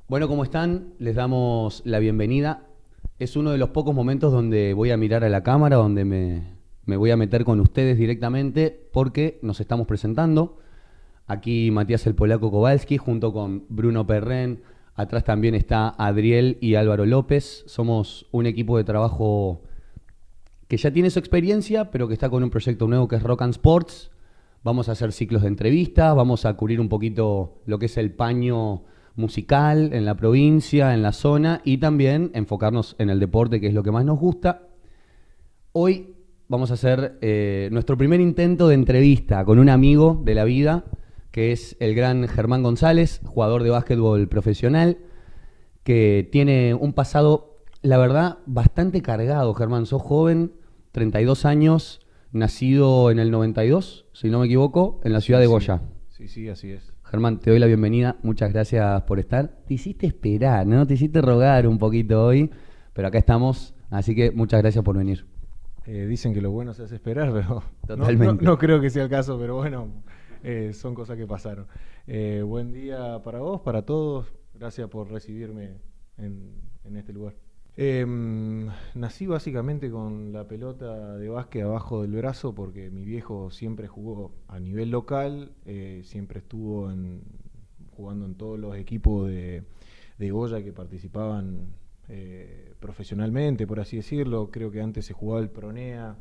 Bueno, ¿cómo están? Les damos la bienvenida. Es uno de los pocos momentos donde voy a mirar a la cámara, donde me voy a meter con ustedes directamente, porque nos estamos presentando. Aquí Matías el Polaco Kowalski, junto con Bruno Perren. Atrás también está Adriel y Álvaro López. Somos un equipo de trabajo que ya tiene su experiencia, pero que está con un proyecto nuevo que es Rock and Sports. Vamos a hacer ciclos de entrevistas, vamos a cubrir un poquito lo que es el paño musical en la provincia, en la zona, y también enfocarnos en el deporte, que es lo que más nos gusta. Hoy vamos a hacer nuestro primer intento de entrevista con un amigo de la vida, que es el gran Germán González, jugador de básquetbol profesional, que tiene un pasado, la verdad, bastante cargado. Germán, sos joven, 32 años, nacido en el 92, si no me equivoco, en la ciudad Sí, de sí, Goya. sí, sí, así es. Germán, te doy la bienvenida, muchas gracias por estar. Te hiciste esperar, ¿no? Te hiciste rogar un poquito hoy, pero acá estamos, así que muchas gracias por venir. Dicen que lo bueno se hace esperar, pero Totalmente. no creo que sea el caso, pero bueno, son cosas que pasaron. Buen día para vos, para todos. Gracias por recibirme en este lugar. Nací básicamente con la pelota de básquet abajo del brazo porque mi viejo siempre jugó a nivel local, siempre estuvo jugando en todos los equipos de Goya que participaban profesionalmente, por así decirlo. Creo que antes se jugaba el Pronea,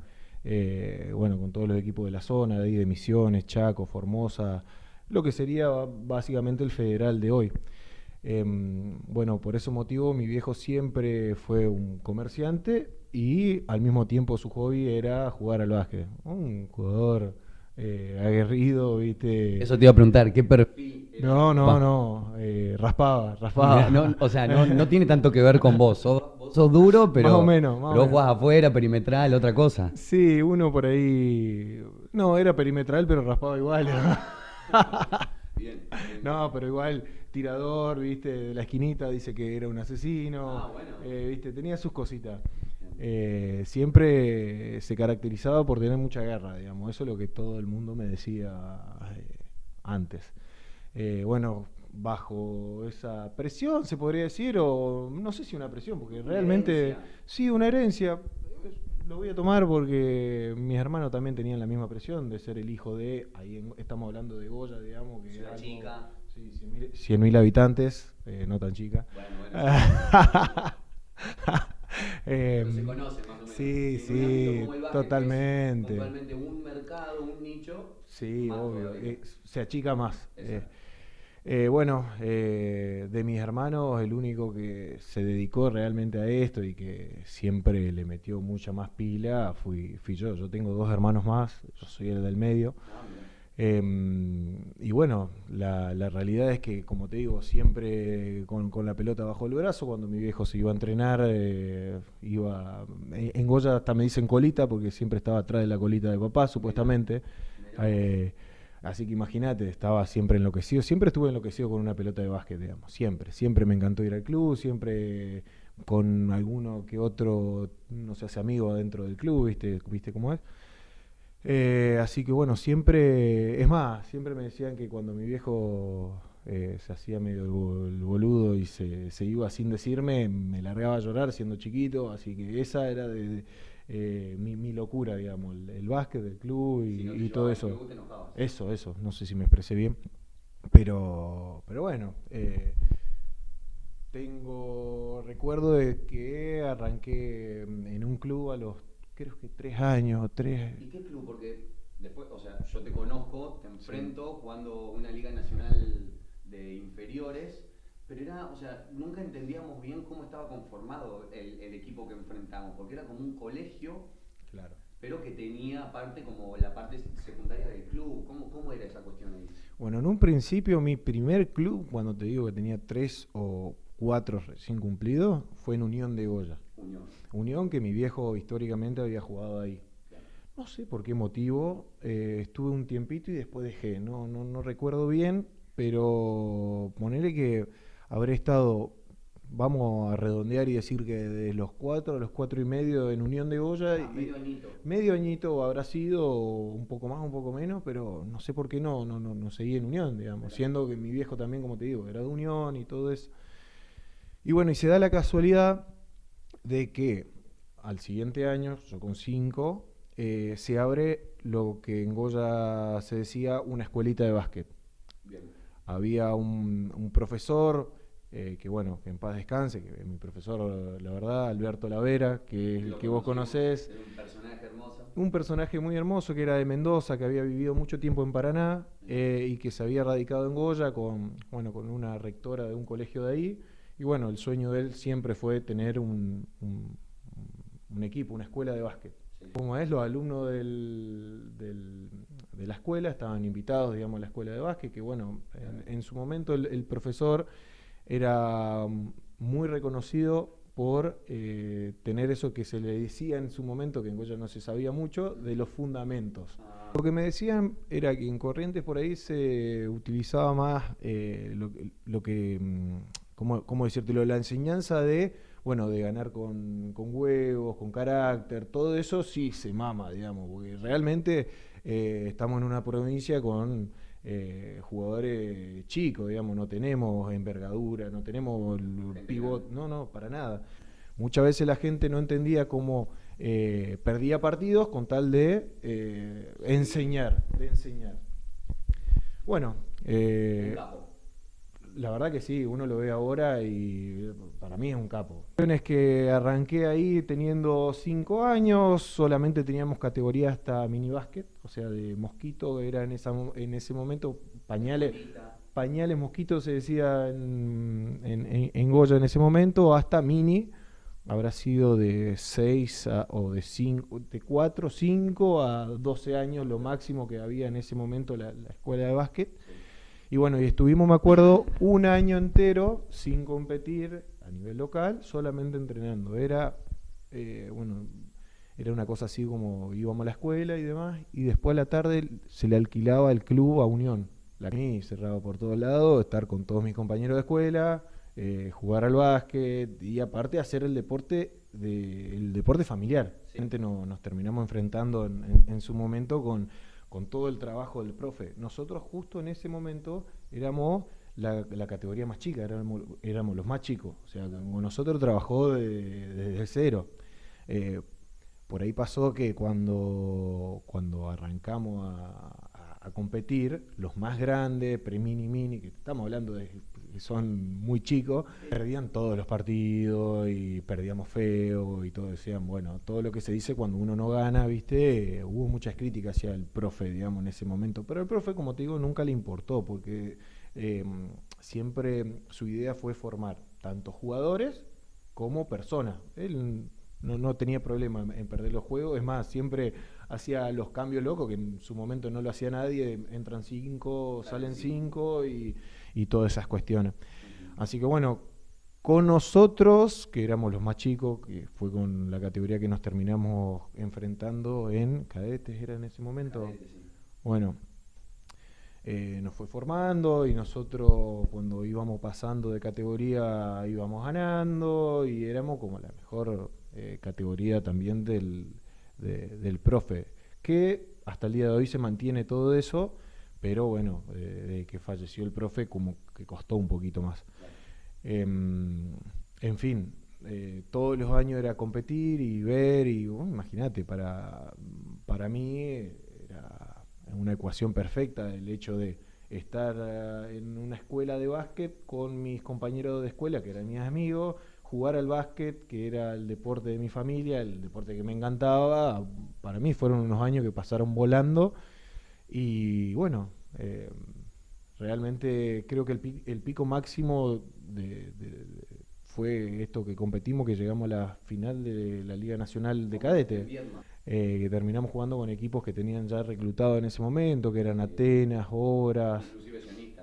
bueno, con todos los equipos de la zona, de ahí de Misiones, Chaco, Formosa, lo que sería básicamente el federal de hoy. Bueno, por ese motivo mi viejo siempre fue un comerciante y al mismo tiempo su hobby era jugar al básquet. Un jugador aguerrido, ¿viste? Eso te iba a preguntar, ¿qué perfil era tu No, no, papá? no, raspaba, Mirá, raspaba. no, o sea, no tiene tanto que ver con vos. Vos sos duro, Más o pero, menos, más o pero vos menos. jugás afuera, perimetral, otra cosa. Sí, uno por ahí. No, era perimetral, pero raspaba igual. ¿No? Bien, bien, bien. No, pero igual, tirador, viste, de la esquinita, dice que era un asesino, Ah, bueno. viste, tenía sus cositas. Bien. Siempre se caracterizaba por tener mucha guerra, digamos, eso es lo que todo el mundo me decía antes. Bueno, bajo esa presión, se podría decir, o no sé si una presión, porque Una realmente, herencia. sí, una herencia. Lo voy a tomar porque mis hermanos también tenían la misma presión de ser el hijo de, estamos hablando de Goya, digamos, que era Ciudad algo, chica. sí, 100.000 habitantes, no tan chica. Bueno, bueno. Pero se Em, conocen más o menos. sí, Y en un ámbito sí, como el básquet, que es totalmente. puntualmente un mercado, un nicho, Sí, más obvio, todavía. se achica más. Exacto. Bueno, de mis hermanos, el único que se dedicó realmente a esto y que siempre le metió mucha más pila fui yo. Yo tengo dos hermanos más, yo soy el del medio. Ah, mira. Y bueno, la realidad es que, como te digo, siempre con la pelota bajo el brazo. Cuando mi viejo se iba a entrenar, en Goya hasta me dicen colita porque siempre estaba atrás de la colita de papá, Mira, supuestamente. mira vos. Eh, Así que imagínate, estaba siempre enloquecido. Siempre estuve enloquecido con una pelota de básquet, digamos. Siempre. Siempre me encantó ir al club. Siempre con alguno que otro no se hace amigo adentro del club, ¿viste cómo es? Así que bueno, siempre. Es más, siempre me decían que cuando mi viejo se hacía medio el boludo y se iba sin decirme, me largaba a llorar siendo chiquito. Así que esa era mi locura, digamos. El básquet del club Si no te y todo llevabas bien, eso. vos te enojabas. Eso, no sé si me expresé bien, pero bueno, tengo recuerdo de que arranqué en un club a los, creo que 3 años, tres. ¿Y qué club? Porque después, o sea, yo te conozco, te Sí. enfrento jugando una liga nacional de inferiores, pero era, o sea, nunca entendíamos bien cómo estaba conformado el equipo que enfrentamos, porque era como un colegio, Claro. pero que tenía aparte como la parte secundaria del club. ¿Cómo era esa cuestión ahí? Bueno, en un principio mi primer club, cuando te digo que tenía 3 o 4 recién cumplidos, fue en Unión de Goya. Unión. Unión que mi viejo históricamente había jugado ahí. Claro. No sé por qué motivo, estuve un tiempito y después dejé. No recuerdo bien, pero ponerle que habré estado, vamos a redondear y decir que de los 4 a los 4 y medio en Unión de Goya, Ah, y medio añito. medio añito habrá sido, un poco más, un poco menos, pero no sé por qué no seguí en Unión, digamos, Mirá. siendo que mi viejo también, como te digo, era de Unión y todo eso. Y bueno, y se da la casualidad de que al siguiente año, yo con 5, se abre lo que en Goya se decía una escuelita de básquet. Bien. Había un profesor, que bueno, que en paz descanse, que es mi profesor, la verdad, Alberto Lavera, que es el Lo que vos conocimos, conocés. era un personaje hermoso. Un personaje muy hermoso que era de Mendoza, que había vivido mucho tiempo en Paraná, y que se había radicado en Goya con, bueno, con una rectora de un colegio de ahí. Y bueno, el sueño de él siempre fue tener un equipo, una escuela de básquet. Sí. Como es, los alumnos de la escuela estaban invitados, digamos, a la escuela de básquet, que bueno, en su momento el profesor era muy reconocido por tener eso que se le decía en su momento, que en Goya no se sabía mucho, de los fundamentos. Lo que me decían era que en Corrientes por ahí se utilizaba más lo que, ¿cómo decírtelo? La enseñanza de, bueno, de ganar con huevos, con carácter, todo eso sí se mama, digamos, porque realmente estamos en una provincia con jugadores chicos, digamos, no tenemos envergadura, no tenemos el pivot, no, para nada. Muchas veces la gente no entendía cómo perdía partidos con tal de enseñar. Bueno, la verdad que sí, uno lo ve ahora y para mí es un capo. Es que arranqué ahí teniendo 5 años, solamente teníamos categoría hasta mini básquet, o sea, de mosquito, era en ese momento pañales mosquito se decía en Goya en ese momento, hasta mini. Habrá sido de 6 o de 5, de 4, 5 a 12 años lo máximo que había en ese momento la escuela de básquet. Y bueno, y estuvimos, me acuerdo, un año entero sin competir a nivel local, solamente entrenando. Bueno, era una cosa así como íbamos a la escuela y demás, y después a la tarde se le alquilaba el club a Unión. La que cerraba por todos lados, estar con todos mis compañeros de escuela, jugar al básquet y aparte hacer el deporte familiar. Sí. Nos terminamos enfrentando en su momento con todo el trabajo del profe. Nosotros justo en ese momento éramos la categoría más chica, éramos los más chicos. O sea, como nosotros trabajó desde cero. Por ahí pasó que cuando arrancamos a competir, los más grandes, pre-mini, mini, que estamos hablando de que son muy chicos, perdían todos los partidos y perdíamos feo y todo, decían, bueno, todo lo que se dice cuando uno no gana, ¿viste? Hubo muchas críticas hacia el profe, digamos, en ese momento, pero el profe, como te digo, nunca le importó, porque siempre su idea fue formar tanto jugadores como personas. Él no tenía problema en perder los juegos, es más, siempre hacía los cambios locos, que en su momento no lo hacía nadie, entran 5, salen 5 y todas esas cuestiones. Así que bueno, con nosotros, que éramos los más chicos, que fue con la categoría que nos terminamos enfrentando en cadetes, era en ese momento. Cadetes, sí. Bueno, nos fue formando y nosotros cuando íbamos pasando de categoría íbamos ganando y éramos como la mejor categoría también del profe, que hasta el día de hoy se mantiene todo eso, pero bueno, de que falleció el profe como que costó un poquito más. En fin, todos los años era competir y ver y imagínate, para mí era una ecuación perfecta el hecho de estar en una escuela de básquet con mis compañeros de escuela, que eran mis amigos, jugar al básquet, que era el deporte de mi familia, el deporte que me encantaba. Para mí fueron unos años que pasaron volando y bueno, realmente creo que el pico máximo fue esto que competimos, que llegamos a la final de la Liga Nacional de Cadete, que terminamos jugando con equipos que tenían ya reclutado en ese momento, que eran Atenas, Obras, inclusive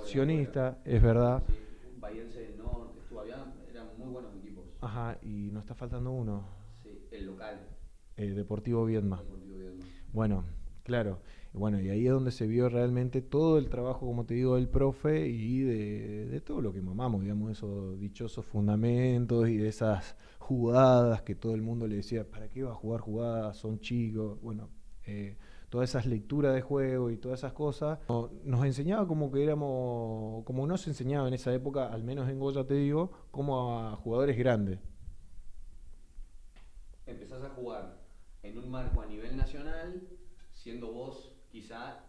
Sionista, es verdad. Sí, Bahiense del Norte, estuvo allá, eran muy buenos equipos. Ajá, y nos está faltando uno. Sí, el local. Deportivo Viedma. Deportivo Viedma. Bueno, claro. Bueno, y ahí es donde se vio realmente todo el trabajo, como te digo, del profe y de todo lo que mamamos, digamos, esos dichosos fundamentos y de esas jugadas que todo el mundo le decía, ¿para qué va a jugar jugadas? Son chicos. Bueno, todas esas lecturas de juego y todas esas cosas, nos enseñaba como que éramos, como no se enseñaba en esa época, al menos en Goya te digo, como a jugadores grandes. Empezás a jugar en un marco a nivel nacional, siendo vos quizá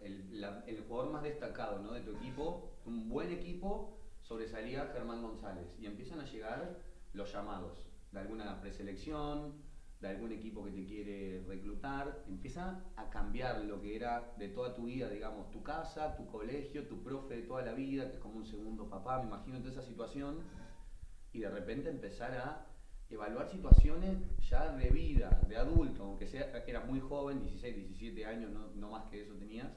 el jugador más destacado, ¿no?, de tu equipo, un buen equipo, sobresalía Germán González. Y empiezan a llegar los llamados de alguna preselección, de algún equipo que te quiere reclutar. Empieza a cambiar lo que era de toda tu vida, digamos, tu casa, tu colegio, tu profe de toda la vida, que es como un segundo papá, me imagino, toda esa situación. Y de repente empezar a evaluar situaciones ya de vida, de adulto, aunque sea, eras muy joven, 16, 17 años, no más que eso tenías,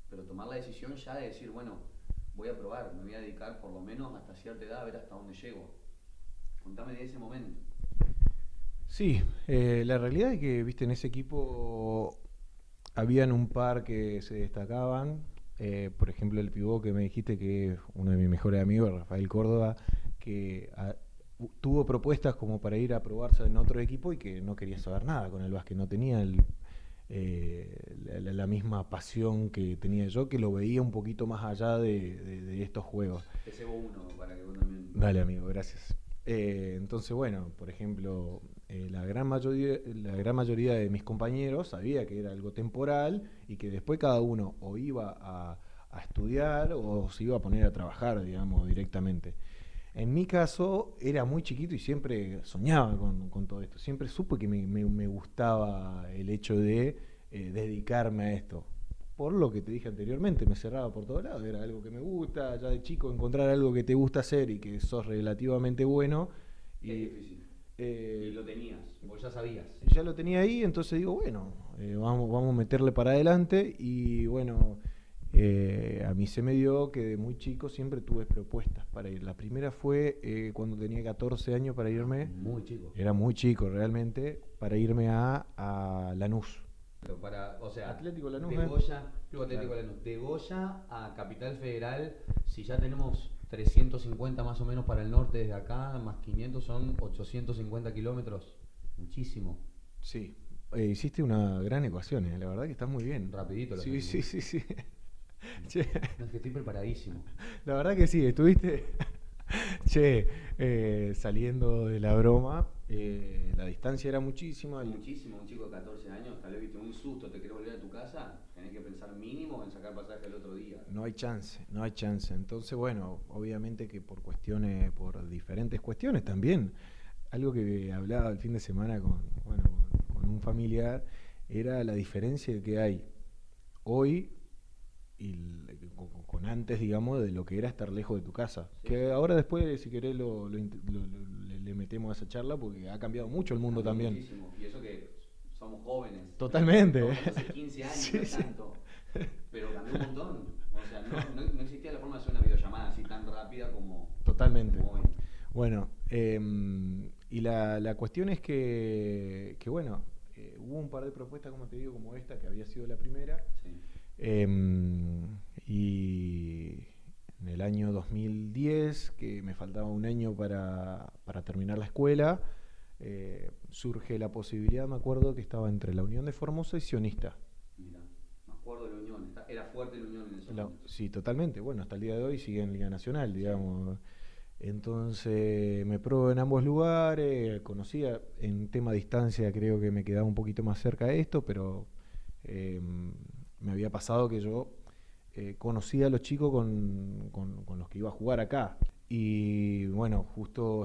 pero tomar la decisión ya de decir, bueno, voy a probar, me voy a dedicar por lo menos hasta cierta edad a ver hasta dónde llego. Contame de ese momento. Sí, la realidad es que, viste, en ese equipo habían un par que se destacaban. Por ejemplo, el pivot que me dijiste, que es uno de mis mejores amigos, Rafael Córdoba, que tuvo propuestas como para ir a probarse en otro equipo y que no quería saber nada con el básquet, no tenía la misma pasión que tenía yo, que lo veía un poquito más allá de estos juegos. Te cebo uno para que vos también. Dale, amigo, gracias. Entonces, bueno, por ejemplo, la gran mayoría de mis compañeros sabía que era algo temporal y que después cada uno o iba a estudiar o se iba a poner a trabajar, digamos, directamente. En mi caso, era muy chiquito y siempre soñaba con todo esto. Siempre supe que me gustaba el hecho de dedicarme a esto. Por lo que te dije anteriormente, me cerraba por todos lados. Era algo que me gusta, ya de chico encontrar algo que te gusta hacer y que sos relativamente bueno. Es difícil. Y lo tenías, vos ya sabías. Ya lo tenía ahí, entonces digo, bueno, vamos a meterle para adelante. Y bueno, a mí se me dio que de muy chico siempre tuve propuestas para ir. La primera fue cuando tenía 14 años para irme. Muy chico. Era muy chico realmente, para irme a Lanús. Pero o sea, Atlético Lanús, de Goya, Club Atlético Lanús, de Goya a Capital Federal, si ya tenemos 350 más o menos para el norte desde acá, más 500 son 850 kilómetros, muchísimo. Sí, hiciste una gran ecuación, la verdad que estás muy bien. Rapidito lo Sí, tengo. sí. No, es que estoy preparadísimo. La verdad que sí, estuviste saliendo de la broma. La distancia era muchísima. Muchísimo, un chico de 14 años, tal vez viste un susto, te querés volver a tu casa, tenés que pensar mínimo en sacar pasaje el otro día. No hay chance. Entonces, bueno, obviamente que por diferentes cuestiones también. Algo que hablaba el fin de semana con un familiar era la diferencia que hay hoy y con antes, digamos, de lo que era estar lejos de tu casa. Sí. Que ahora después, si querés, le metemos a esa charla porque ha cambiado mucho el mundo también. Muchísimo. Y eso que somos jóvenes. Totalmente. Hace 15 años, sí, no es tanto. Pero cambió un montón. O sea, no existía la forma de hacer una videollamada así tan rápida como... Totalmente. Como hoy. Bueno, y la cuestión es que bueno, hubo un par de propuestas, como te digo, como esta, que había sido la primera. Sí. Y en el año 2010, que me faltaba un año para terminar la escuela, surge la posibilidad, me acuerdo que estaba entre la Unión de Formosa y Sionista. Mira, me acuerdo de la Unión, era fuerte la Unión en ese momento. Sí, totalmente. Bueno, hasta el día de hoy sigue en Liga Nacional, digamos. Entonces me probé en ambos lugares, conocía en tema distancia, creo que me quedaba un poquito más cerca de esto, pero me había pasado que yo conocía a los chicos con los que iba a jugar acá. Y bueno, justo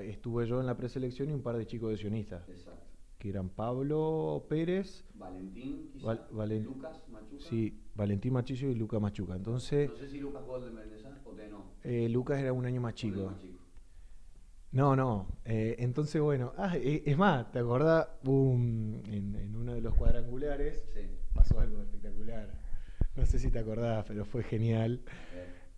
estuve yo en la preselección y un par de chicos de Sionistas. Exacto. Que eran Pablo Pérez, Valentín, quizás, Lucas Machuca. Sí, Valentín Machillo y Lucas Machuca. Entonces, no sé si Lucas jugó de Menezán o de no. Lucas era un año más chico. Un año más chico. No. Entonces, bueno, es más, ¿te acordás? En uno de los cuadrangulares, sí, pasó algo espectacular. No sé si te acordás, pero fue genial.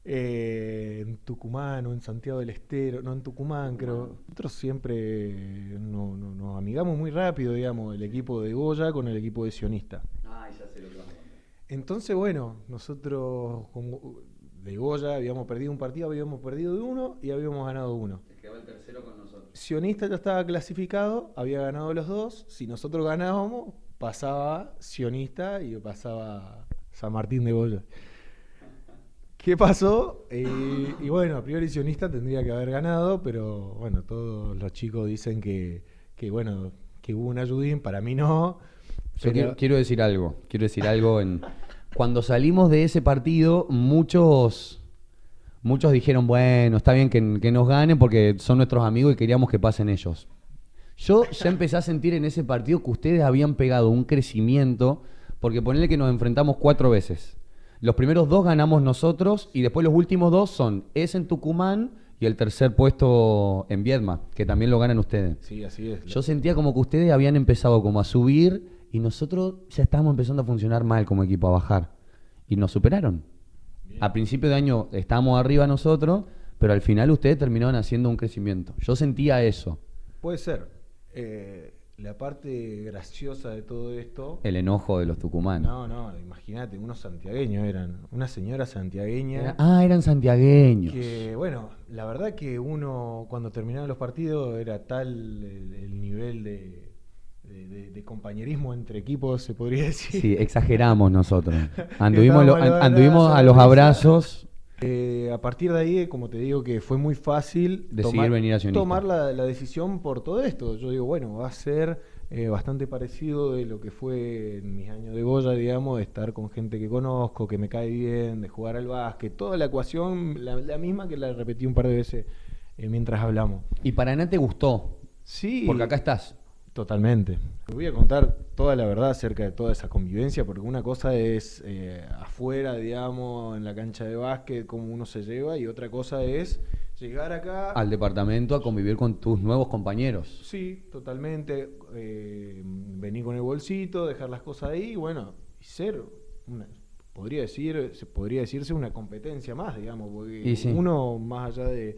En Tucumán o en Santiago del Estero, no, en Tucumán creo. Nosotros siempre nos amigamos muy rápido, digamos, el equipo de Goya con el equipo de Sionista. Ah, ya sé lo que vas a contar. Entonces, bueno, nosotros de Goya habíamos perdido un partido, habíamos perdido de uno y habíamos ganado uno. Se quedó el tercero con nosotros. Sionista ya estaba clasificado, había ganado los dos. Si nosotros ganábamos, pasaba Sionista y pasaba San Martín de Goya. ¿Qué pasó? Y bueno, a priori Sionista tendría que haber ganado, pero bueno, todos los chicos dicen bueno, que hubo un ayudín, para mí no. Yo Pero quiero decir algo. Cuando salimos de ese partido, muchos dijeron, bueno, está bien que nos ganen porque son nuestros amigos y queríamos que pasen ellos. Yo ya empecé a sentir en ese partido que ustedes habían pegado un crecimiento, porque ponele que nos enfrentamos 4 veces. Los primeros 2 ganamos nosotros y después los últimos 2 son ese en Tucumán y el tercer puesto en Viedma, que también lo ganan ustedes. sí, así es. Yo sentía como que ustedes habían empezado como a subir y nosotros ya estábamos empezando a funcionar mal como equipo, a bajar. Y nos superaron. Bien. A principio de año estábamos arriba nosotros, pero al final ustedes terminaron haciendo un crecimiento. Yo sentía eso. Puede ser. La parte graciosa de todo esto... El enojo de los tucumanos. No, imagínate, unos santiagueños eran, una señora santiagueña... Eran santiagueños. Que, bueno, la verdad que uno, cuando terminaban los partidos, era tal el nivel de compañerismo entre equipos, se podría decir. Sí, exageramos nosotros. Anduvimos Estábamos a los abrazos. A partir de ahí, como te digo, que fue muy fácil Decidir venir a Sionista. tomar la decisión por todo esto. Yo digo, bueno, va a ser bastante parecido de lo que fue en mis años de Goya, digamos, de estar con gente que conozco, que me cae bien, de jugar al básquet, toda la ecuación, la misma que la repetí un par de veces mientras hablamos. Y Paraná te gustó, Sí. porque acá estás. Totalmente. Te voy a contar toda la verdad acerca de toda esa convivencia, porque una cosa es afuera, digamos, en la cancha de básquet, cómo uno se lleva, y otra cosa es llegar acá... Al departamento a convivir con tus nuevos compañeros. Sí, totalmente. Venir con el bolsito, dejar las cosas ahí, y bueno, y ser se podría decirse una competencia más, digamos, porque Sí. uno, más allá de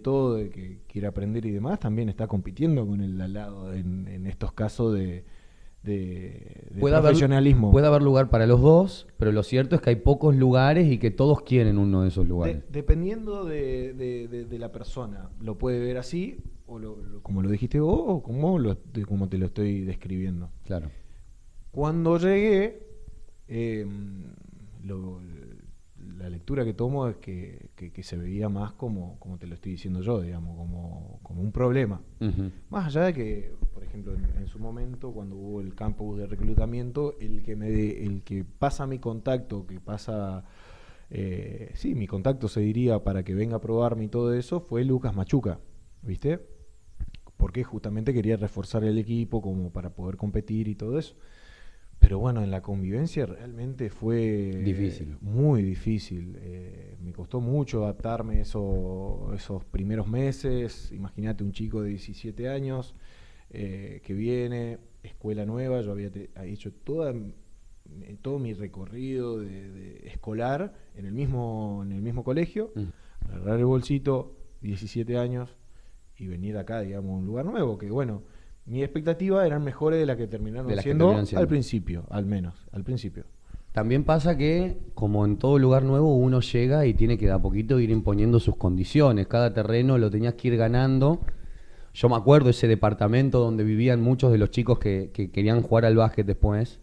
todo, de que quiere aprender y demás, también está compitiendo con el al lado en estos casos de profesionalismo. Puede haber lugar para los dos, pero lo cierto es que hay pocos lugares y que todos quieren uno de esos lugares. Dependiendo de la persona, lo puede ver así, o como lo dijiste vos, o como te lo estoy describiendo. Claro. Cuando llegué, la lectura que tomo es que se veía más como te lo estoy diciendo yo, digamos, como un problema. Uh-huh. Más allá de que, por ejemplo, en su momento, cuando hubo el campus de reclutamiento, el que pasa mi contacto, mi contacto se diría para que venga a probarme y todo eso, fue Lucas Machuca, ¿viste? Porque justamente quería reforzar el equipo como para poder competir y todo eso. Pero bueno, en la convivencia realmente fue difícil. Muy difícil. Me costó mucho adaptarme esos primeros meses. Imagínate un chico de 17 años que viene, escuela nueva. Yo había hecho todo mi recorrido de escolar en el mismo colegio. Agarrar el bolsito, 17 años, y venir acá, digamos, a un lugar nuevo. Que bueno, mi expectativa eran mejores de las que terminaron siendo al principio, al menos, al principio. También pasa que, como en todo lugar nuevo, uno llega y tiene que de a poquito ir imponiendo sus condiciones. Cada terreno lo tenías que ir ganando. Yo me acuerdo ese departamento donde vivían muchos de los chicos que querían jugar al básquet después.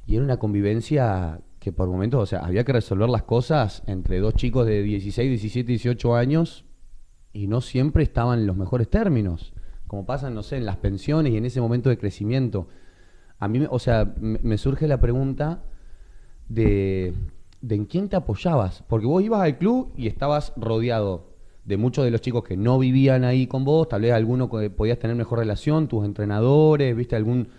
Y era una convivencia que por momentos, o sea, había que resolver las cosas entre dos chicos de 16, 17, 18 años y no siempre estaban en los mejores términos. Como pasa, no sé, en las pensiones y en ese momento de crecimiento. A mí, o sea, me surge la pregunta de en quién te apoyabas. Porque vos ibas al club y estabas rodeado de muchos de los chicos que no vivían ahí con vos, tal vez alguno que podías tener mejor relación, tus entrenadores, viste algún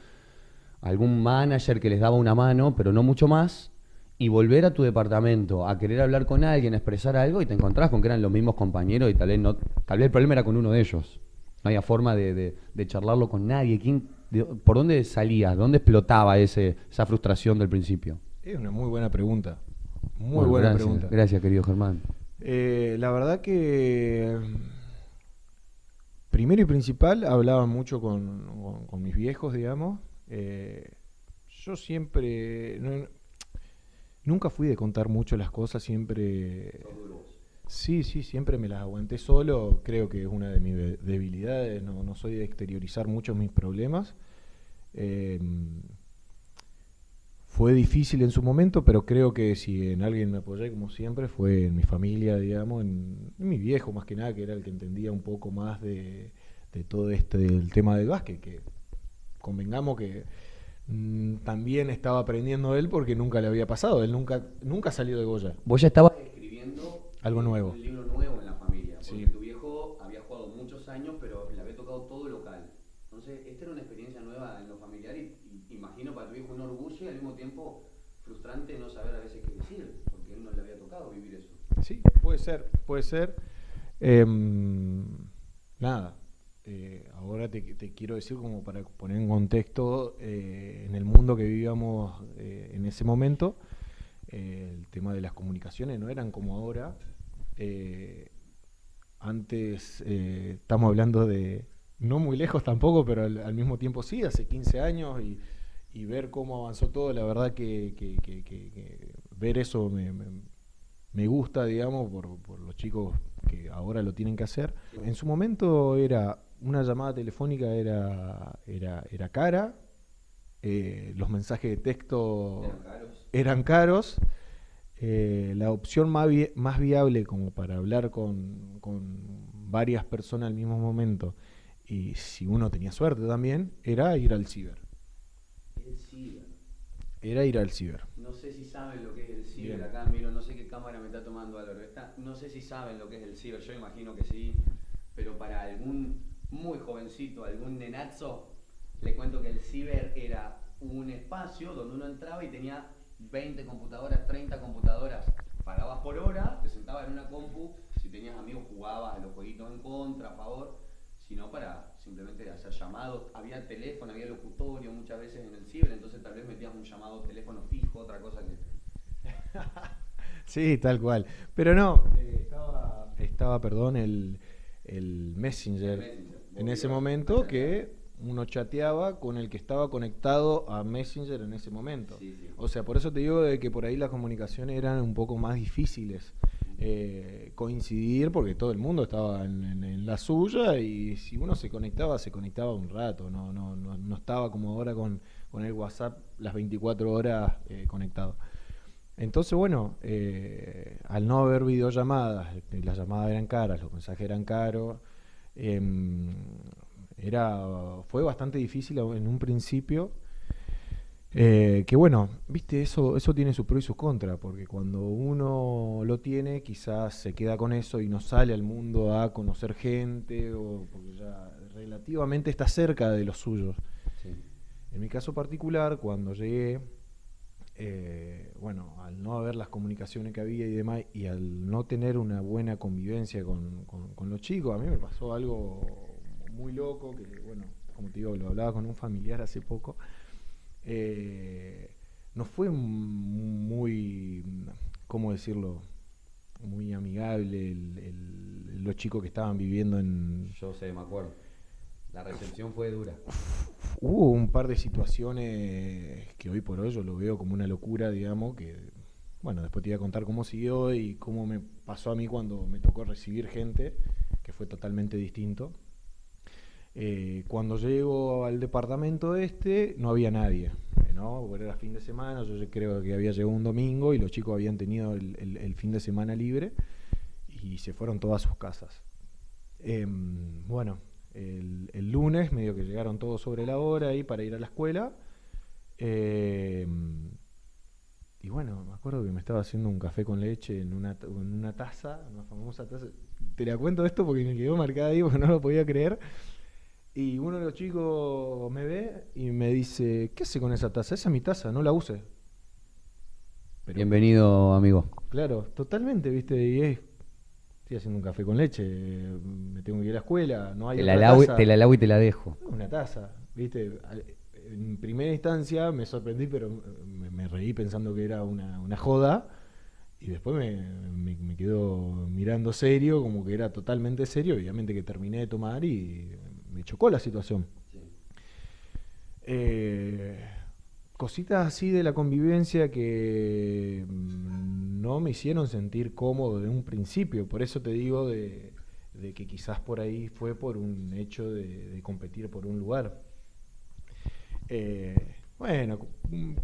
manager que les daba una mano, pero no mucho más. Y volver a tu departamento a querer hablar con alguien, a expresar algo, y te encontrás con que eran los mismos compañeros y tal vez el problema era con uno de ellos. No había forma de charlarlo con nadie. ¿Por dónde salías? ¿Dónde explotaba esa frustración del principio? Es una muy buena pregunta. Muy buena pregunta. Gracias, querido Germán. La verdad que, primero y principal, hablaba mucho con mis viejos, digamos. Yo siempre... nunca fui de contar mucho las cosas, siempre... Sí, siempre me las aguanté solo. Creo que es una de mis debilidades. No soy de exteriorizar mucho mis problemas. Fue difícil en su momento, pero creo que si en alguien me apoyé, como siempre, fue en mi familia, digamos, en mi viejo más que nada, que era el que entendía un poco más de todo el tema del básquet, que convengamos que también estaba aprendiendo él porque nunca le había pasado, él nunca salió de Goya. Vos ya estabas escribiendo Algo nuevo. un libro nuevo en la familia, porque Sí. tu viejo había jugado muchos años, pero le había tocado todo local. Entonces, esta era una experiencia nueva en lo familiar y imagino para tu viejo un orgullo y al mismo tiempo frustrante no saber a veces qué decir, porque a él no le había tocado vivir eso. Sí, puede ser, puede ser. Nada, ahora te quiero decir como para poner en contexto en el mundo que vivíamos en ese momento, el tema de las comunicaciones no eran como ahora. Antes, estamos hablando de, no muy lejos tampoco, pero al mismo tiempo sí, hace 15 años y ver cómo avanzó todo, la verdad que ver eso me gusta, digamos, por los chicos que ahora lo tienen que hacer. En su momento era una llamada telefónica, era cara, los mensajes de texto eran caros. La opción más viable como para hablar con varias personas al mismo momento, y si uno tenía suerte también, era ir al ciber. El ciber. Era ir al ciber. No sé si saben lo que es el ciber. Bien. Acá miro, no sé qué cámara me está tomando Álvaro. No sé si saben lo que es el ciber, yo imagino que sí, pero para algún muy jovencito, algún nenazo, le cuento que el ciber era un espacio donde uno entraba y tenía 20 computadoras, 30 computadoras, pagabas por hora, te sentabas en una compu, si tenías amigos jugabas a los jueguitos en contra, a favor, sino para simplemente hacer llamados. Había teléfono, había locutorio muchas veces en el ciber, entonces tal vez metías un llamado teléfono fijo, otra cosa que... Sí, tal cual. Pero no, estaba, perdón, el Messenger en ese momento, que uno chateaba con el que estaba conectado a Messenger en ese momento. Sí, sí. O sea, por eso te digo de que por ahí las comunicaciones eran un poco más difíciles coincidir, porque todo el mundo estaba en la suya, y si uno se conectaba un rato, no estaba como ahora con el WhatsApp las 24 horas conectado. Entonces, bueno, al no haber videollamadas, las llamadas eran caras, los mensajes eran caros, fue bastante difícil en un principio. Que bueno, viste, eso tiene sus pros y sus contras, porque cuando uno lo tiene, quizás se queda con eso y no sale al mundo a conocer gente, o porque ya relativamente está cerca de los suyos. Sí. En mi caso particular, cuando llegué, bueno, al no haber las comunicaciones que había y demás, y al no tener una buena convivencia con los chicos, a mí me pasó algo muy loco, que bueno, como te digo, lo hablaba con un familiar hace poco. No fue muy, ¿cómo decirlo? Muy amigable los chicos que estaban viviendo en... Yo sé, me acuerdo. La recepción fue dura. Hubo un par de situaciones que hoy por hoy yo lo veo como una locura, digamos, que, bueno, después te voy a contar cómo siguió y cómo me pasó a mí cuando me tocó recibir gente, que fue totalmente distinto. Cuando llego al departamento no había nadie, ¿no? Porque era fin de semana, yo creo que había llegado un domingo y los chicos habían tenido el fin de semana libre y se fueron todas a sus casas. Bueno, el lunes medio que llegaron todos sobre la hora ahí para ir a la escuela. Y bueno, me acuerdo que me estaba haciendo un café con leche en una taza, una famosa taza. Te la cuento esto porque me quedó marcada ahí porque no lo podía creer. Y uno de los chicos me ve y me dice, ¿qué hace con esa taza? Esa es mi taza, no la use. Pero, Bienvenido, amigo. claro, totalmente, ¿viste? Y estoy haciendo un café con leche, me tengo que ir a la escuela, no hay Te otra la lavo, taza. te la lavo y te la dejo. Una taza, ¿viste? En primera instancia me sorprendí, pero me reí pensando que era una joda. Y después me quedó mirando serio, como que era totalmente serio. Obviamente que terminé de tomar y me chocó la situación. Sí. Cositas así de la convivencia que no me hicieron sentir cómodo de un principio. Por eso te digo de que quizás por ahí fue por un hecho de competir por un lugar. Bueno,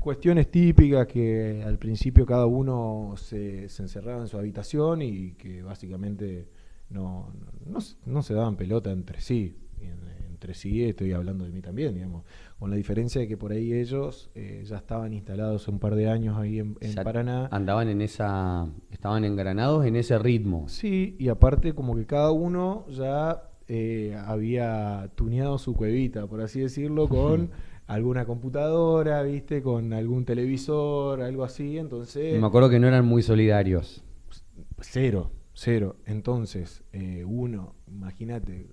cuestiones típicas que al principio cada uno se encerraba en su habitación y que básicamente no se daban pelota entre sí. Entre sí estoy hablando de mí también, digamos, con la diferencia de que por ahí ellos ya estaban instalados un par de años ahí en Ya Paraná. andaban estaban engranados en ese ritmo. Sí, y aparte como que cada uno ya había tuneado su cuevita, por así decirlo, con alguna computadora, ¿viste? Con algún televisor, algo así, Y entonces me acuerdo que no eran muy solidarios. cero, cero. Entonces, uno, imagínate,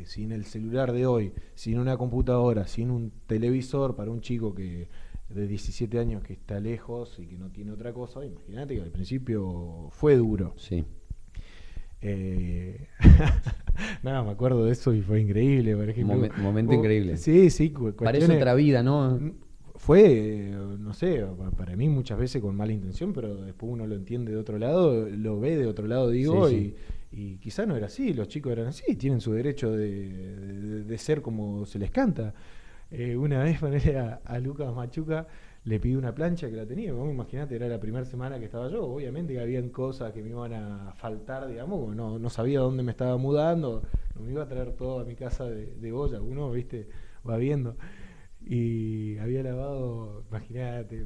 sin el celular de hoy, sin una computadora, sin un televisor para un chico que de 17 años que está lejos y que no tiene otra cosa, imagínate que al principio fue duro. Sí. Eh, Nada, me acuerdo de eso y fue increíble, por ejemplo. Momento increíble. Sí, sí, Parece cuestiones. otra vida, ¿no? Fue, no sé, para mí muchas veces con mala intención, pero después uno lo entiende de otro lado, lo ve de otro lado, digo, Sí, sí. y quizá no era así, los chicos eran así, tienen su derecho de ser como se les canta. Una vez ponele a Lucas Machuca, le pidió una plancha que la tenía, vos imaginate, era la primera semana que estaba yo, obviamente que habían cosas que me iban a faltar, digamos, porque no sabía dónde me estaba mudando, no me iba a traer todo a mi casa de olla, uno, viste, va viendo. Y había lavado, imagínate,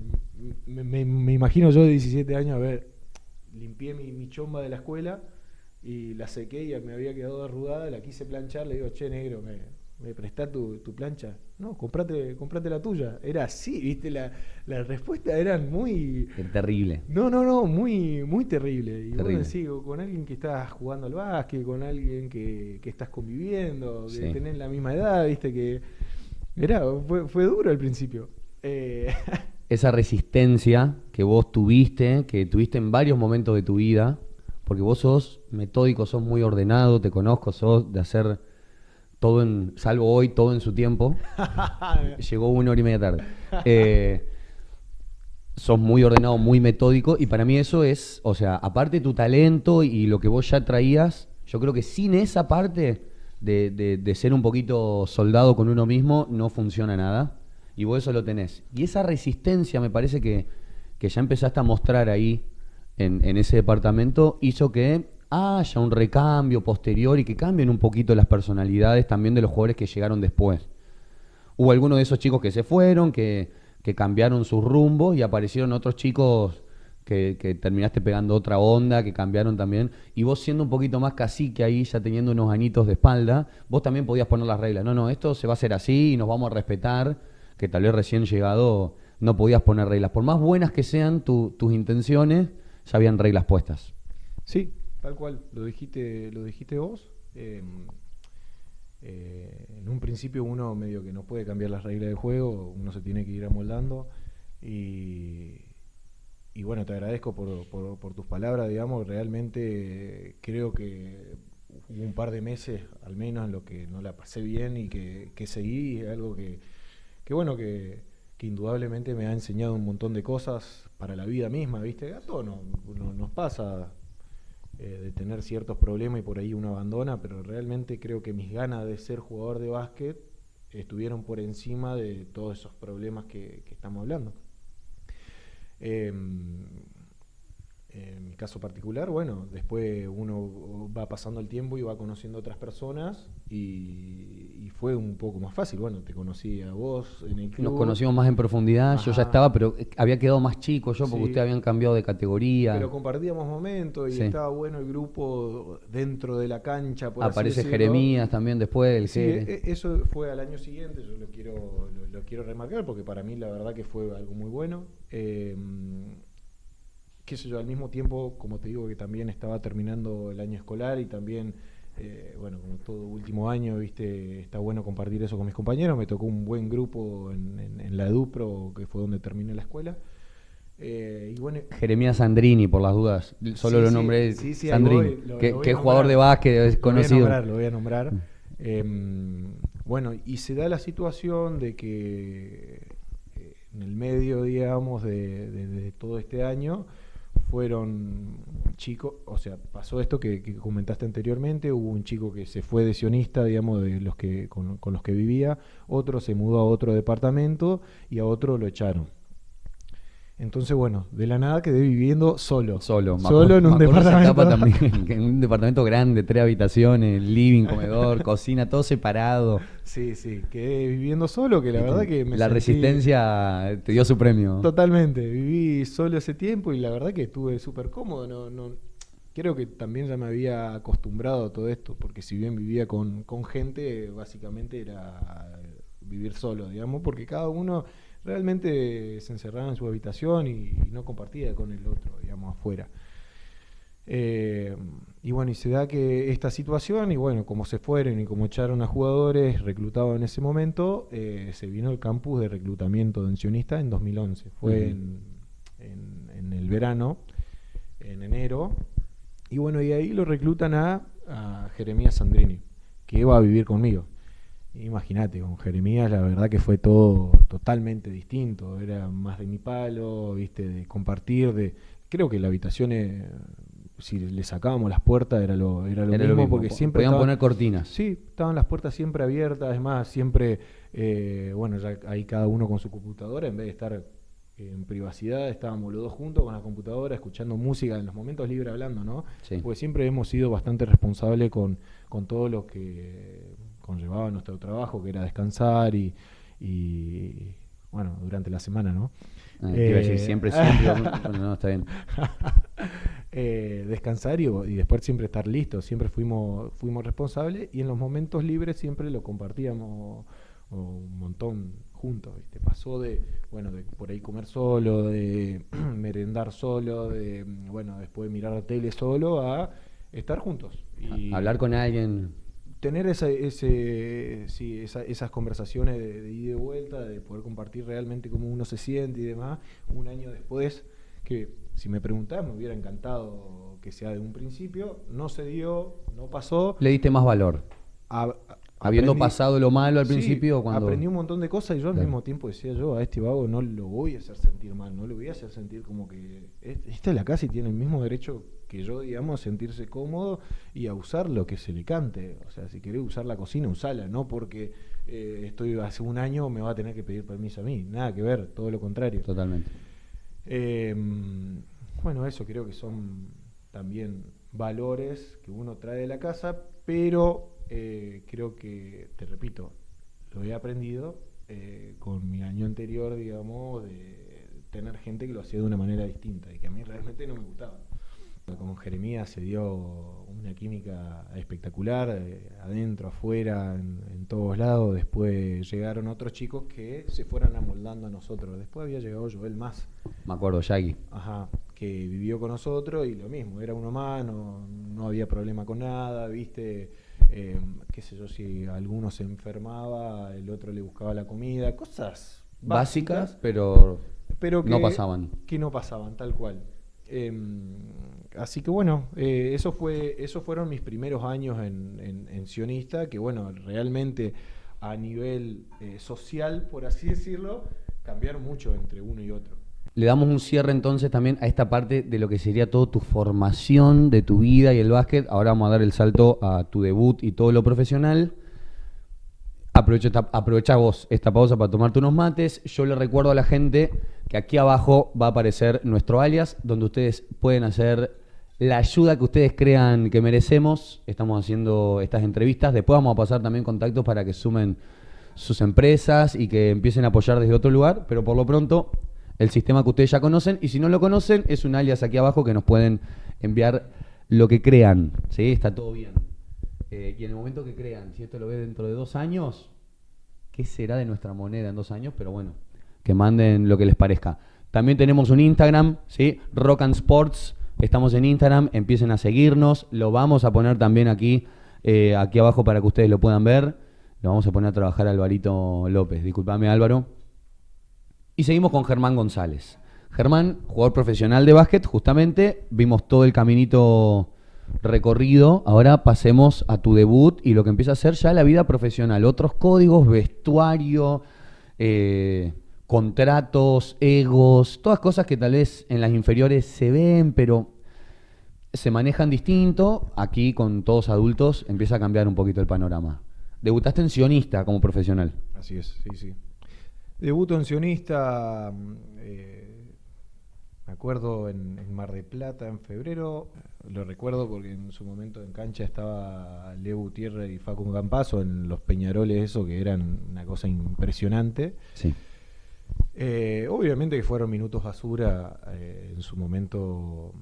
me imagino yo de 17 años, a ver, limpié mi chomba de la escuela y la sequé y me había quedado arrugada, la quise planchar, le digo, che negro, ¿me prestás tu plancha? No, comprate la tuya. Era así, viste, la respuesta eran muy... Qué terrible. No, muy terrible. Y Terrible. vos decís, con alguien que estás jugando al básquet, con alguien que estás conviviendo, que Sí. tenés la misma edad, viste, que... fue duro al principio. Esa resistencia que vos tuviste, que tuviste en varios momentos de tu vida, porque vos sos metódico, sos muy ordenado, te conozco, sos de hacer todo salvo hoy, todo en su tiempo. Llegó 1 hora y media tarde. Sos muy ordenado, muy metódico, y para mí eso es, o sea, aparte de tu talento y lo que vos ya traías, yo creo que sin esa parte de ser un poquito soldado con uno mismo, no funciona nada, y vos eso lo tenés. Y esa resistencia me parece que ya empezaste a mostrar ahí, en ese departamento, hizo que haya un recambio posterior y que cambien un poquito las personalidades también de los jugadores que llegaron después. Hubo algunos de esos chicos que se fueron, que cambiaron sus rumbos y aparecieron otros chicos que terminaste pegando otra onda, que cambiaron también. Y vos siendo un poquito más cacique ahí, ya teniendo unos añitos de espalda, vos también podías poner las reglas. No, esto se va a hacer así y nos vamos a respetar, que tal vez recién llegado no podías poner reglas. Por más buenas que sean tus intenciones, ya habían reglas puestas. Sí, tal cual, lo dijiste vos. En un principio uno medio que no puede cambiar las reglas del juego, uno se tiene que ir amoldando y bueno, te agradezco por tus palabras, digamos, realmente creo que hubo un par de meses al menos en lo que no la pasé bien y que seguí, algo que bueno, que indudablemente me ha enseñado un montón de cosas para la vida misma, ¿viste? A todos nos pasa de tener ciertos problemas y por ahí uno abandona, pero realmente creo que mis ganas de ser jugador de básquet estuvieron por encima de todos esos problemas que estamos hablando. Eh, en mi caso particular, bueno, después uno va pasando el tiempo y va conociendo otras personas y fue un poco más fácil. Bueno, te conocí a vos en el club. Nos conocimos más en profundidad, yo ya Ajá. estaba, pero había quedado más chico yo porque Sí, ustedes habían cambiado de categoría. pero compartíamos momentos y Sí. estaba bueno el grupo dentro de la cancha, por así Aparece decirlo. Jeremías también después, el Sí, Jere. eso fue al año siguiente, yo lo quiero remarcar porque para mí la verdad que fue algo muy bueno. Qué sé yo, al mismo tiempo, como te digo, que también estaba terminando el año escolar y también, bueno, como todo último año, viste, está bueno compartir eso con mis compañeros. Me tocó un buen grupo en la EDUPRO, que fue donde terminé la escuela. Y bueno, Jeremías Sandrini, por las dudas. Solo sí, lo sí, nombré sí, sí, ahí Sandrini. voy, lo voy Que a es jugador nombrar. de básquet, es conocido. Lo voy a nombrar. Bueno, y se da la situación de que en el medio, digamos, de todo este año fueron chicos, o sea, pasó esto que comentaste anteriormente, hubo un chico que se fue de sionista, digamos, de los que con los que vivía, otro se mudó a otro departamento y a otro lo echaron. Entonces, bueno, de la nada quedé viviendo solo. Solo en un departamento. También, en un departamento grande, 3 habitaciones, living, comedor, cocina, todo separado. Sí, quedé viviendo solo, que la verdad que me La sentí... resistencia te dio su premio. Totalmente, viví solo ese tiempo y la verdad que estuve súper cómodo. Creo que también ya me había acostumbrado a todo esto, porque si bien vivía con gente, básicamente era vivir solo, digamos, porque cada uno realmente se encerraba en su habitación y no compartía con el otro, digamos, afuera. Y bueno, y se da que esta situación, y bueno, como se fueron y como echaron a jugadores reclutados en ese momento, se vino el campus de reclutamiento de Sionista en 2011. Fue en el verano, en enero, y bueno, y ahí lo reclutan a Jeremías Sandrini, que iba a vivir conmigo. Imagínate, con Jeremías la verdad que fue todo totalmente distinto, era más de mi palo, viste, de compartir, creo que la habitación, si le sacábamos las puertas era lo mismo, porque siempre podían poner cortinas. Sí, estaban las puertas siempre abiertas, además siempre, bueno, ya ahí cada uno con su computadora, en vez de estar en privacidad, estábamos los dos juntos con la computadora, escuchando música, en los momentos libres hablando, ¿no? Sí. Porque siempre hemos sido bastante responsables con todo lo que conllevaba nuestro trabajo, que era descansar y bueno, durante la semana, ¿no? Iba a decir siempre, bueno, no, está bien. Descansar y después siempre estar listos, siempre fuimos responsables y en los momentos libres siempre lo compartíamos un montón juntos, ¿viste? Pasó de por ahí comer solo, de merendar solo, de bueno, después mirar la tele solo, a estar juntos y hablar con alguien, tener esas conversaciones de ida y vuelta, de poder compartir realmente cómo uno se siente y demás. Un año después, que si me preguntás me hubiera encantado que sea de un principio, no se dio, no pasó. Le diste más valor. Habiendo pasado lo malo al principio, cuando aprendí un montón de cosas y yo al mismo tiempo decía yo, a este vago no lo voy a hacer sentir mal, no lo voy a hacer sentir como que esta es la casa y tiene el mismo derecho que yo, digamos, a sentirse cómodo y a usar lo que se le cante. O sea, si querés usar la cocina, usala, no porque estoy hace un año me va a tener que pedir permiso a mí, nada que ver, todo lo contrario. Totalmente. Bueno, eso creo que son también valores que uno trae de la casa, pero creo que, te repito, lo he aprendido con mi año anterior, digamos, de tener gente que lo hacía de una manera distinta y que a mí realmente no me gustaba. Con Jeremías se dio una química espectacular, adentro, afuera, en todos lados. Después llegaron otros chicos que se fueron amoldando a nosotros. Después había llegado Joel más. Me acuerdo, Yagi. Ajá, que vivió con nosotros y lo mismo, era uno más, no había problema con nada, ¿viste? Qué sé yo, si alguno se enfermaba, el otro le buscaba la comida, cosas básicas, pero que no pasaban. Que no pasaban, tal cual. Así que bueno, esos fueron mis primeros años en Sionista, que bueno, realmente a nivel social, por así decirlo, cambiaron mucho entre uno y otro. Le damos un cierre entonces también a esta parte de lo que sería toda tu formación de tu vida y el básquet. Ahora vamos a dar el salto a tu debut y todo lo profesional. Aprovecha vos esta pausa para tomarte unos mates. Yo le recuerdo a la gente que aquí abajo va a aparecer nuestro alias, donde ustedes pueden hacer la ayuda que ustedes crean que merecemos. Estamos haciendo estas entrevistas. Después vamos a pasar también contactos para que sumen sus empresas y que empiecen a apoyar desde otro lugar. Pero por lo pronto, el sistema que ustedes ya conocen. Y si no lo conocen, es un alias aquí abajo que nos pueden enviar lo que crean. ¿Sí? Está todo bien. Y en el momento que crean, si esto lo ve dentro de 2 años, ¿qué será de nuestra moneda en 2 años? Pero bueno, que manden lo que les parezca. También tenemos un Instagram, ¿sí? Rock and Sports. Estamos en Instagram, empiecen a seguirnos. Lo vamos a poner también aquí abajo para que ustedes lo puedan ver. Lo vamos a poner a trabajar a Alvarito López. Disculpame, Álvaro. Y seguimos con Germán González. Germán, jugador profesional de básquet, justamente. Vimos todo el caminito recorrido. Ahora pasemos a tu debut y lo que empieza a ser ya la vida profesional. Otros códigos, vestuario, contratos, egos, todas cosas que tal vez en las inferiores se ven, pero se manejan distinto. Aquí con todos adultos empieza a cambiar un poquito el panorama. Debutaste en Sionista como profesional. Así es, sí, sí. Debuto en Sionista, me acuerdo en Mar de Plata en febrero, lo recuerdo porque en su momento en cancha estaba Leo Gutiérrez y Facu Campazo en los Peñaroles, eso que eran una cosa impresionante. Sí. Obviamente que fueron minutos basura en su momento.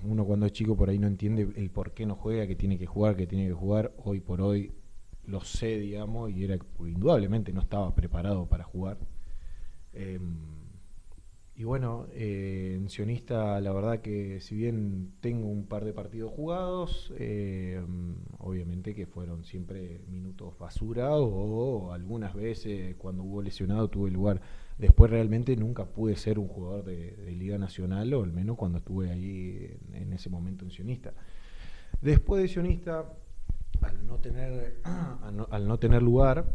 Uno cuando es chico por ahí no entiende el por qué no juega, que tiene que jugar, que tiene que jugar. Hoy por hoy lo sé, digamos, y era indudablemente no estaba preparado para jugar. Y bueno, en Sionista la verdad que si bien tengo un par de partidos jugados, obviamente que fueron siempre minutos basura o algunas veces cuando hubo lesionado tuve lugar. Después realmente nunca pude ser un jugador de Liga Nacional, o al menos cuando estuve ahí en ese momento en Sionista. Después de Sionista, al no tener lugar,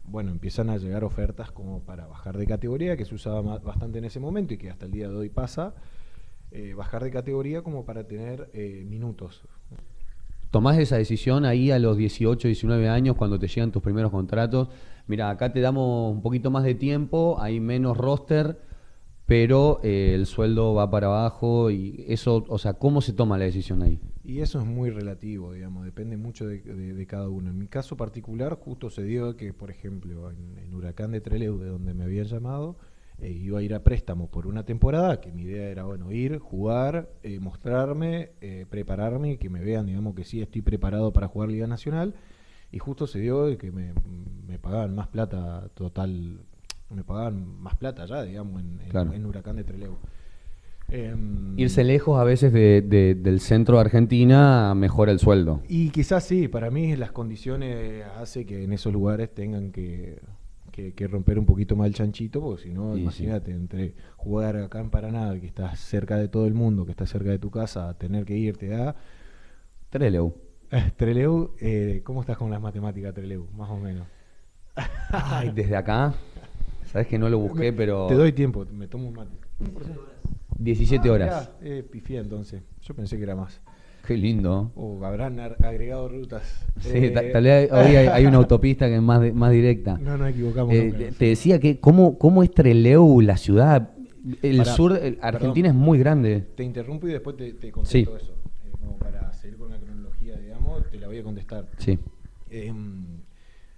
bueno, empiezan a llegar ofertas como para bajar de categoría, que se usaba bastante en ese momento y que hasta el día de hoy pasa, bajar de categoría como para tener minutos. Tomás esa decisión ahí a los 18, 19 años cuando te llegan tus primeros contratos. Mira, acá te damos un poquito más de tiempo, hay menos roster, pero el sueldo va para abajo y eso, o sea, ¿cómo se toma la decisión ahí? Y eso es muy relativo, digamos, depende mucho de cada uno. En mi caso particular, justo se dio que, por ejemplo, en Huracán de Trelew, de donde me habían llamado, iba a ir a préstamo por una temporada, que mi idea era, bueno, ir, jugar, mostrarme, prepararme, y que me vean, digamos, que sí estoy preparado para jugar Liga Nacional. Y justo se dio de que me pagaban más plata total, me pagaban más plata ya, digamos, Claro. en Huracán de Trelew. Irse lejos a veces del centro de Argentina mejora el sueldo. Y quizás sí, para mí las condiciones hace que en esos lugares tengan que romper un poquito más el chanchito, porque si no, Sí, imagínate, entre jugar acá en Paraná, que estás cerca de todo el mundo, que estás cerca de tu casa, a tener que irte a Trelew. Trelew. ¿Cómo estás con las matemáticas, Trelew? Más o menos. Ay, desde acá, sabes que no lo busqué, pero Te doy tiempo, me tomo un mate. 17 horas. Mirá, pifié entonces. Yo pensé que era más. Qué lindo. O habrán agregado rutas. Sí, tal vez hoy hay una autopista que es más directa. No equivocamos nunca. Te decía que cómo es Trelew, la ciudad, Pará, Argentina es perdón. muy grande. Te interrumpo y después te contesto Sí. eso. Como para seguir con la cronología, digamos, te la voy a contestar. Sí.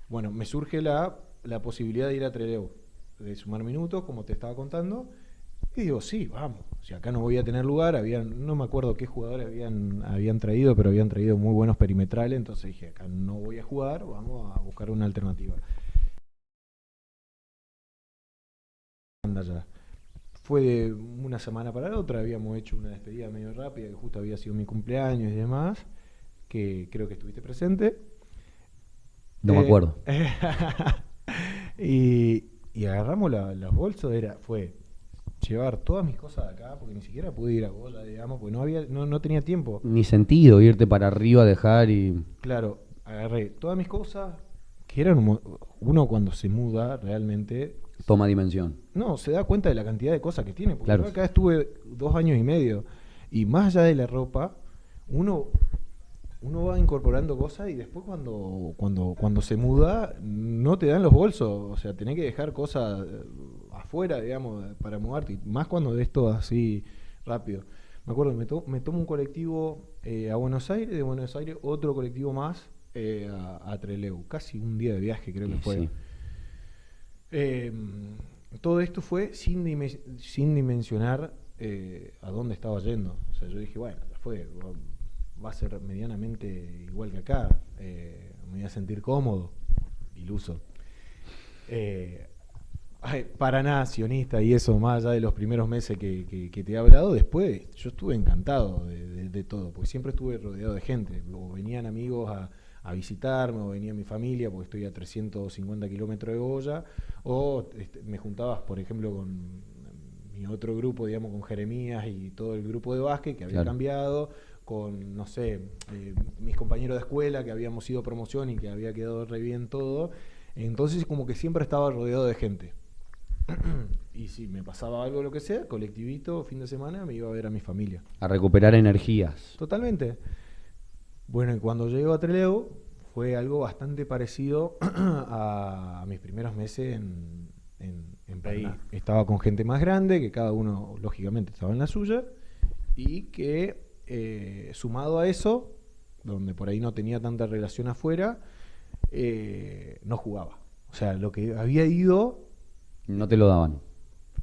Bueno, me surge la posibilidad de ir a Trelew, de sumar minutos, como te estaba contando. Y digo, sí, vamos. O sea, acá no voy a tener lugar. No me acuerdo qué jugadores habían traído, pero habían traído muy buenos perimetrales. Entonces dije, acá no voy a jugar, vamos a buscar una alternativa. Anda ya. Fue de una semana para la otra, habíamos hecho una despedida medio rápida, que justo había sido mi cumpleaños y demás, que creo que estuviste presente. No me acuerdo. Y agarramos los bolsos, fue llevar todas mis cosas de acá, porque ni siquiera pude ir a Goya, digamos, porque no tenía tiempo. Ni sentido irte para arriba, dejar y... Claro, agarré todas mis cosas, que eran uno cuando se muda realmente... Toma dimensión. No, se da cuenta de la cantidad de cosas que tiene, porque Claro. yo acá estuve 2 años y medio, y más allá de la ropa, uno va incorporando cosas y después cuando se muda no te dan los bolsos, o sea, tenés que dejar cosas afuera, digamos, para mudarte, más cuando ves todo así rápido. Me acuerdo, me tomo un colectivo a Buenos Aires, de Buenos Aires otro colectivo más a Trelew, casi un día de viaje creo que fue. Sí. Todo esto fue sin dimensionar a dónde estaba yendo. O sea, yo dije, bueno, ya fue, va a ser medianamente igual que acá, me voy a sentir cómodo, iluso. Paraná, Sionista y eso, más allá de los primeros meses que te he hablado, después yo estuve encantado de todo, porque siempre estuve rodeado de gente, o venían amigos a visitarme, o venía mi familia, porque estoy a 350 kilómetros de Goya, o me juntaba, por ejemplo, con mi otro grupo, digamos, con Jeremías y todo el grupo de básquet que había cambiado, con, no sé, mis compañeros de escuela que habíamos ido a promoción y que había quedado re bien todo. Entonces como que siempre estaba rodeado de gente. Y si me pasaba algo, lo que sea, colectivito, fin de semana, me iba a ver a mi familia. A recuperar energías. Totalmente. Bueno, y cuando llego a Trelew fue algo bastante parecido a mis primeros meses en Paraná. Estaba con gente más grande, que cada uno lógicamente estaba en la suya, y que sumado a eso, donde por ahí no tenía tanta relación afuera, no jugaba. O sea, lo que había ido, No te lo daban.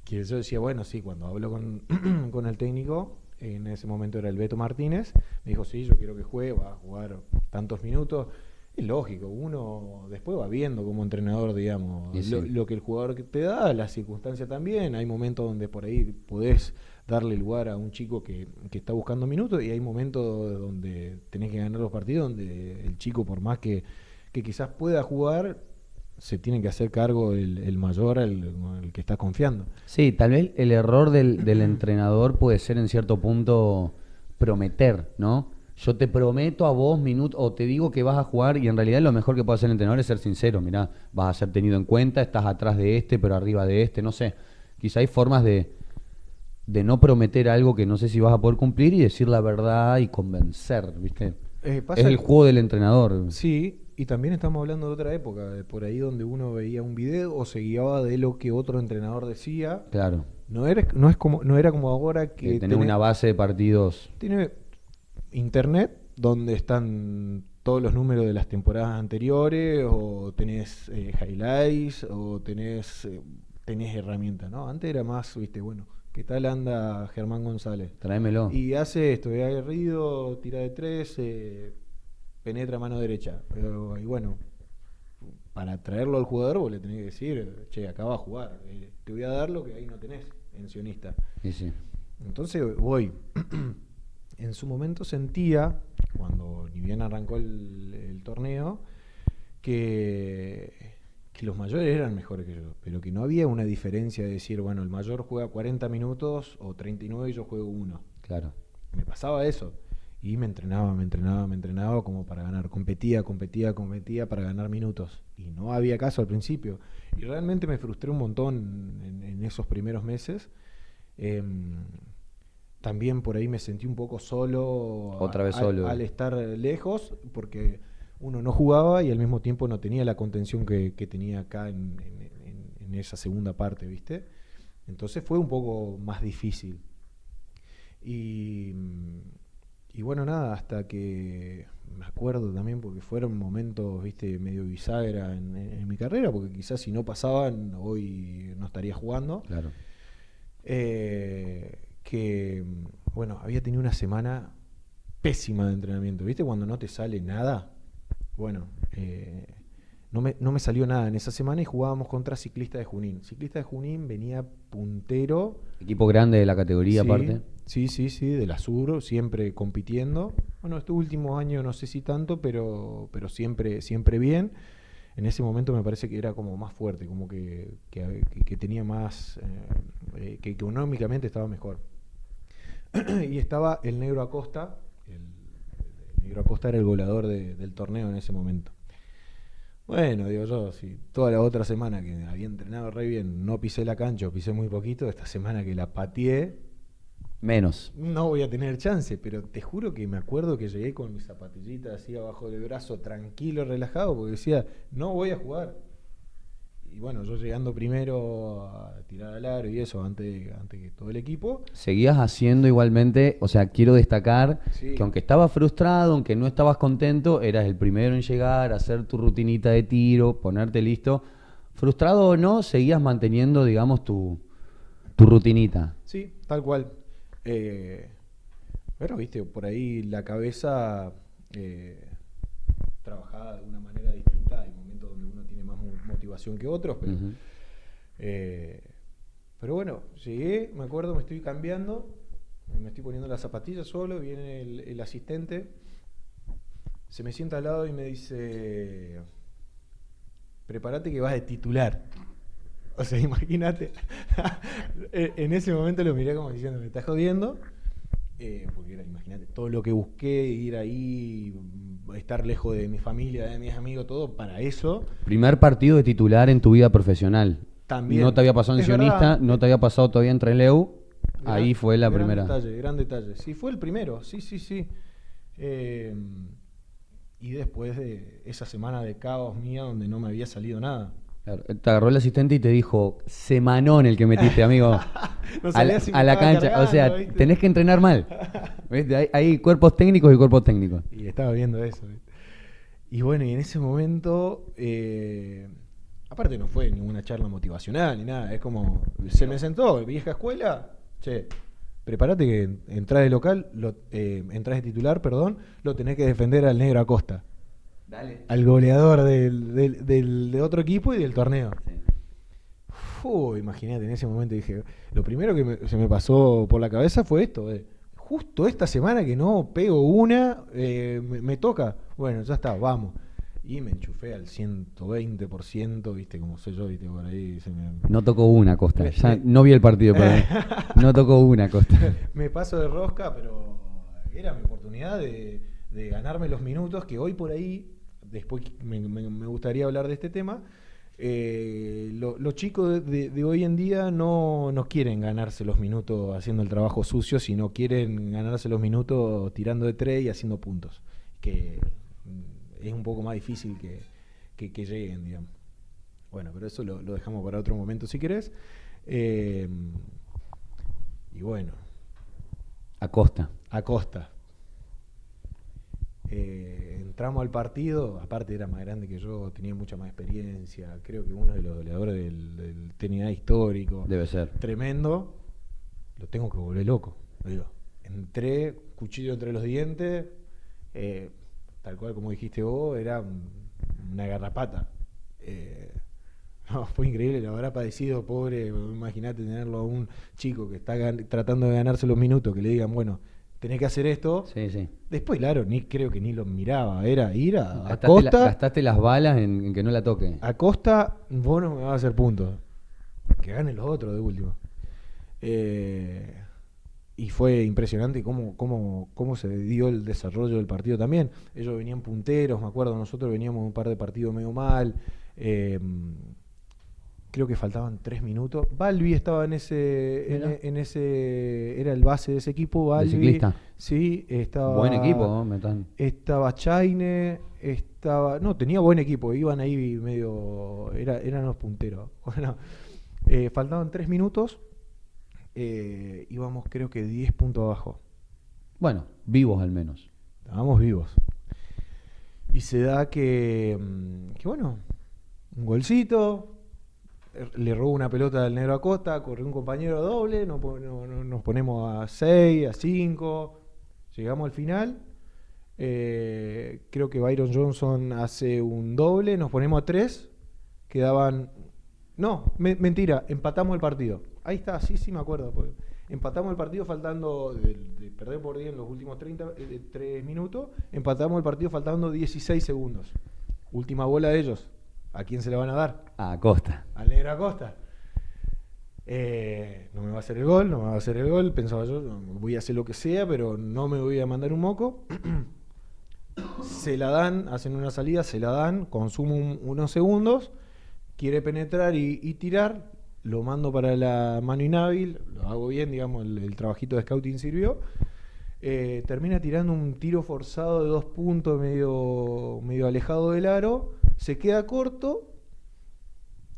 que yo decía, bueno, sí, cuando hablo con, con el técnico, en ese momento era el Beto Martínez, me dijo, sí, yo quiero que juegue, va a jugar tantos minutos. Es lógico, uno después va viendo como entrenador, digamos, Y sí. lo que el jugador que te da, la circunstancia también. Hay momentos donde por ahí podés darle lugar a un chico que está buscando minutos, y hay momentos donde tenés que ganar los partidos, donde el chico, por más que quizás pueda jugar, se tiene que hacer cargo el mayor, el que está confiando. Sí, tal vez el error del entrenador puede ser en cierto punto prometer, ¿no? Yo te prometo a vos minutos, o te digo que vas a jugar, y en realidad lo mejor que puede hacer el entrenador es ser sincero. Mirá, vas a ser tenido en cuenta, estás atrás de este, pero arriba de este, no sé. Quizá hay formas de no prometer algo que no sé si vas a poder cumplir y decir la verdad y convencer, ¿viste? Pasa Es el juego del entrenador. Sí, y también estamos hablando de otra época, de por ahí donde uno veía un video o se guiaba de lo que otro entrenador decía. Claro, No era como ahora que que tenés una base de partidos. tiene internet donde están todos los números de las temporadas anteriores, o tenés highlights, o tenés herramientas, ¿no? Antes era más, viste, bueno, ¿qué tal anda Germán González? Tráemelo. Y hace esto, es aguerrido, tira de tres, penetra mano derecha. Y bueno, para traerlo al jugador vos le tenés que decir, che, acá va a jugar, te voy a dar lo que ahí no tenés en Sionista. Y sí. Entonces voy. En su momento sentía, cuando ni bien arrancó el torneo, que los mayores eran mejores que yo, pero que no había una diferencia de decir, bueno, el mayor juega 40 minutos o 39 y yo juego 1. Claro. Me pasaba eso. Y me entrenaba como para ganar. Competía para ganar minutos. Y no había caso al principio. Y realmente me frustré un montón en esos primeros meses. También por ahí me sentí un poco solo. Otra vez solo. Al estar lejos, porque uno no jugaba y al mismo tiempo no tenía la contención que tenía acá en esa segunda parte, ¿viste? Entonces fue un poco más difícil. Y bueno, nada, hasta que me acuerdo también, porque fueron momentos, viste, medio bisagra en mi carrera, porque quizás si no pasaban, hoy no estaría jugando. Claro. Que, bueno, había tenido una semana pésima de entrenamiento, viste, cuando no te sale nada. Bueno, no me salió nada en esa semana y jugábamos contra Ciclista de Junín. Ciclista de Junín venía puntero. Equipo grande de la categoría, Sí, aparte. sí, de la Sur, siempre compitiendo. Bueno, estos últimos años no sé si tanto, pero siempre bien. En ese momento me parece que era como más fuerte, como que tenía más, que económicamente estaba mejor. Y estaba el Negro Acosta. El Negro Acosta era el goleador del torneo en ese momento. Bueno, digo yo, si toda la otra semana que había entrenado re bien no pisé la cancha o pisé muy poquito, esta semana que la pateé, Menos. no voy a tener chance. Pero te juro que me acuerdo que llegué con mis zapatillitas así abajo del brazo, tranquilo, relajado, porque decía, no voy a jugar. Y bueno, yo llegando primero a tirar al aro y eso, antes que todo el equipo. Seguías haciendo igualmente, o sea, quiero destacar Sí. que aunque estabas frustrado, aunque no estabas contento, eras el primero en llegar, hacer tu rutinita de tiro, ponerte listo. Frustrado o no, seguías manteniendo, digamos, tu rutinita. Sí, tal cual. Pero, viste, por ahí la cabeza trabajada de una manera distinta. Hay momentos donde uno tiene más motivación que otros, pero, Ujú. pero bueno, llegué, me acuerdo, me estoy cambiando, me estoy poniendo las zapatillas solo, viene el asistente, se me sienta al lado y me dice, prepárate que vas de titular. O sea, imagínate. En ese momento lo miré como diciendo, me estás jodiendo. Porque era, imagínate, todo lo que busqué, ir ahí estar lejos de mi familia, de mis amigos, todo para eso. Primer partido de titular en tu vida profesional. También. No te había pasado en Es Sionista, verdad. no te había pasado todavía en Trelew. Ahí fue la gran primera. Gran detalle. Sí, fue el primero, sí. Y después de esa semana de caos mía donde no me había salido nada. Claro, te agarró el asistente y te dijo, semanón el que metiste, amigo. No a sabía la, si me a la estaba cancha. cargando, O sea, ¿viste? tenés que entrenar mal. ¿Viste? Hay cuerpos técnicos y cuerpos técnicos. Y estaba viendo eso. ¿Viste? Y bueno, y en ese momento, aparte no fue ninguna charla motivacional ni nada, es como, se me sentó, vieja escuela, che, prepárate que entrás de local, entrás de titular, perdón, lo tenés que defender al negro Acosta. Dale. Al goleador de otro equipo y del torneo. Sí. Imagínate, en ese momento dije, lo primero que se me pasó por la cabeza fue esto, justo esta semana que no pego una, me toca, bueno, ya está, vamos. Y me enchufé al 120%, viste, como soy yo, viste, por ahí No tocó una, Costa. Ya no vi el partido, pero no tocó una, Costa. Me paso de rosca, pero era mi oportunidad de ganarme los minutos que hoy por ahí, después me gustaría hablar de este tema. Los chicos de hoy en día no quieren ganarse los minutos haciendo el trabajo sucio, sino quieren ganarse los minutos tirando de tres y haciendo puntos, que es un poco más difícil que lleguen, digamos. Bueno, pero eso lo dejamos para otro momento si querés. Y bueno, Acosta. Entramos al partido, aparte era más grande que yo, tenía mucha más experiencia, creo que uno de los goleadores del TNA histórico. Debe ser. Tremendo, lo tengo que volver loco. Digo, entré, cuchillo entre los dientes, tal cual como dijiste vos, era una garrapata. No, fue increíble, lo habrá padecido, pobre, imagínate tenerlo a un chico que está tratando de ganarse los minutos, que le digan, bueno, tenés que hacer esto. Sí. Después, claro, creo que ni lo miraba. Era ir a Costa. Gastaste las balas en que no la toque. A Costa, vos no me vas a hacer puntos. Que ganen los otros de último. Y fue impresionante cómo se dio el desarrollo del partido también. Ellos venían punteros, me acuerdo, nosotros veníamos un par de partidos medio mal. Creo que faltaban 3 minutos. Balbi estaba en ese, era el base de ese equipo. Balbi, ¿De ciclista? Sí, estaba. Buen equipo, ¿no? Estaba Chaine, tenía buen equipo, iban ahí medio, eran los punteros. Bueno, faltaban 3 minutos, íbamos creo que 10 puntos abajo. Bueno, vivos al menos. Estábamos vivos. Y se da que bueno, un golcito. Le robó una pelota del negro Acosta, corrió un compañero doble, nos ponemos a 6, a 5, llegamos al final, creo que Byron Johnson hace un doble, nos ponemos a 3, quedaban, mentira, empatamos el partido, ahí está, sí me acuerdo, pues. Empatamos el partido faltando, de perder por 10 en los últimos 3 minutos, empatamos el partido faltando 16 segundos, última bola de ellos. ¿A quién se la van a dar? A Acosta. Al negro Acosta. No me va a hacer el gol, pensaba yo, voy a hacer lo que sea, pero no me voy a mandar un moco. Se la dan, hacen una salida, se la dan, consumo unos segundos, quiere penetrar y tirar, lo mando para la mano inhábil, lo hago bien, digamos, el trabajito de scouting sirvió. Termina tirando un tiro forzado de 2 puntos, medio alejado del aro. Se queda corto,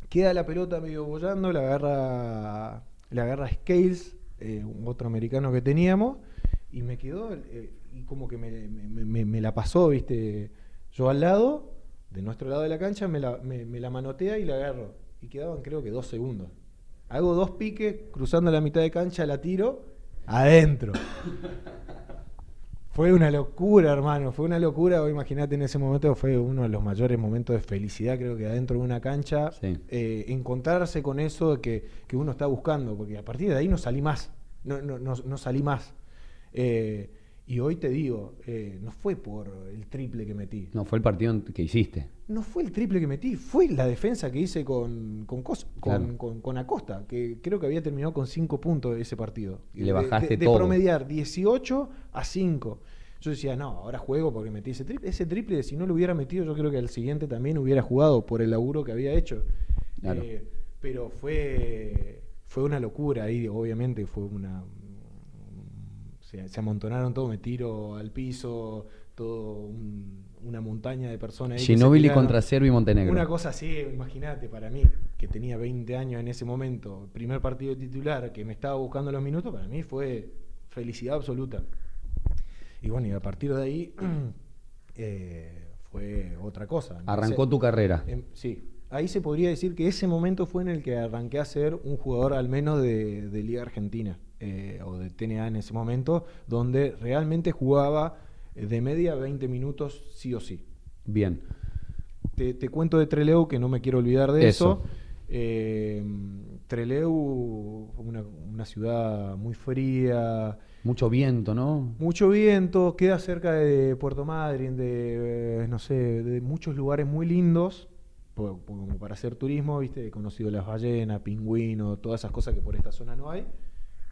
queda la pelota medio bollando, la agarra Scales, otro americano que teníamos, y me quedó, y como que me la pasó, viste, yo al lado, de nuestro lado de la cancha, me la manotea y la agarro, y quedaban creo que 2 segundos. Hago 2 piques, cruzando la mitad de cancha, la tiro, adentro. Fue una locura, hermano, fue una locura. Imagínate, en ese momento fue uno de los mayores momentos de felicidad, creo que adentro de una cancha, sí. Encontrarse con eso que uno está buscando, porque a partir de ahí no salí más, no salí más. Y hoy te digo, no fue por el triple que metí. No, fue el partido que hiciste. No fue el triple que metí, fue la defensa que hice con Acosta, que creo que había terminado con 5 puntos ese partido. Y le bajaste de todo. Promediar 18 a 5. Yo decía, no, ahora juego porque metí ese triple, si no lo hubiera metido, yo creo que al siguiente también hubiera jugado por el laburo que había hecho. Claro. Pero fue una locura ahí, obviamente fue se amontonaron todo, me tiro al piso, todo una montaña de personas ahí. Ginóbili contra Serbia y Montenegro. Una cosa así, imagínate, para mí, que tenía 20 años en ese momento, primer partido titular, que me estaba buscando los minutos, para mí fue felicidad absoluta. Y bueno, y a partir de ahí fue otra cosa. Arrancó tu carrera. Sí, ahí se podría decir que ese momento fue en el que arranqué a ser un jugador al menos de Liga Argentina, o de TNA en ese momento, donde realmente jugaba de media 20 minutos sí o sí. Bien. Te cuento de Trelew, que no me quiero olvidar de eso. Trelew, una ciudad muy fría. Mucho viento, ¿no? Mucho viento, queda cerca de Puerto Madryn, no sé, de muchos lugares muy lindos, como para hacer turismo, ¿viste? He conocido las ballenas, pingüinos, todas esas cosas que por esta zona no hay.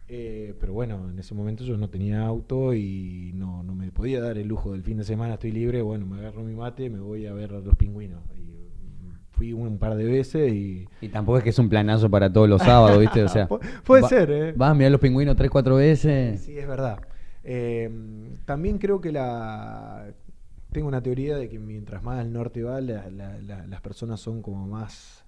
Pero bueno, en ese momento yo no tenía auto y no me podía dar el lujo del fin de semana, estoy libre, bueno, me agarro mi mate, me voy a ver a los pingüinos. Y fui un par de veces y tampoco es que es un planazo para todos los sábados, ¿viste? O sea, puede ser, ¿eh? Vas a mirar los pingüinos 3-4 veces. Sí, es verdad. También creo que tengo una teoría de que mientras más al norte va, las personas son como más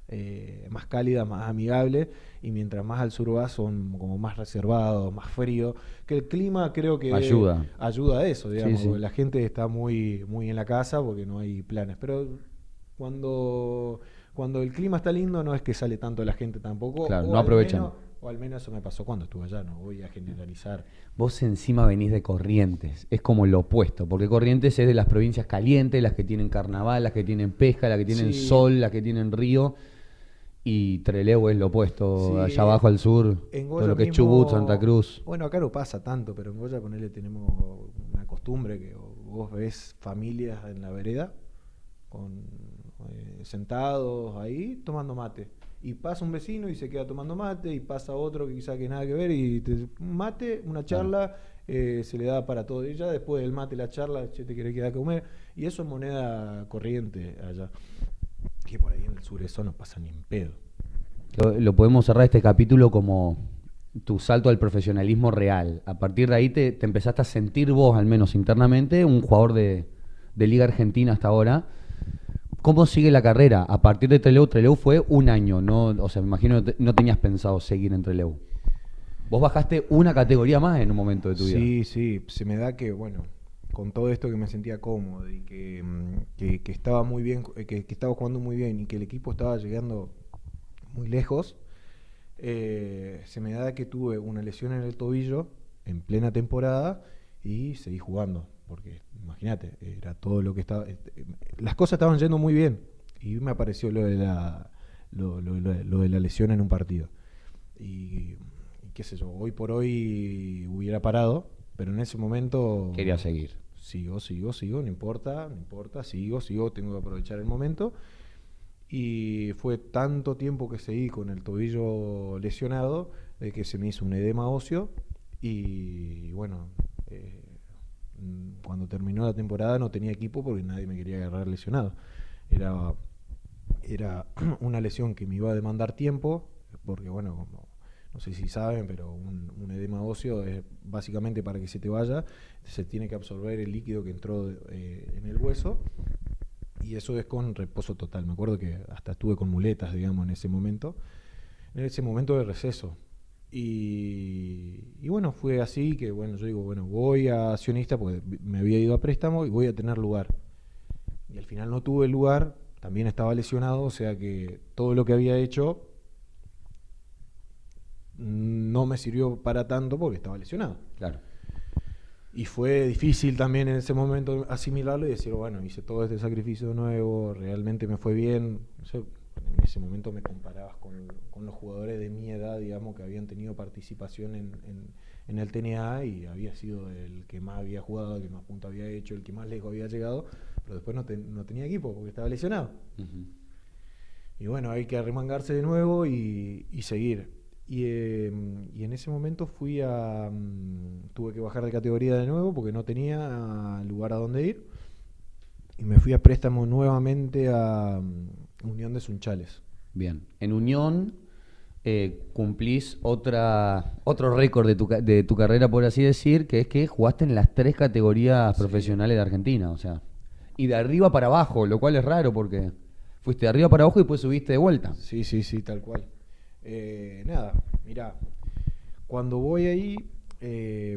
cálidas, más amigables, y mientras más al sur va son como más reservados, más fríos, que el clima creo que ayuda a eso, digamos. Sí, sí. La gente está muy, muy en la casa porque no hay planes, pero cuando el clima está lindo no es que sale tanto la gente tampoco. Claro, no aprovechan. O al menos eso me pasó cuando estuve allá, no voy a generalizar. Vos encima venís de Corrientes, es como lo opuesto, porque Corrientes es de las provincias calientes, las que tienen carnaval, las que tienen pesca, las que tienen sol, las que tienen río, y Trelew es lo opuesto, allá abajo al sur, todo lo que es Chubut, Santa Cruz. Bueno, acá no pasa tanto, pero en Goya, ponele, tenemos una costumbre que vos ves familias en la vereda, sentados ahí, tomando mate. Y pasa un vecino y se queda tomando mate, y pasa otro que quizá que nada que ver, y un mate, una charla, se le da para todo. Y ya después del mate, la charla, che, te querés quedar a comer. Y eso es moneda corriente allá. Que por ahí en el sur eso no pasa ni en pedo. Lo podemos cerrar este capítulo como tu salto al profesionalismo real. A partir de ahí te empezaste a sentir vos, al menos internamente, un jugador de Liga Argentina hasta ahora. ¿Cómo sigue la carrera? A partir de Trelew fue un año, ¿no? O sea, me imagino que no tenías pensado seguir en Trelew. Vos bajaste una categoría más en un momento de tu vida. Sí, se me da que, bueno, con todo esto que me sentía cómodo y que estaba muy bien, que estaba jugando muy bien y que el equipo estaba llegando muy lejos, se me da que tuve una lesión en el tobillo en plena temporada y seguí jugando. Porque imagínate, era todo lo que estaba. Las cosas estaban yendo muy bien. Y me apareció lo de la lesión en un partido. Y qué sé yo, hoy por hoy hubiera parado, pero en ese momento. Quería seguir. Sigo, no importa, sigo, tengo que aprovechar el momento. Y fue tanto tiempo que seguí con el tobillo lesionado de que se me hizo un edema óseo. Y bueno. Cuando terminó la temporada no tenía equipo porque nadie me quería agarrar lesionado. Era una lesión que me iba a demandar tiempo, porque bueno, no sé si saben, pero un edema óseo es básicamente para que se te vaya, se tiene que absorber el líquido que entró en el hueso, y eso es con reposo total. Me acuerdo que hasta estuve con muletas, digamos, en ese momento de receso. Y bueno, fue así que bueno, yo digo, bueno, voy a accionista porque me había ido a préstamo y voy a tener lugar. Y al final no tuve lugar, también estaba lesionado, o sea que todo lo que había hecho no me sirvió para tanto porque estaba lesionado. Claro. Y fue difícil también en ese momento asimilarlo y decir, bueno, hice todo este sacrificio nuevo, realmente me fue bien. En ese momento me comparabas con los jugadores de mi edad, digamos, que habían tenido participación en el TNA y había sido el que más había jugado, el que más puntos había hecho, el que más lejos había llegado, pero después no tenía equipo porque estaba lesionado. Uh-huh. Y bueno, hay que arremangarse de nuevo y seguir. Y en ese momento tuve que bajar de categoría de nuevo porque no tenía lugar a donde ir. Y me fui a préstamo nuevamente a Unión de Sunchales. Bien. En Unión cumplís otro récord de tu carrera, por así decir, que es que jugaste en las 3 categorías Sí. profesionales de Argentina, o sea. Y de arriba para abajo, lo cual es raro porque fuiste de arriba para abajo y después subiste de vuelta. Sí, sí, sí, tal cual. Nada, mirá, cuando voy ahí,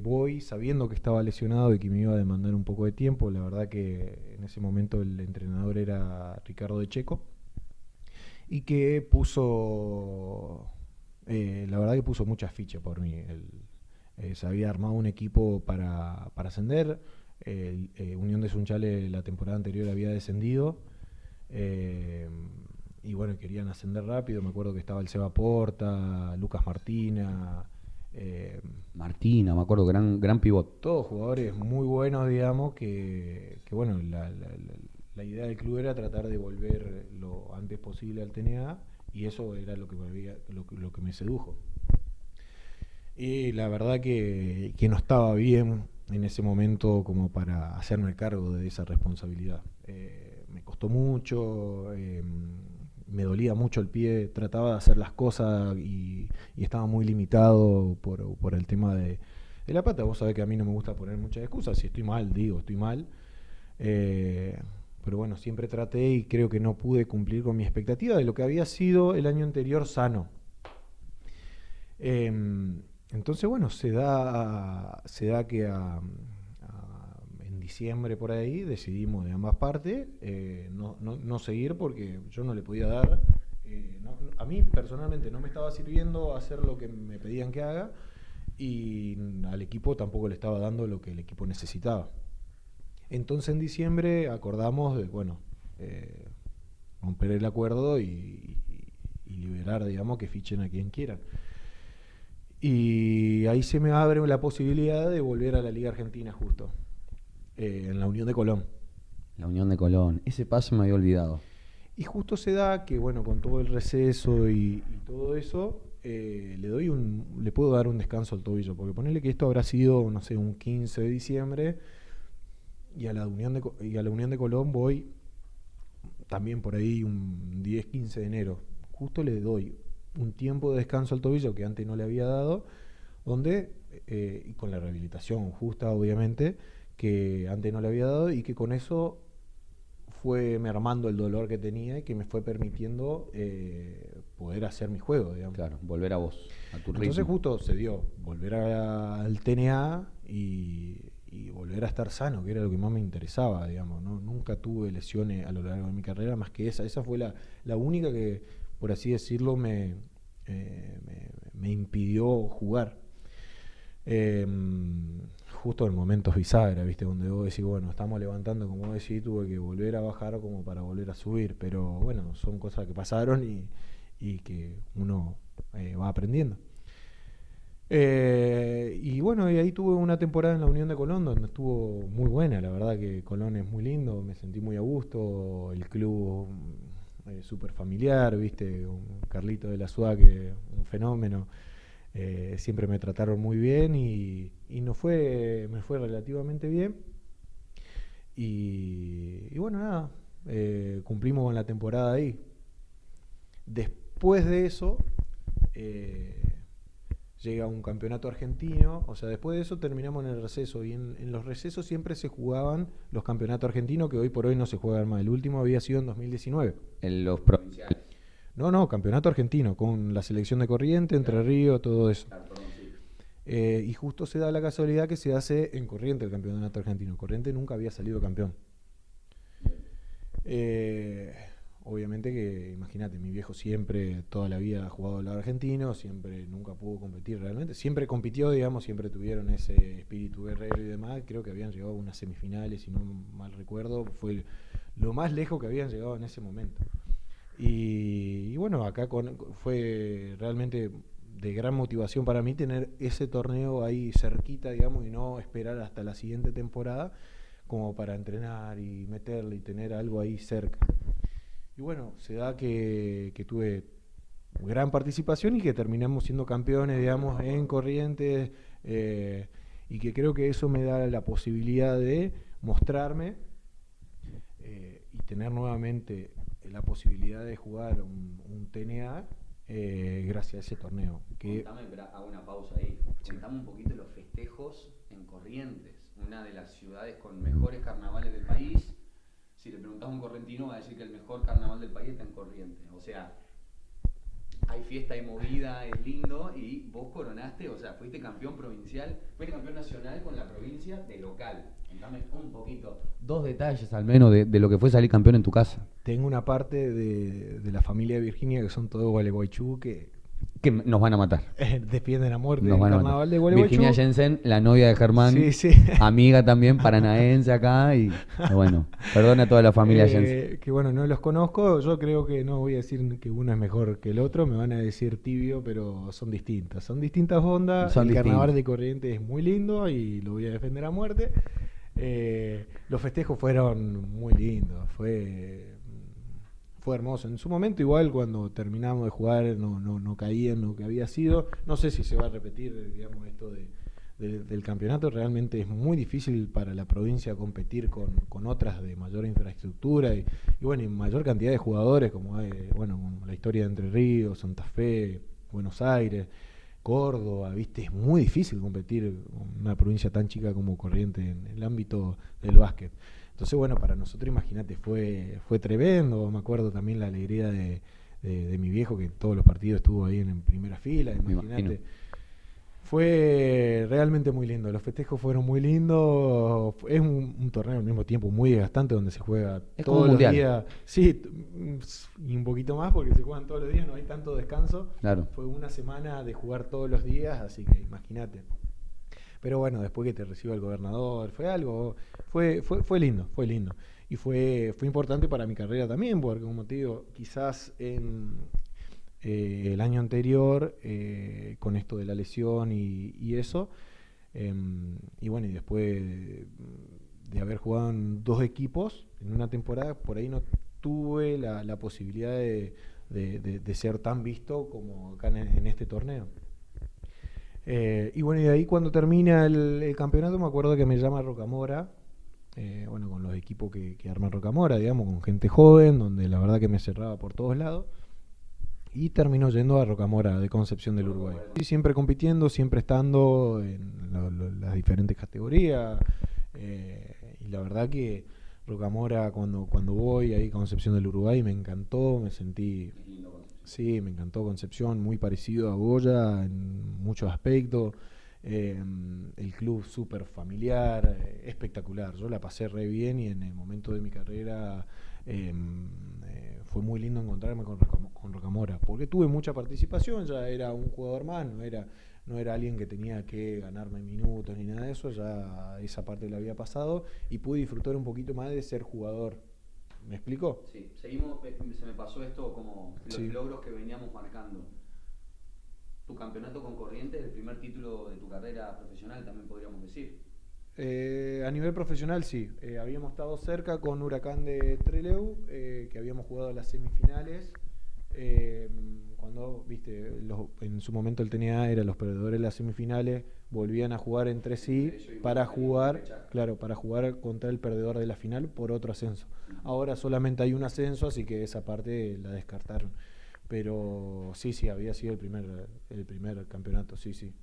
voy sabiendo que estaba lesionado y que me iba a demandar un poco de tiempo. La verdad que en ese momento el entrenador era Ricardo de Checo y que la verdad que puso muchas fichas por mí. Se había armado un equipo para ascender. Unión de Sunchales la temporada anterior había descendido. eh, y bueno, querían ascender rápido. Me acuerdo que estaba el Seba Porta, Lucas Martina, Martina, me acuerdo, gran pivot. todos jugadores muy buenos, digamos, que bueno, la idea del club era tratar de volver lo antes posible al TNA, y eso era lo que me sedujo. Y la verdad que no estaba bien en ese momento como para hacerme cargo de esa responsabilidad. Me costó mucho, me dolía mucho el pie, trataba de hacer las cosas y estaba muy limitado por el tema de la pata. Vos sabés que a mí no me gusta poner muchas excusas. Si estoy mal, digo, estoy mal. Eh, pero bueno, siempre traté y creo que no pude cumplir con mi expectativa de lo que había sido el año anterior sano. Entonces, bueno, se da que en diciembre por ahí decidimos de ambas partes no seguir porque yo no le podía dar. A mí personalmente no me estaba sirviendo hacer lo que me pedían que haga, y al equipo tampoco le estaba dando lo que el equipo necesitaba. Entonces en diciembre acordamos de, bueno, romper el acuerdo y liberar, digamos, que fichen a quien quieran. Y ahí se me abre la posibilidad de volver a la Liga Argentina justo, en la Unión de Colón. La Unión de Colón. Ese paso me había olvidado. Y justo se da que, bueno, con todo el receso y todo eso, le puedo dar un descanso al tobillo, porque ponerle que esto habrá sido, no sé, un 15 de diciembre, y a la Unión de Colón voy también por ahí un 10-15 de enero. Justo le doy un tiempo de descanso al tobillo que antes no le había dado, donde, y con la rehabilitación justa, obviamente, que antes no le había dado, y que con eso fue mermando el dolor que tenía y que me fue permitiendo poder hacer mi juego, digamos. Claro, volver a vos, a tu Entonces ritmo. justo se dio volver al TNA y volver a estar sano, que era lo que más me interesaba, digamos, ¿no? Nunca tuve lesiones a lo largo de mi carrera más que esa. Esa fue la única que, por así decirlo, me impidió jugar. Eh, Justo en momentos bisagra, ¿viste? Donde vos decís, bueno, estamos levantando, como vos decís, tuve que volver a bajar como para volver a subir. Pero bueno, son cosas que pasaron y que uno va aprendiendo. Y bueno, y ahí tuve una temporada en la Unión de Colón donde estuvo muy buena. La verdad que Colón es muy lindo, me sentí muy a gusto. El club súper familiar, ¿viste? Un Carlito de la SUA, que un fenómeno. Siempre me trataron muy bien y me fue relativamente bien. Y bueno, nada, cumplimos con la temporada ahí. Después de eso, eh, llega un campeonato argentino. O sea, después de eso terminamos en el receso. Y en los recesos siempre se jugaban los campeonatos argentinos, que hoy por hoy no se juegan más. El último había sido en 2019. En los provinciales. No, campeonato argentino, con la selección de Corrientes, Entre Ríos, todo eso. Claro, perdón, sí. Y justo se da la casualidad que se hace en Corrientes el campeonato argentino. Corrientes nunca había salido campeón. Eh, Obviamente que, imagínate, mi viejo siempre, toda la vida ha jugado al lado argentino, siempre, nunca pudo competir realmente. Siempre compitió, digamos, siempre tuvieron ese espíritu guerrero y demás. Creo que habían llegado a unas semifinales, si no mal recuerdo. Fue lo más lejos que habían llegado en ese momento. Y bueno, acá fue realmente de gran motivación para mí tener ese torneo ahí cerquita, digamos, y no esperar hasta la siguiente temporada como para entrenar y meterle y tener algo ahí cerca. Y bueno, se da que tuve gran participación y que terminamos siendo campeones, digamos, en Corrientes, y que creo que eso me da la posibilidad de mostrarme y tener nuevamente la posibilidad de jugar un TNA gracias a ese torneo. Contame, hago una pausa ahí. Contame un poquito los festejos en Corrientes, una de las ciudades con mejores carnavales del país. Si le preguntás a un correntino va a decir que el mejor carnaval del país está en Corrientes. O sea, hay fiesta, hay movida, es lindo, y vos coronaste, o sea, fuiste campeón provincial, fuiste campeón nacional con la provincia de local. Contame un poquito, 2 detalles al menos de lo que fue salir campeón en tu casa. Tengo una parte de la familia de Virginia que son todos gualeguaychú que nos van a matar. Defienden a muerte Nos el van a carnaval matar. de Gualeguaychú. Virginia Jensen, la novia de Germán, Sí, sí. amiga también paranaense acá, y bueno, perdona a toda la familia Jensen. Que bueno, no los conozco, yo creo que no voy a decir que uno es mejor que el otro, me van a decir tibio, pero son distintas ondas. El carnaval de Corrientes es muy lindo y lo voy a defender a muerte. Los festejos fueron muy lindos, fue hermoso. En su momento, igual, cuando terminamos de jugar, no caí en lo que había sido. No sé si se va a repetir, digamos, esto del campeonato. Realmente es muy difícil para la provincia competir con otras de mayor infraestructura y bueno, y mayor cantidad de jugadores, como la historia de Entre Ríos, Santa Fe, Buenos Aires, Córdoba, ¿viste? Es muy difícil competir con una provincia tan chica como Corrientes en el ámbito del básquet. Entonces, bueno, para nosotros, imagínate, fue tremendo. Me acuerdo también la alegría de mi viejo, que en todos los partidos estuvo ahí en primera fila, imagínate. Fue realmente muy lindo, los festejos fueron muy lindos. Es un torneo al mismo tiempo muy desgastante, donde se juega todos los días. Sí, y un poquito más porque se juegan todos los días, no hay tanto descanso. Claro. Fue una semana de jugar todos los días, así que imagínate. Pero bueno, después que te reciba el gobernador, fue lindo. Y fue importante para mi carrera también, porque como te digo, quizás el año anterior, con esto de la lesión y eso, y bueno, y después de haber jugado en 2 equipos en una temporada, por ahí no tuve la posibilidad de ser tan visto como acá en este torneo. Y bueno, y de ahí cuando termina el campeonato, me acuerdo que me llama Rocamora, con los equipos que arma Rocamora, digamos, con gente joven, donde la verdad que me cerraba por todos lados. Y terminó yendo a Rocamora de Concepción del Uruguay. Y siempre compitiendo, siempre estando en las diferentes categorías. Y la verdad que Rocamora, cuando voy ahí a Concepción del Uruguay, me encantó, me sentí... Sí, me encantó Concepción, muy parecido a Goya en muchos aspectos. El club súper familiar, espectacular. Yo la pasé re bien y en el momento de mi carrera fue muy lindo encontrarme con Rocamora, porque tuve mucha participación, ya era un jugador más, no era alguien que tenía que ganarme minutos ni nada de eso, ya esa parte la había pasado y pude disfrutar un poquito más de ser jugador. ¿Me explico? Sí, seguimos, se me pasó esto como los logros que veníamos marcando. Tu campeonato con Corrientes, el primer título de tu carrera profesional, también podríamos decir. A nivel profesional, sí. Habíamos estado cerca con Huracán de Trelew, que habíamos jugado las semifinales. Cuando, viste, en su momento el TNA era los perdedores de las semifinales, volvían a jugar entre sí para jugar contra el perdedor de la final por otro ascenso. Ahora solamente hay un ascenso, así que esa parte la descartaron. Pero sí, había sido el primer campeonato, sí.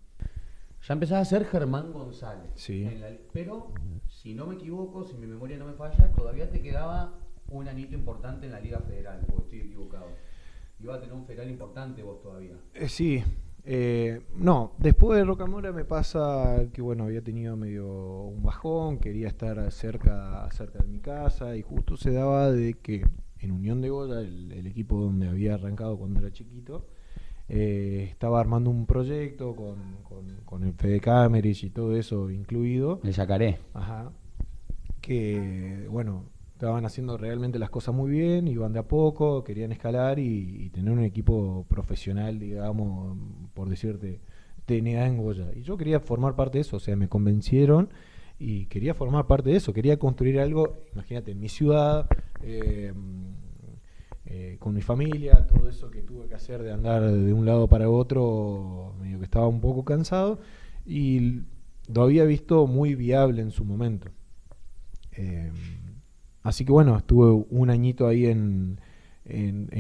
Ya empezaba a ser Germán González. Sí. Pero, si no me equivoco, si mi memoria no me falla, todavía te quedaba un anito importante en la Liga Federal, o estoy equivocado. Iba a tener un federal importante vos todavía. Sí. No, después de Rocamora me pasa que bueno, había tenido medio un bajón, quería estar cerca de mi casa y justo se daba de que en Unión de Goya, el equipo donde había arrancado cuando era chiquito, estaba armando un proyecto con el Fede Camerich y todo eso incluido. El Yacaré. Ajá. Que bueno, estaban haciendo realmente las cosas muy bien, iban de a poco, querían escalar y tener un equipo profesional, digamos, por decirte, TNA en Goya. Y yo quería formar parte de eso, o sea, me convencieron y quería formar parte de eso, quería construir algo, imagínate, en mi ciudad, con mi familia, todo eso que tuve que hacer de andar de un lado para otro, medio que estaba un poco cansado y lo había visto muy viable en su momento. Así que bueno, estuve un añito ahí en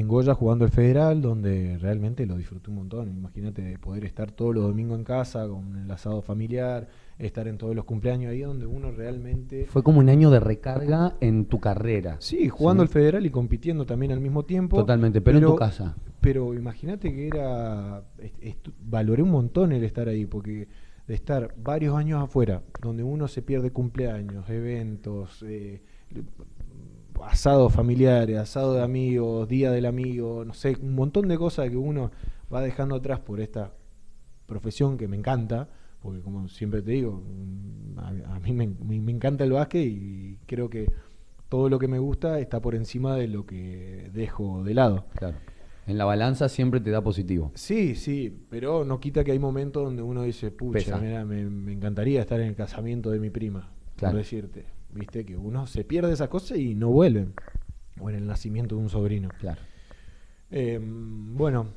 Goya jugando el Federal, donde realmente lo disfruté un montón. Imagínate poder estar todos los domingos en casa con el asado familiar, estar en todos los cumpleaños, ahí donde uno realmente... Fue como un año de recarga en tu carrera. Sí, jugando ¿sí? el Federal y compitiendo también al mismo tiempo. Totalmente, pero en tu casa. Pero imagínate que valoré un montón el estar ahí, porque de estar varios años afuera, donde uno se pierde cumpleaños, eventos, asados familiares, asado de amigos, día del amigo, no sé, un montón de cosas que uno va dejando atrás por esta profesión que me encanta, porque como siempre te digo, a mí me encanta el básquet y creo que todo lo que me gusta está por encima de lo que dejo de lado. Claro. En la balanza siempre te da positivo. Sí, sí, pero no quita que hay momentos donde uno dice, pucha, mira, me encantaría estar en el casamiento de mi prima, claro. por decirte. Viste que uno se pierde esas cosas y no vuelven. O en el nacimiento de un sobrino. Claro. Bueno,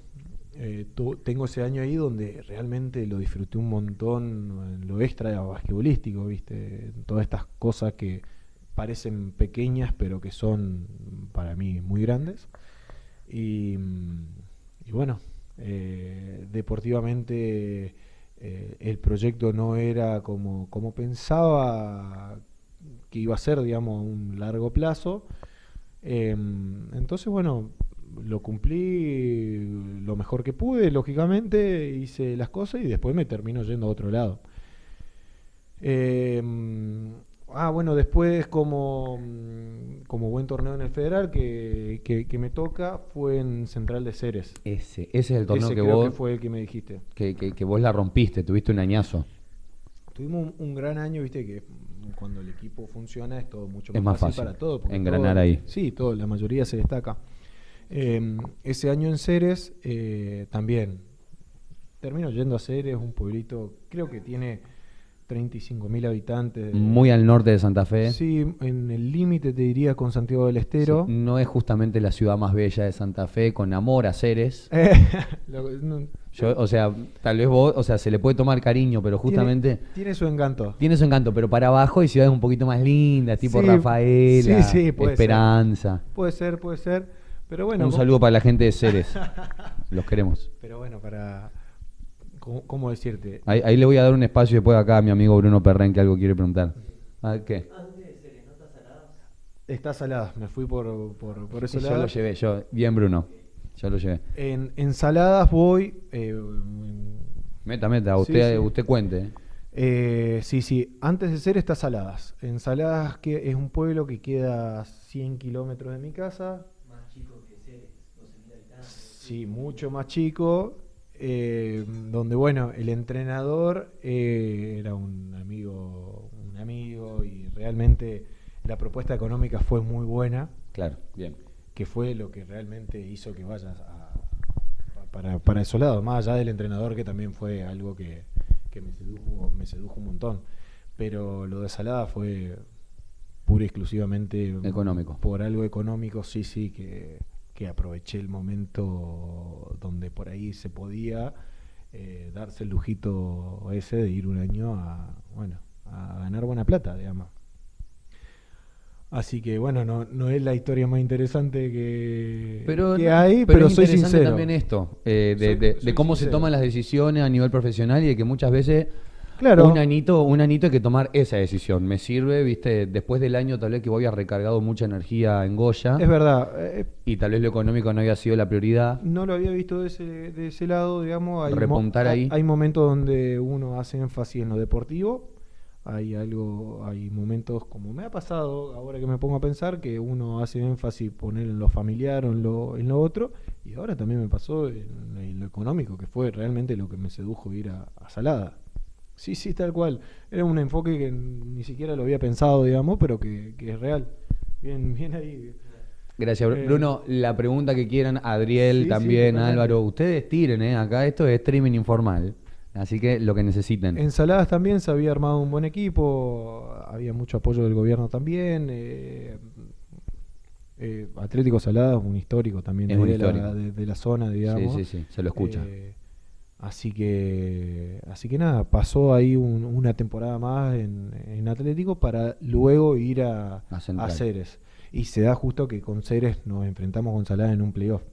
tengo ese año ahí donde realmente lo disfruté un montón, lo extra basquetbolístico, viste, todas estas cosas que parecen pequeñas pero que son para mí muy grandes. Y bueno, deportivamente el proyecto no era como pensaba que iba a ser, digamos, a un largo plazo. Entonces, bueno, lo cumplí lo mejor que pude, lógicamente, hice las cosas y después me termino yendo a otro lado. Bueno, después como buen torneo en el Federal que me toca fue en Central de Ceres. Ese es el torneo que creo vos... que fue el que me dijiste. Que vos la rompiste, tuviste un añazo. Tuvimos un gran año, viste que cuando el equipo funciona es todo mucho es más fácil para todos. engranar ahí. Sí, la mayoría se destaca. Ese año en Ceres también termino yendo a Ceres, un pueblito, creo que tiene 35.000 habitantes. Muy al norte de Santa Fe. Sí, en el límite te diría con Santiago del Estero. Sí, no es justamente la ciudad más bella de Santa Fe, con amor a Ceres. Yo, o sea, tal vez vos, o sea, se le puede tomar cariño, pero justamente... Tiene su encanto. Tiene su encanto, pero para abajo hay ciudades un poquito más lindas, tipo sí, Rafaela, sí, Esperanza. Puede ser, pero bueno... Un saludo para la gente de Ceres. Los queremos. Pero bueno, ¿cómo decirte? Ahí le voy a dar un espacio después acá a mi amigo Bruno Perren, que algo quiere preguntar. ¿Qué? Está salada, me fui por eso lado. Yo lo llevé, bien Bruno, yo lo llevé. En ensaladas voy... Meta, usted cuente. Sí, antes de ser está Saladas. En Saladas, que es un pueblo que queda a 100 kilómetros de mi casa. Más chico que Ceres, 12.000 habitantes. Sí, mucho más chico. Donde, bueno, el entrenador era un amigo y realmente la propuesta económica fue muy buena. Claro, bien. Que fue lo que realmente hizo que vayas para esos lados, más allá del entrenador, que también fue algo que me sedujo un montón. Pero lo de Salada fue pura y exclusivamente económico. Por algo económico, sí, que aproveché el momento donde por ahí se podía darse el lujito ese de ir un año a ganar buena plata, digamos. Así que bueno, no es la historia más interesante que hay, pero soy sincero. También esto, de cómo sincero. Se toman las decisiones a nivel profesional y de que muchas veces claro. un anito hay que tomar esa decisión. Me sirve, viste, después del año tal vez que voy a recargado mucha energía en Goya. Es verdad. Y tal vez lo económico no había sido la prioridad. No lo había visto de ese lado, digamos. Repuntar ahí. Hay momentos donde uno hace énfasis en lo deportivo. Hay momentos, como me ha pasado ahora que me pongo a pensar, que uno hace énfasis poner en lo familiar o en lo otro, y ahora también me pasó en lo económico, que fue realmente lo que me sedujo ir a Salada. Sí, tal cual. Era un enfoque que ni siquiera lo había pensado, digamos, pero que es real. Bien ahí. Gracias, Bruno. La pregunta que quieran, Adriel también, Álvaro, ustedes tiren, acá esto es streaming informal. Así que lo que necesiten. En Saladas también se había armado un buen equipo, había mucho apoyo del gobierno también. Atlético Salada es un histórico también Es un histórico. de la zona, digamos. Sí, sí, sí, se lo escucha. Así que nada, pasó ahí una temporada más en Atlético para luego ir A Central. Ceres. Y se da justo que con Ceres nos enfrentamos con Salada en un playoff.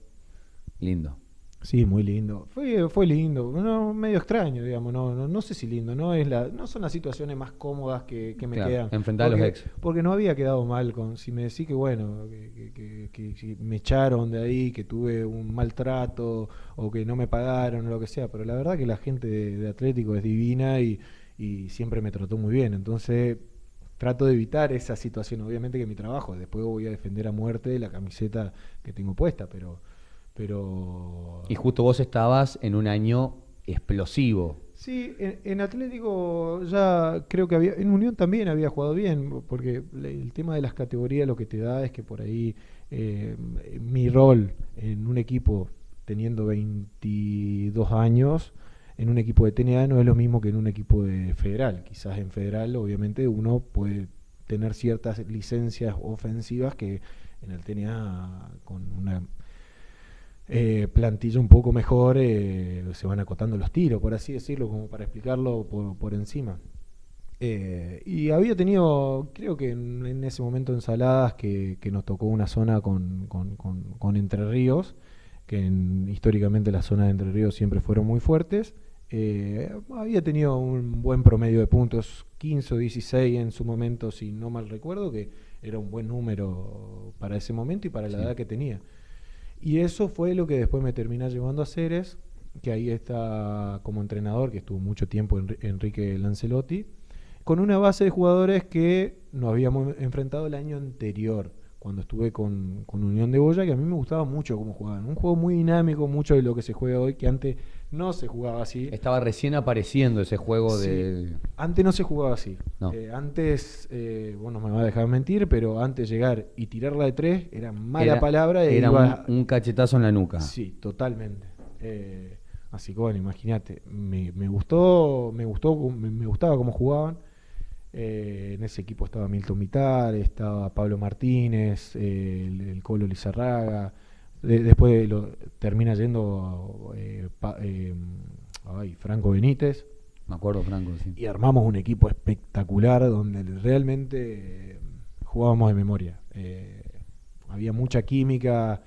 Lindo. Sí, muy lindo. Fue lindo, no, medio extraño, digamos, no sé si lindo, no son las situaciones más cómodas que me Claro, quedan. enfrentar a los ex. Porque no había quedado mal si me decís que bueno, que me echaron de ahí, que tuve un maltrato o que no me pagaron o lo que sea, pero la verdad que la gente de Atlético es divina y siempre me trató muy bien, entonces trato de evitar esa situación, obviamente que mi trabajo, después voy a defender a muerte la camiseta que tengo puesta, pero Y justo vos estabas en un año explosivo. sí, en Atlético ya creo que en Unión también había jugado bien, porque el tema de las categorías lo que te da es que por ahí eh, mi rol en un equipo teniendo 22 años, en un equipo de TNA no es lo mismo que en un equipo de Federal. Quizás en Federal obviamente uno puede tener ciertas licencias ofensivas que en el TNA con una plantilla un poco mejor, se van acotando los tiros, por así decirlo, como para explicarlo por encima. Y había tenido, creo que en ese momento Ensaladas, que nos tocó una zona con Entre Ríos, históricamente las zonas de Entre Ríos siempre fueron muy fuertes. Había tenido un buen promedio de puntos, 15 o 16 en su momento, si no mal recuerdo, que era un buen número para ese momento y para la Sí. edad que tenía. Y eso fue lo que después me termina llevando a Ceres, que ahí está como entrenador, que estuvo mucho tiempo Enrique Lancelotti, con una base de jugadores que nos habíamos enfrentado el año anterior, cuando estuve con Unión de Boya, que a mí me gustaba mucho cómo jugaban. Un juego muy dinámico, mucho de lo que se juega hoy, que antes no se jugaba así. Estaba recién apareciendo ese juego Sí, de... antes no se jugaba así. No. Antes, bueno, me va a dejar mentir, pero antes llegar y tirarla de tres era mala Era- palabra. Era un cachetazo en la nuca. Sí, totalmente. Así que bueno, imagínate, me gustaba cómo jugaban. En ese equipo estaba Milton Vital, estaba Pablo Martínez, el Colo Lizarraga. Después termina yendo Franco Benítez. Me acuerdo, Franco, sí. Y armamos un equipo espectacular donde realmente jugábamos de memoria. Había mucha química,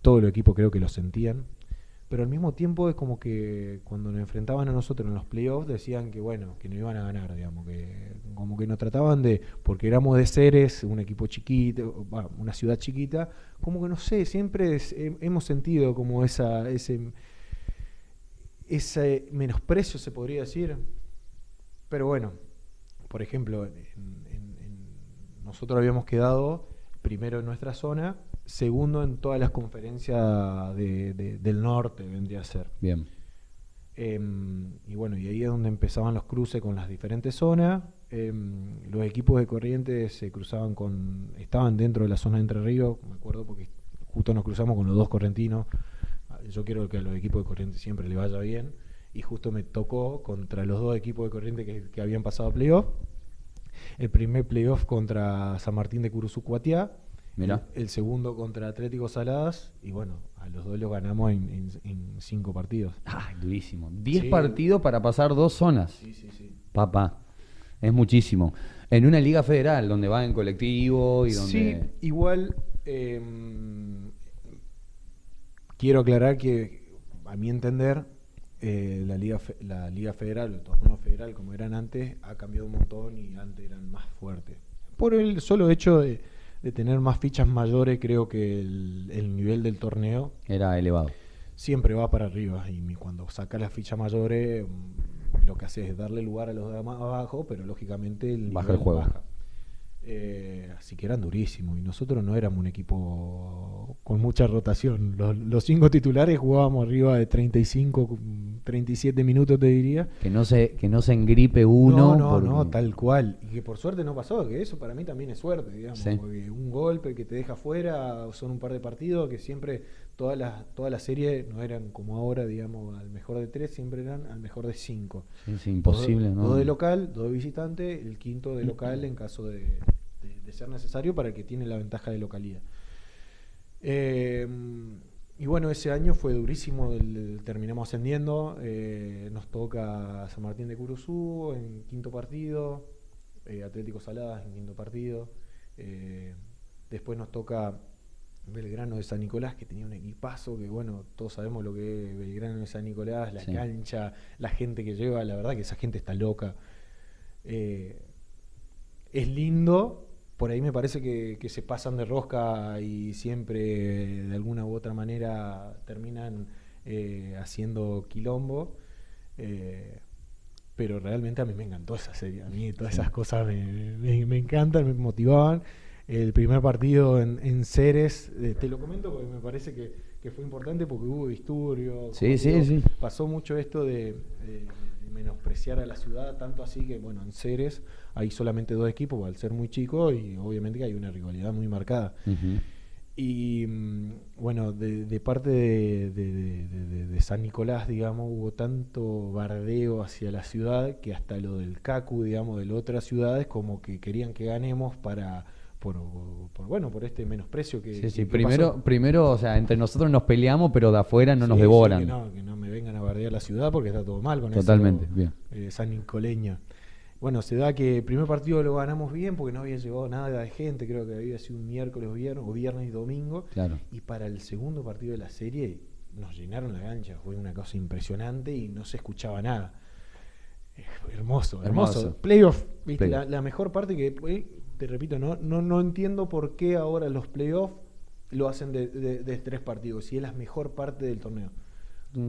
todo el equipo creo que lo sentían, pero al mismo tiempo es como que cuando nos enfrentaban a nosotros en los playoffs decían que bueno, que no iban a ganar, digamos, que como que nos trataban porque éramos de Ceres, un equipo chiquito, una ciudad chiquita, como que no sé, siempre hemos sentido como ese menosprecio, se podría decir. Pero bueno, por ejemplo, nosotros habíamos quedado primero en nuestra zona, segundo en todas las conferencias del norte, vendría a ser. Bien. Y bueno, y ahí es donde empezaban los cruces con las diferentes zonas. Los equipos de Corrientes estaban dentro de la zona de Entre Ríos, me acuerdo, porque justo nos cruzamos con los dos correntinos. Yo quiero que a los equipos de Corrientes siempre le vaya bien, y justo me tocó contra los dos equipos de Corrientes que habían pasado a playoff. El primer playoff contra San Martín de Curuzucuatiá, el segundo contra Atlético Saladas, y bueno, a los dos los ganamos en 5 partidos. Ah, durísimo. 10 Sí. partidos para pasar 2 zonas. Sí. Papá, es muchísimo. En una liga federal donde va en colectivo y donde... Sí, igual quiero aclarar que, a mi entender, la Liga Federal, el torneo federal, como eran antes, ha cambiado un montón y antes eran más fuertes. Por el solo hecho de tener más fichas mayores, creo que el nivel del torneo Era elevado. siempre va para arriba. Y cuando sacas las fichas mayores, lo que hace es darle lugar a los de más abajo, pero lógicamente el Baja nivel el juego. baja. Así que eran durísimos y nosotros no éramos un equipo con mucha rotación. Los 5 titulares jugábamos arriba de 35, 37 minutos, te diría. Que no se engripe uno. No, tal cual. Y que por suerte no pasó, que eso para mí también es suerte, digamos. Sí. Porque un golpe que te deja fuera, son un par de partidos que siempre, todas las series no eran como ahora, digamos, al mejor de 3, siempre eran al mejor de 5. Sí, imposible, ¿no? 2 de local, 2 de visitante, el quinto de local en caso de de ser necesario para el que tiene la ventaja de localidad. Y bueno, ese año fue durísimo, terminamos ascendiendo, nos toca San Martín de Curuzú en quinto partido, Atlético Saladas en quinto partido, después nos toca Belgrano de San Nicolás, que tenía un equipazo, que bueno, todos sabemos lo que es Belgrano de San Nicolás, la cancha, la gente que lleva, la verdad que esa gente está loca. Es lindo. Por ahí me parece que se pasan de rosca y siempre de alguna u otra manera terminan haciendo quilombo. Pero realmente a mí me encantó esa serie. A mí todas esas cosas me encantan, me motivaban. El primer partido en Ceres, te lo comento porque me parece que fue importante porque hubo disturbios. Sí. Pasó mucho esto de menospreciar a la ciudad, tanto así que, bueno, en Ceres hay solamente 2 equipos, al ser muy chico, y obviamente que hay una rivalidad muy marcada. Uh-huh. Y bueno, de parte de San Nicolás, digamos, hubo tanto bardeo hacia la ciudad que hasta lo del CACU, digamos, de las otras ciudades, como que querían que ganemos por este menosprecio que... Sí, que pasó. primero, o sea, entre nosotros nos peleamos, pero de afuera no nos devoran. Que no me vengan a bardear la ciudad porque está todo mal con Totalmente, eso. bien. San Nicoleña. Bueno, se da que el primer partido lo ganamos bien porque no había llegado nada de gente, creo que había sido un miércoles o viernes y domingo. Claro. Y para el segundo partido de la serie nos llenaron la cancha, fue una cosa impresionante y no se escuchaba nada. Hermoso. Playoff, ¿viste? La mejor parte que, te repito, no entiendo por qué ahora los playoffs lo hacen de 3 partidos, si es la mejor parte del torneo.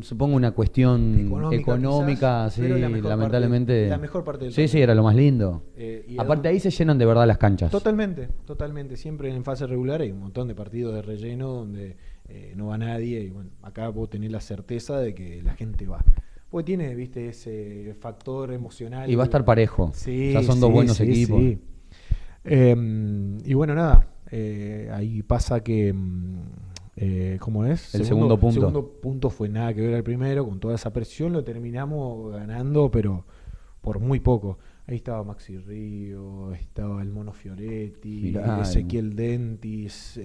Supongo una cuestión económica, quizás, sí, pero lamentablemente. La mejor parte del torneo. Sí, era lo más lindo. Aparte ahí se llenan de verdad las canchas. Totalmente. Siempre en fase regular hay un montón de partidos de relleno donde no va nadie y bueno, acá vos tenés la certeza de que la gente va. Porque tiene, viste, ese factor emocional. Y va a estar parejo. Sí, ya son 2 buenos equipos. Sí. Y bueno, nada, ahí pasa que... ¿cómo es? El segundo punto. El segundo punto fue nada que ver al primero, con toda esa presión lo terminamos ganando, pero por muy poco. Ahí estaba Maxi Río, estaba el Mono Fioretti, Ezequiel Dentis,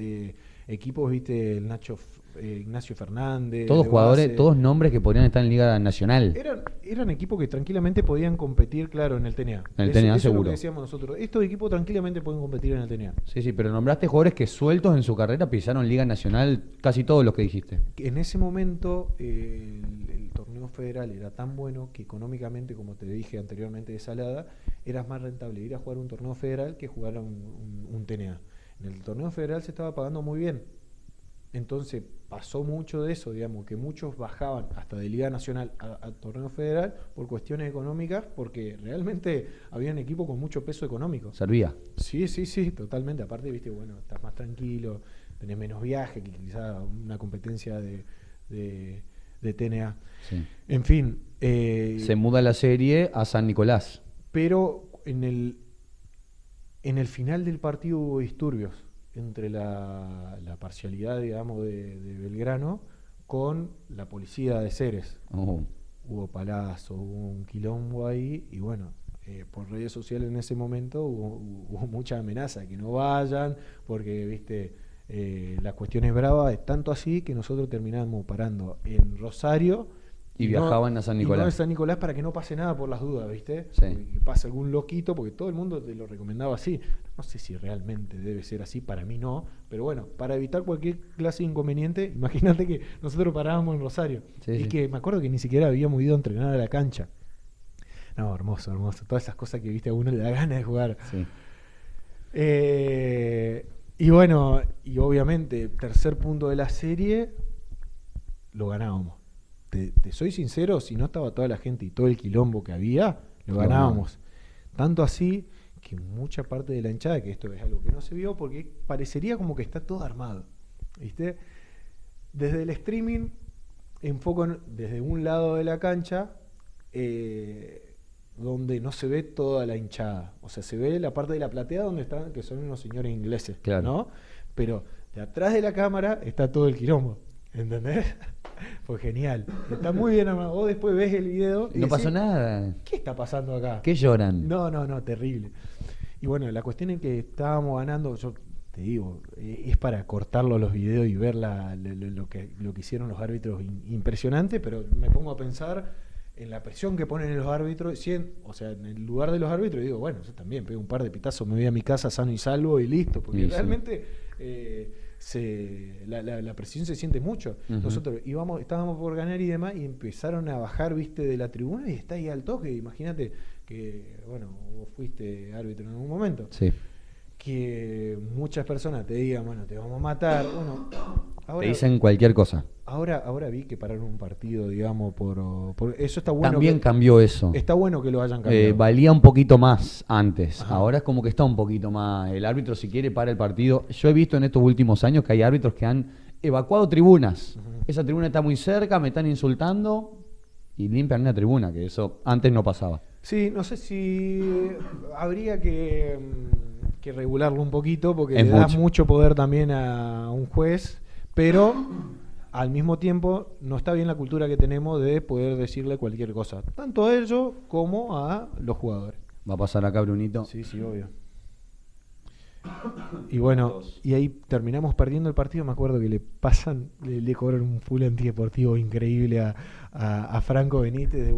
equipos, viste, el Ignacio Fernández. Todos jugadores, base. Todos nombres que podrían estar en Liga Nacional. Eran equipos que tranquilamente podían competir, claro, en el TNA. En el TNA, eso seguro. Es lo que decíamos nosotros. Estos equipos tranquilamente pueden competir en el TNA. Sí, pero nombraste jugadores que sueltos en su carrera pisaron Liga Nacional, casi todos los que dijiste. En ese momento el torneo federal era tan bueno que económicamente, como te dije anteriormente de Salada, era más rentable ir a jugar un torneo federal que jugar a un TNA. En el torneo federal se estaba pagando muy bien. Entonces pasó mucho de eso, digamos, que muchos bajaban hasta de Liga Nacional a torneo federal por cuestiones económicas, porque realmente había un equipo con mucho peso económico. Servía. Sí, totalmente. Aparte, viste, bueno, estás más tranquilo, tenés menos viaje que quizá una competencia de TNA. Sí. En fin. Se muda la serie a San Nicolás. Pero en el final del partido hubo disturbios entre la parcialidad, digamos, de Belgrano con la policía de Ceres. Hubo palazos, hubo un quilombo ahí y bueno, por redes sociales en ese momento hubo mucha amenaza, que no vayan, porque, viste, la cuestión es brava, es tanto así que nosotros terminamos parando en Rosario y viajaban a San Nicolás. Y no a San Nicolás para que no pase nada por las dudas, ¿viste? Sí. Que pase algún loquito, porque todo el mundo te lo recomendaba así. No sé si realmente debe ser así, para mí no, pero bueno, para evitar cualquier clase de inconveniente, imagínate que nosotros parábamos en Rosario. Y que me acuerdo que ni siquiera habíamos ido a entrenar a la cancha. No, hermoso. Todas esas cosas que, viste, a uno le da ganas de jugar. Sí. Y bueno, y obviamente, tercer punto de la serie, lo ganábamos. Te soy sincero, si no estaba toda la gente y todo el quilombo que había, lo ganábamos. Tanto así que mucha parte de la hinchada, que esto es algo que no se vio, porque parecería como que está todo armado, ¿viste? Desde el streaming, enfoco desde un lado de la cancha, donde no se ve toda la hinchada. O sea, se ve la parte de la platea donde están, que son unos señores ingleses, claro, ¿no? Pero de atrás de la cámara está todo el quilombo, ¿entendés? Fue genial. Está muy bien armado. Vos después ves el video y no decís, pasó nada. ¿qué está pasando acá? ¿Qué lloran? No, terrible. Y bueno, la cuestión es que estábamos ganando, yo te digo, es para cortarlo los videos y ver lo que hicieron los árbitros, impresionante, pero me pongo a pensar en la presión que ponen los árbitros, o sea, en el lugar de los árbitros, y digo, bueno, yo también pego un par de pitazos, me voy a mi casa sano y salvo y listo, porque Sí, realmente la presión se siente mucho. Nosotros estábamos por ganar y demás, y empezaron a bajar, viste, de la tribuna, y está ahí al toque. Imagínate que, bueno, vos fuiste árbitro en algún momento. Sí. Que muchas personas te digan, bueno, te vamos a matar. Bueno, ahora, Te dicen cualquier cosa. Ahora vi que pararon un partido, digamos, por eso está bueno. También cambió eso. Está bueno que lo hayan cambiado. Valía un poquito más antes. Ajá. Ahora es como que está un poquito más. El árbitro, si quiere, para el partido. Yo he visto en estos últimos años que hay árbitros que han evacuado tribunas. Esa tribuna está muy cerca, me están insultando y limpian una tribuna, que eso antes no pasaba. Sí, no sé si habría que regularlo un poquito, porque Es le da mucho. mucho poder también a un juez, pero al mismo tiempo no está bien la cultura que tenemos de poder decirle cualquier cosa, tanto a ellos como a los jugadores. Va a pasar acá, Brunito. Sí, obvio. Y bueno, y ahí terminamos perdiendo el partido. Me acuerdo que le cobran un full antideportivo increíble a Franco Benítez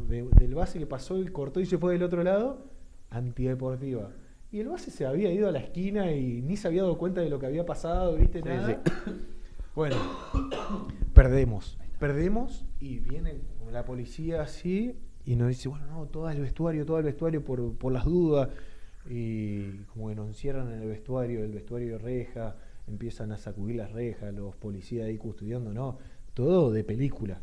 del base que pasó y cortó y se fue del otro lado, antideportiva. Y el base se había ido a la esquina y ni se había dado cuenta de lo que había pasado, ¿viste? Nada. Sí. Bueno, perdemos y viene la policía así y nos dice, bueno, no, todo el vestuario por las dudas. Y como que nos encierran en el vestuario reja, empiezan a sacudir las rejas, los policías ahí custodiando, ¿no? Todo de película.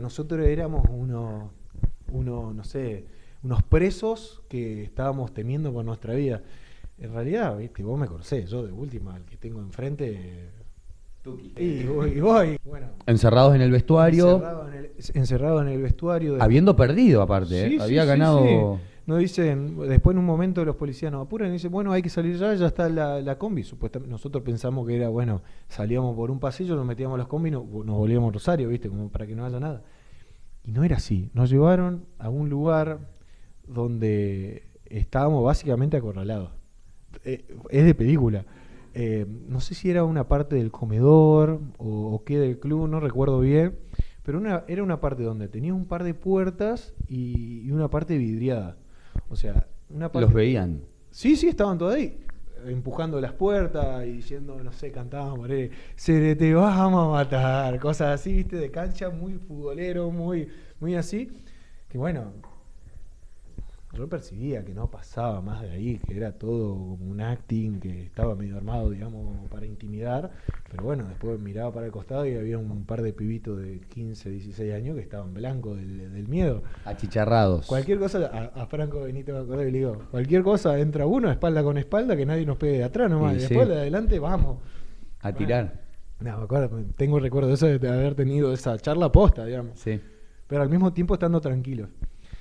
Nosotros éramos no sé, unos presos que estábamos temiendo por nuestra vida. En realidad, viste, vos me conocés, yo de última, el que tengo enfrente, y voy. Bueno, Encerrados en el vestuario. encerrado en el vestuario. Habiendo perdido, aparte. Sí, Había sí, ganado. sí. Nos dicen, después en un momento los policías nos apuran y dicen, bueno, hay que salir ya está la combi. Supuestamente nosotros pensamos que era, bueno, salíamos por un pasillo, nos metíamos a los combi y nos volvíamos a Rosario, ¿viste? Como para que no haya nada. Y no era así. Nos llevaron a un lugar donde estábamos básicamente acorralados. Es de película. No sé si era una parte del comedor o qué del club, no recuerdo bien. Pero era una parte donde tenía un par de puertas y una parte vidriada. O sea, una parte... Los veían. Sí, estaban todos ahí, empujando las puertas y diciendo, no sé, cantábamos, se te vamos a matar, cosas así, viste, de cancha, muy futbolero, muy así. Que bueno, yo percibía que no pasaba más de ahí, que era todo como un acting, que estaba medio armado, digamos, para intimidar. Pero bueno, después miraba para el costado y había un par de pibitos de 15, 16 años que estaban blancos del miedo. Achicharrados. Cualquier cosa, a Franco Benito me acordé y le digo, cualquier cosa, entra uno espalda con espalda, que nadie nos pegue de atrás nomás, y después de adelante vamos. A tirar. No, me acuerdo, tengo recuerdo de eso, de haber tenido esa charla posta, digamos. Sí. Pero al mismo tiempo estando tranquilos.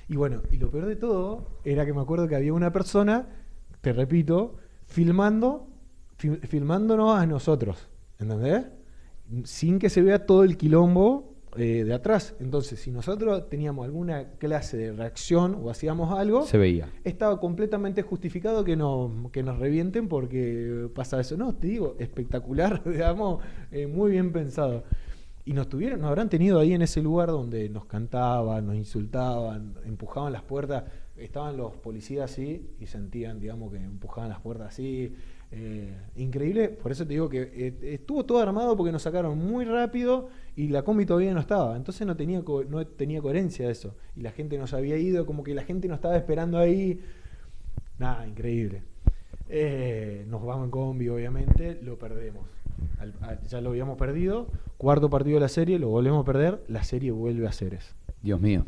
Y bueno, y lo peor de todo era que me acuerdo que había una persona, te repito, filmándonos a nosotros, ¿entendés? Sin que se vea todo el quilombo de atrás. Entonces, si nosotros teníamos alguna clase de reacción o hacíamos algo, Se veía. estaba completamente justificado que nos revienten porque pasa eso. No, te digo, espectacular, digamos, muy bien pensado. Y nos habrán tenido ahí en ese lugar donde nos cantaban, nos insultaban, empujaban las puertas. Estaban los policías así y sentían, digamos, que empujaban las puertas así. Increíble, por eso te digo que estuvo todo armado porque nos sacaron muy rápido y la combi todavía no estaba. Entonces no tenía coherencia eso. Y la gente nos había ido, como que la gente nos estaba esperando ahí. Nada, increíble. Nos vamos en combi, obviamente, lo perdemos. Ya lo habíamos perdido, cuarto partido de la serie, lo volvemos a perder, la serie vuelve a Ceres. Dios mío.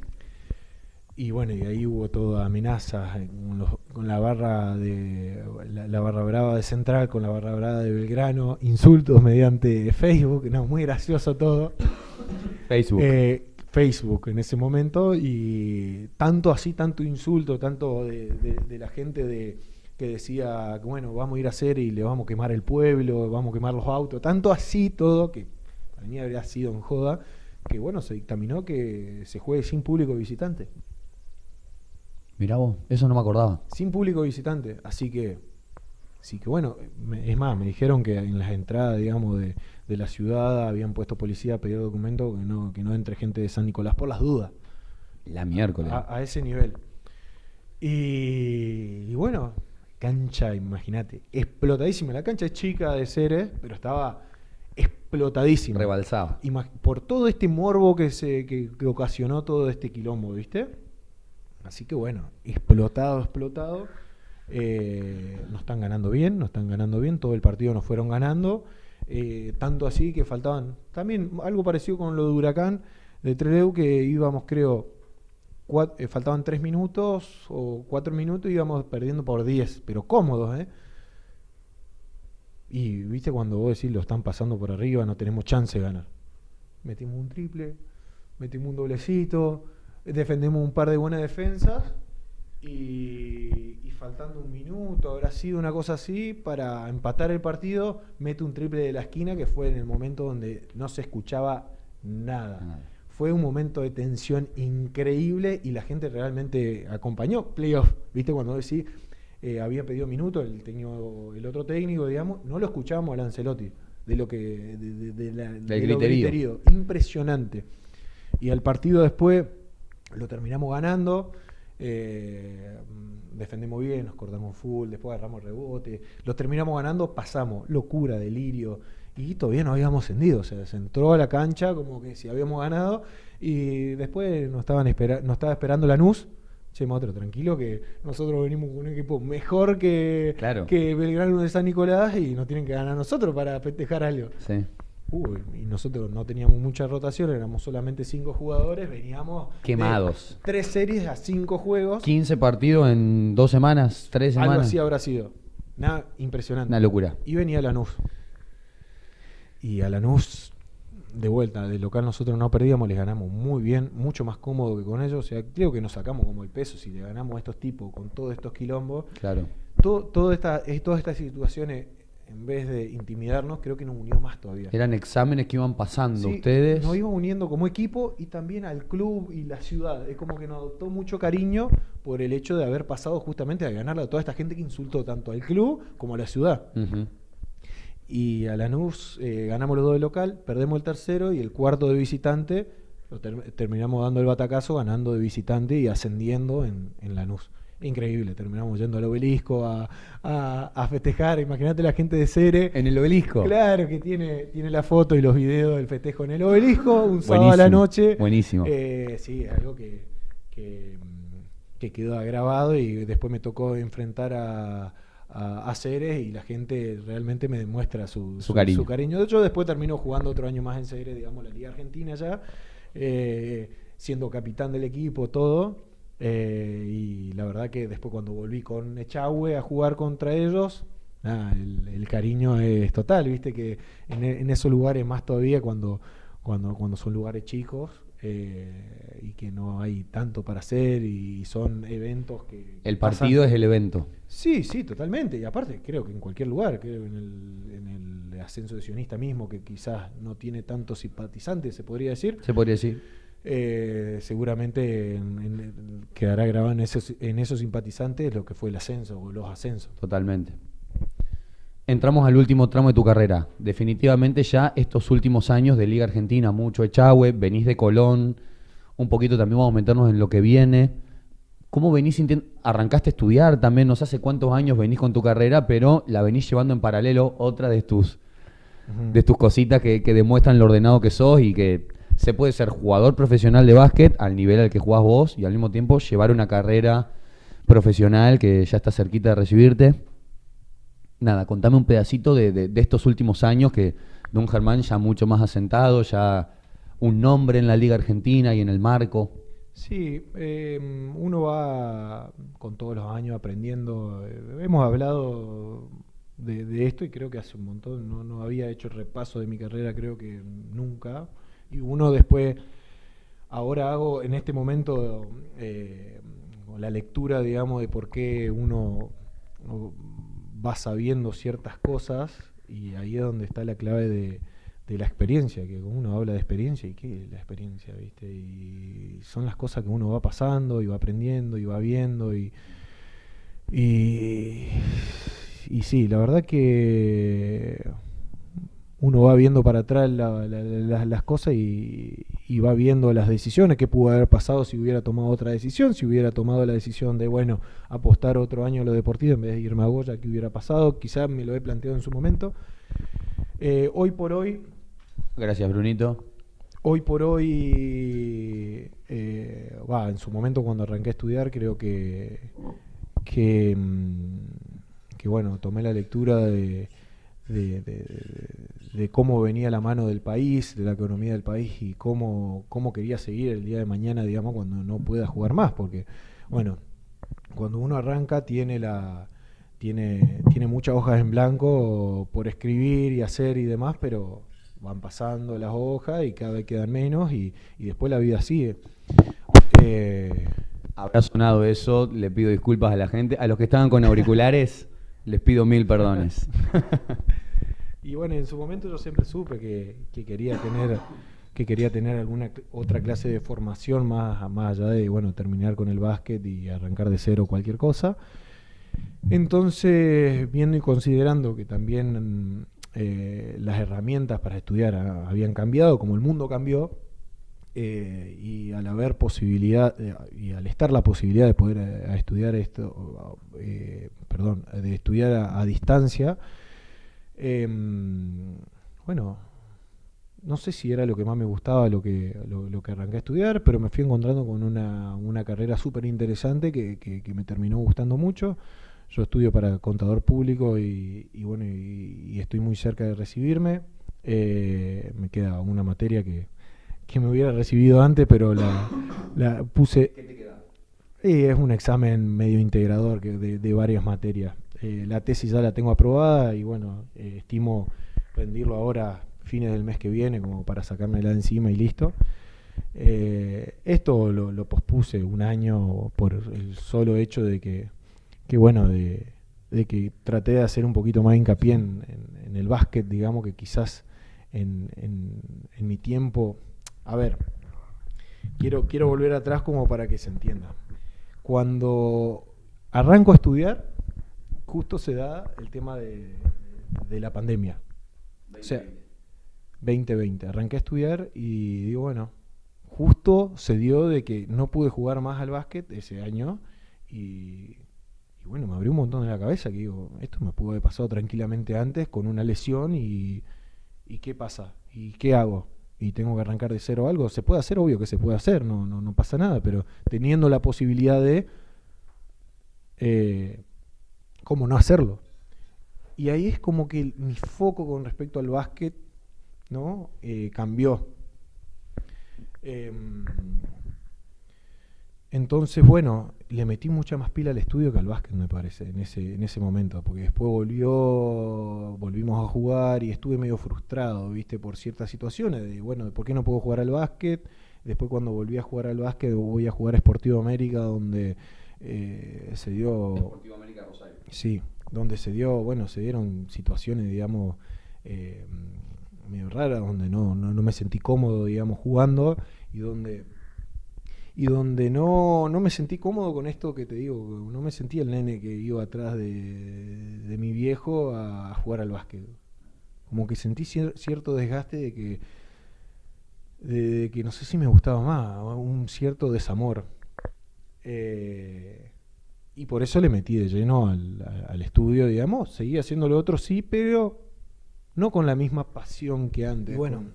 Y bueno, y ahí hubo toda amenazas con la barra la barra brava de Central, con la barra brava de Belgrano, insultos mediante Facebook, no, muy gracioso todo. Facebook en ese momento, y tanto insulto, tanto de la gente que decía que bueno, vamos a ir a hacer y le vamos a quemar el pueblo, vamos a quemar los autos, tanto así todo, que para mí habría sido en joda, que bueno, se dictaminó que se juegue sin público visitante. Mirá vos, eso no me acordaba. Sin público visitante. Así que bueno, es más, me dijeron que en las entradas, digamos, de la ciudad habían puesto policía a pedir documento que no entre gente de San Nicolás por las dudas. La miércoles. A ese nivel. Y bueno, cancha, imagínate, explotadísima. La cancha es chica de Ceres, pero estaba explotadísima. Rebalsaba. Por todo este morbo que ocasionó todo este quilombo, ¿viste? Así que bueno, explotado. No están ganando bien, todo el partido nos fueron ganando. Tanto así que faltaban, también algo parecido con lo de Huracán de Trelew, que íbamos, creo, faltaban 3 minutos o 4 minutos y íbamos perdiendo por 10, pero cómodos, ¿eh? Y viste cuando vos decís lo están pasando por arriba, no tenemos chance de ganar. Metimos un triple, metimos un doblecito, defendemos un par de buenas defensas y faltando un minuto, habrá sido una cosa así, para empatar el partido, mete un triple de la esquina, que fue en el momento donde no se escuchaba nada. Fue un momento de tensión increíble y la gente realmente acompañó. Playoff, ¿viste? Cuando decís, había pedido minutos, el otro técnico, digamos, no lo escuchábamos al Ancelotti, de lo que del lo griterío. Impresionante. Y al partido después lo terminamos ganando, defendemos bien, nos cortamos full, después agarramos rebote, lo terminamos ganando, pasamos, locura, delirio. Y todavía no habíamos ascendido, o sea, se entró a la cancha como que si habíamos ganado y después nos estaba esperando Lanús. Che, maestro, tranquilo que nosotros venimos con un equipo mejor que Belgrano de San Nicolás y nos tienen que ganar nosotros para festejar algo. Sí. Y nosotros no teníamos mucha rotación, éramos solamente 5 jugadores, veníamos quemados. 3 series a 5 juegos. 15 partidos en 2 semanas, 3 semanas. Algo así habrá sido. Nada, impresionante. Una locura. Y venía Lanús. Y a Lanús, de vuelta, del local nosotros no perdíamos, les ganamos muy bien, mucho más cómodo que con ellos. O sea, creo que nos sacamos como el peso si le ganamos a estos tipos con todos estos quilombos. Claro. Todas estas situaciones, en vez de intimidarnos, creo que nos unió más todavía. Eran exámenes que iban pasando Sí, ustedes. nos iban uniendo como equipo y también al club y la ciudad. Es como que nos adoptó mucho cariño por el hecho de haber pasado justamente a ganarle a toda esta gente que insultó tanto al club como a la ciudad. Uh-huh. Y a Lanús ganamos los 2 de local, perdemos el tercero y el cuarto de visitante lo terminamos dando el batacazo, ganando de visitante y ascendiendo en Lanús. Increíble, terminamos yendo al obelisco a festejar. Imagínate la gente de Cere. ¿En el obelisco? Claro, que tiene la foto y los videos del festejo en el obelisco, un sábado a la noche. Buenísimo. Sí, algo que quedó grabado y después me tocó enfrentar a Ceres y la gente realmente me demuestra su cariño. De hecho, después terminó jugando otro año más en Ceres, digamos, la Liga Argentina ya, siendo capitán del equipo, todo. Y la verdad que después cuando volví con Echagüe a jugar contra ellos, el cariño es total, viste que en esos lugares más todavía cuando son lugares chicos y que no hay tanto para hacer y son eventos que el partido pasan. Es el evento. Sí, totalmente. Y aparte creo que en cualquier lugar, creo en el ascenso de Sionista mismo, que quizás no tiene tantos simpatizantes, se podría decir. Seguramente quedará grabado en esos simpatizantes lo que fue el ascenso o los ascensos. Totalmente. Entramos al último tramo de tu carrera. Definitivamente ya estos últimos años de Liga Argentina, mucho Echagüe, venís de Colón, un poquito también vamos a meternos en lo que viene. ¿Cómo venís arrancaste a estudiar también? No sé hace cuántos años venís con tu carrera, pero la venís llevando en paralelo, otra de tus cositas que demuestran lo ordenado que sos y que se puede ser jugador profesional de básquet al nivel al que jugás vos y al mismo tiempo llevar una carrera profesional que ya está cerquita de recibirte. Nada, contame un pedacito de estos últimos años que de un Germán ya mucho más asentado, ya un nombre en la Liga Argentina y en el marco. Sí, uno va con todos los años aprendiendo. Hemos hablado de esto y creo que hace un montón no había hecho el repaso de mi carrera, creo que nunca. Y uno después, ahora hago en este momento la lectura, digamos, de por qué uno va sabiendo ciertas cosas y ahí es donde está la clave de la experiencia, que uno habla de experiencia, ¿y qué es la experiencia, viste? Y son las cosas que uno va pasando y va aprendiendo y va viendo y, y sí, la verdad que uno va viendo para atrás las cosas y va viendo las decisiones que pudo haber pasado si hubiera tomado otra decisión, si hubiera tomado la decisión de, bueno, apostar otro año a lo deportivo en vez de irme a Goya, ¿qué hubiera pasado? Quizás me lo he planteado en su momento. Hoy por hoy... Gracias, Brunito. Hoy por hoy, en su momento cuando arranqué a estudiar, creo que bueno, tomé la lectura de cómo venía la mano del país, de la economía del país y cómo quería seguir el día de mañana, digamos, cuando no pueda jugar más, porque, bueno, cuando uno arranca tiene muchas hojas en blanco por escribir y hacer y demás, pero van pasando las hojas y cada vez quedan menos y después la vida sigue. Habrá sonado eso, le pido disculpas a la gente. A los que estaban con auriculares, les pido 1000 perdones. Y bueno, en su momento yo siempre supe que quería tener alguna otra clase de formación más allá de, bueno, terminar con el básquet y arrancar de cero cualquier cosa. Entonces, viendo y considerando que también las herramientas para estudiar habían cambiado, como el mundo cambió, y al haber posibilidad y al estar la posibilidad de poder estudiar esto, de estudiar a distancia, bueno, no sé si era lo que más me gustaba lo que arranqué a estudiar, pero me fui encontrando con una carrera súper interesante que me terminó gustando mucho. Yo estudio para contador público y bueno, y estoy muy cerca de recibirme. Me queda una materia que me hubiera recibido antes, pero la puse. ¿Qué te queda? Es un examen medio integrador de varias materias. La tesis ya la tengo aprobada y bueno, estimo rendirlo ahora fines del mes que viene como para sacármela de encima y listo. Esto lo pospuse un año por el solo hecho de que bueno, de que traté de hacer un poquito más hincapié en el básquet, digamos, que quizás en mi tiempo... A ver, quiero volver atrás como para que se entienda. Cuando arranco a estudiar, justo se da el tema de la pandemia. 2020. O sea, 2020. Arranqué a estudiar y digo, bueno, justo se dio de que no pude jugar más al básquet ese año y bueno, me abrió un montón de la cabeza que digo, esto me pudo haber pasado tranquilamente antes con una lesión y ¿qué pasa? ¿Y qué hago? ¿Y tengo que arrancar de cero algo? ¿Se puede hacer? Obvio que se puede hacer, no pasa nada, pero teniendo la posibilidad de cómo no hacerlo. Y ahí es como que mi foco con respecto al básquet, ¿no? Cambió. Entonces, bueno, le metí mucha más pila al estudio que al básquet, me parece, en ese momento, porque después volvimos a jugar y estuve medio frustrado, ¿viste? Por ciertas situaciones, de, bueno, ¿por qué no puedo jugar al básquet? Después cuando volví a jugar al básquet, voy a jugar a Sportivo América, donde se dio... Sportivo América Rosario. Sí, donde se dieron situaciones, digamos, medio raras, donde no me sentí cómodo, digamos, jugando, y donde no me sentí cómodo con esto que te digo, no me sentí el nene que iba atrás de mi viejo a jugar al básquet. Como que sentí cierto desgaste de que no sé si me gustaba más, un cierto desamor. Y por eso le metí de lleno al estudio, digamos. Seguí haciendo lo otro, sí, pero no con la misma pasión que antes. Y bueno,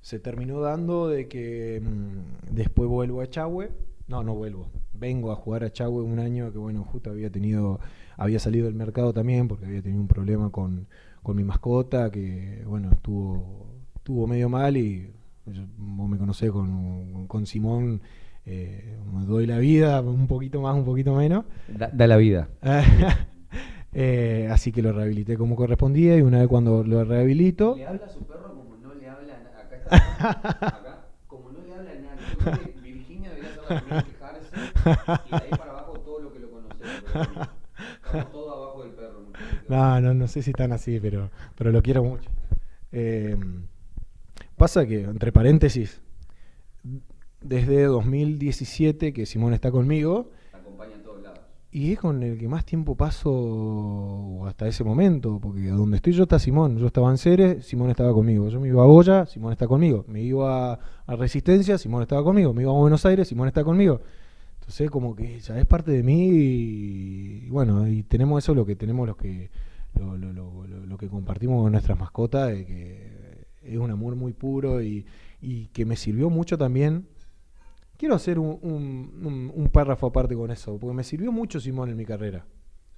se terminó dando de que después vuelvo a Echagüe. No vuelvo. Vengo a jugar a Echagüe un año que, bueno, justo había salido del mercado también porque había tenido un problema con mi mascota que, bueno, estuvo medio mal y vos me conocés con Simón, me doy la vida, un poquito más, un poquito menos. Da la vida. Así que lo rehabilité como correspondía y una vez cuando lo rehabilito... ¿Le habla a su perro como no le habla a acá está, acá, como no le habla a nadie? Yo creo que Virginia debería ser la primera en quejarse y de ahí para abajo todo lo que lo conocemos. Estamos todos abajo del perro, muchachos. No sé si están así, pero lo quiero mucho. Pasa que, entre paréntesis, desde 2017 que Simón está conmigo, Te acompaña en todos lados. y es con el que más tiempo paso hasta ese momento, porque donde estoy yo está Simón. Yo estaba en Ceres, Simón estaba conmigo. Yo me iba a Goya, Simón está conmigo. Me iba a Resistencia, Simón estaba conmigo. Me iba a Buenos Aires, Simón está conmigo. Entonces como que ya es parte de mí y bueno, y tenemos eso lo que tenemos lo que compartimos con nuestras mascotas, de que es un amor muy puro y que me sirvió mucho también. Quiero hacer un párrafo aparte con eso, porque me sirvió mucho Simón en mi carrera.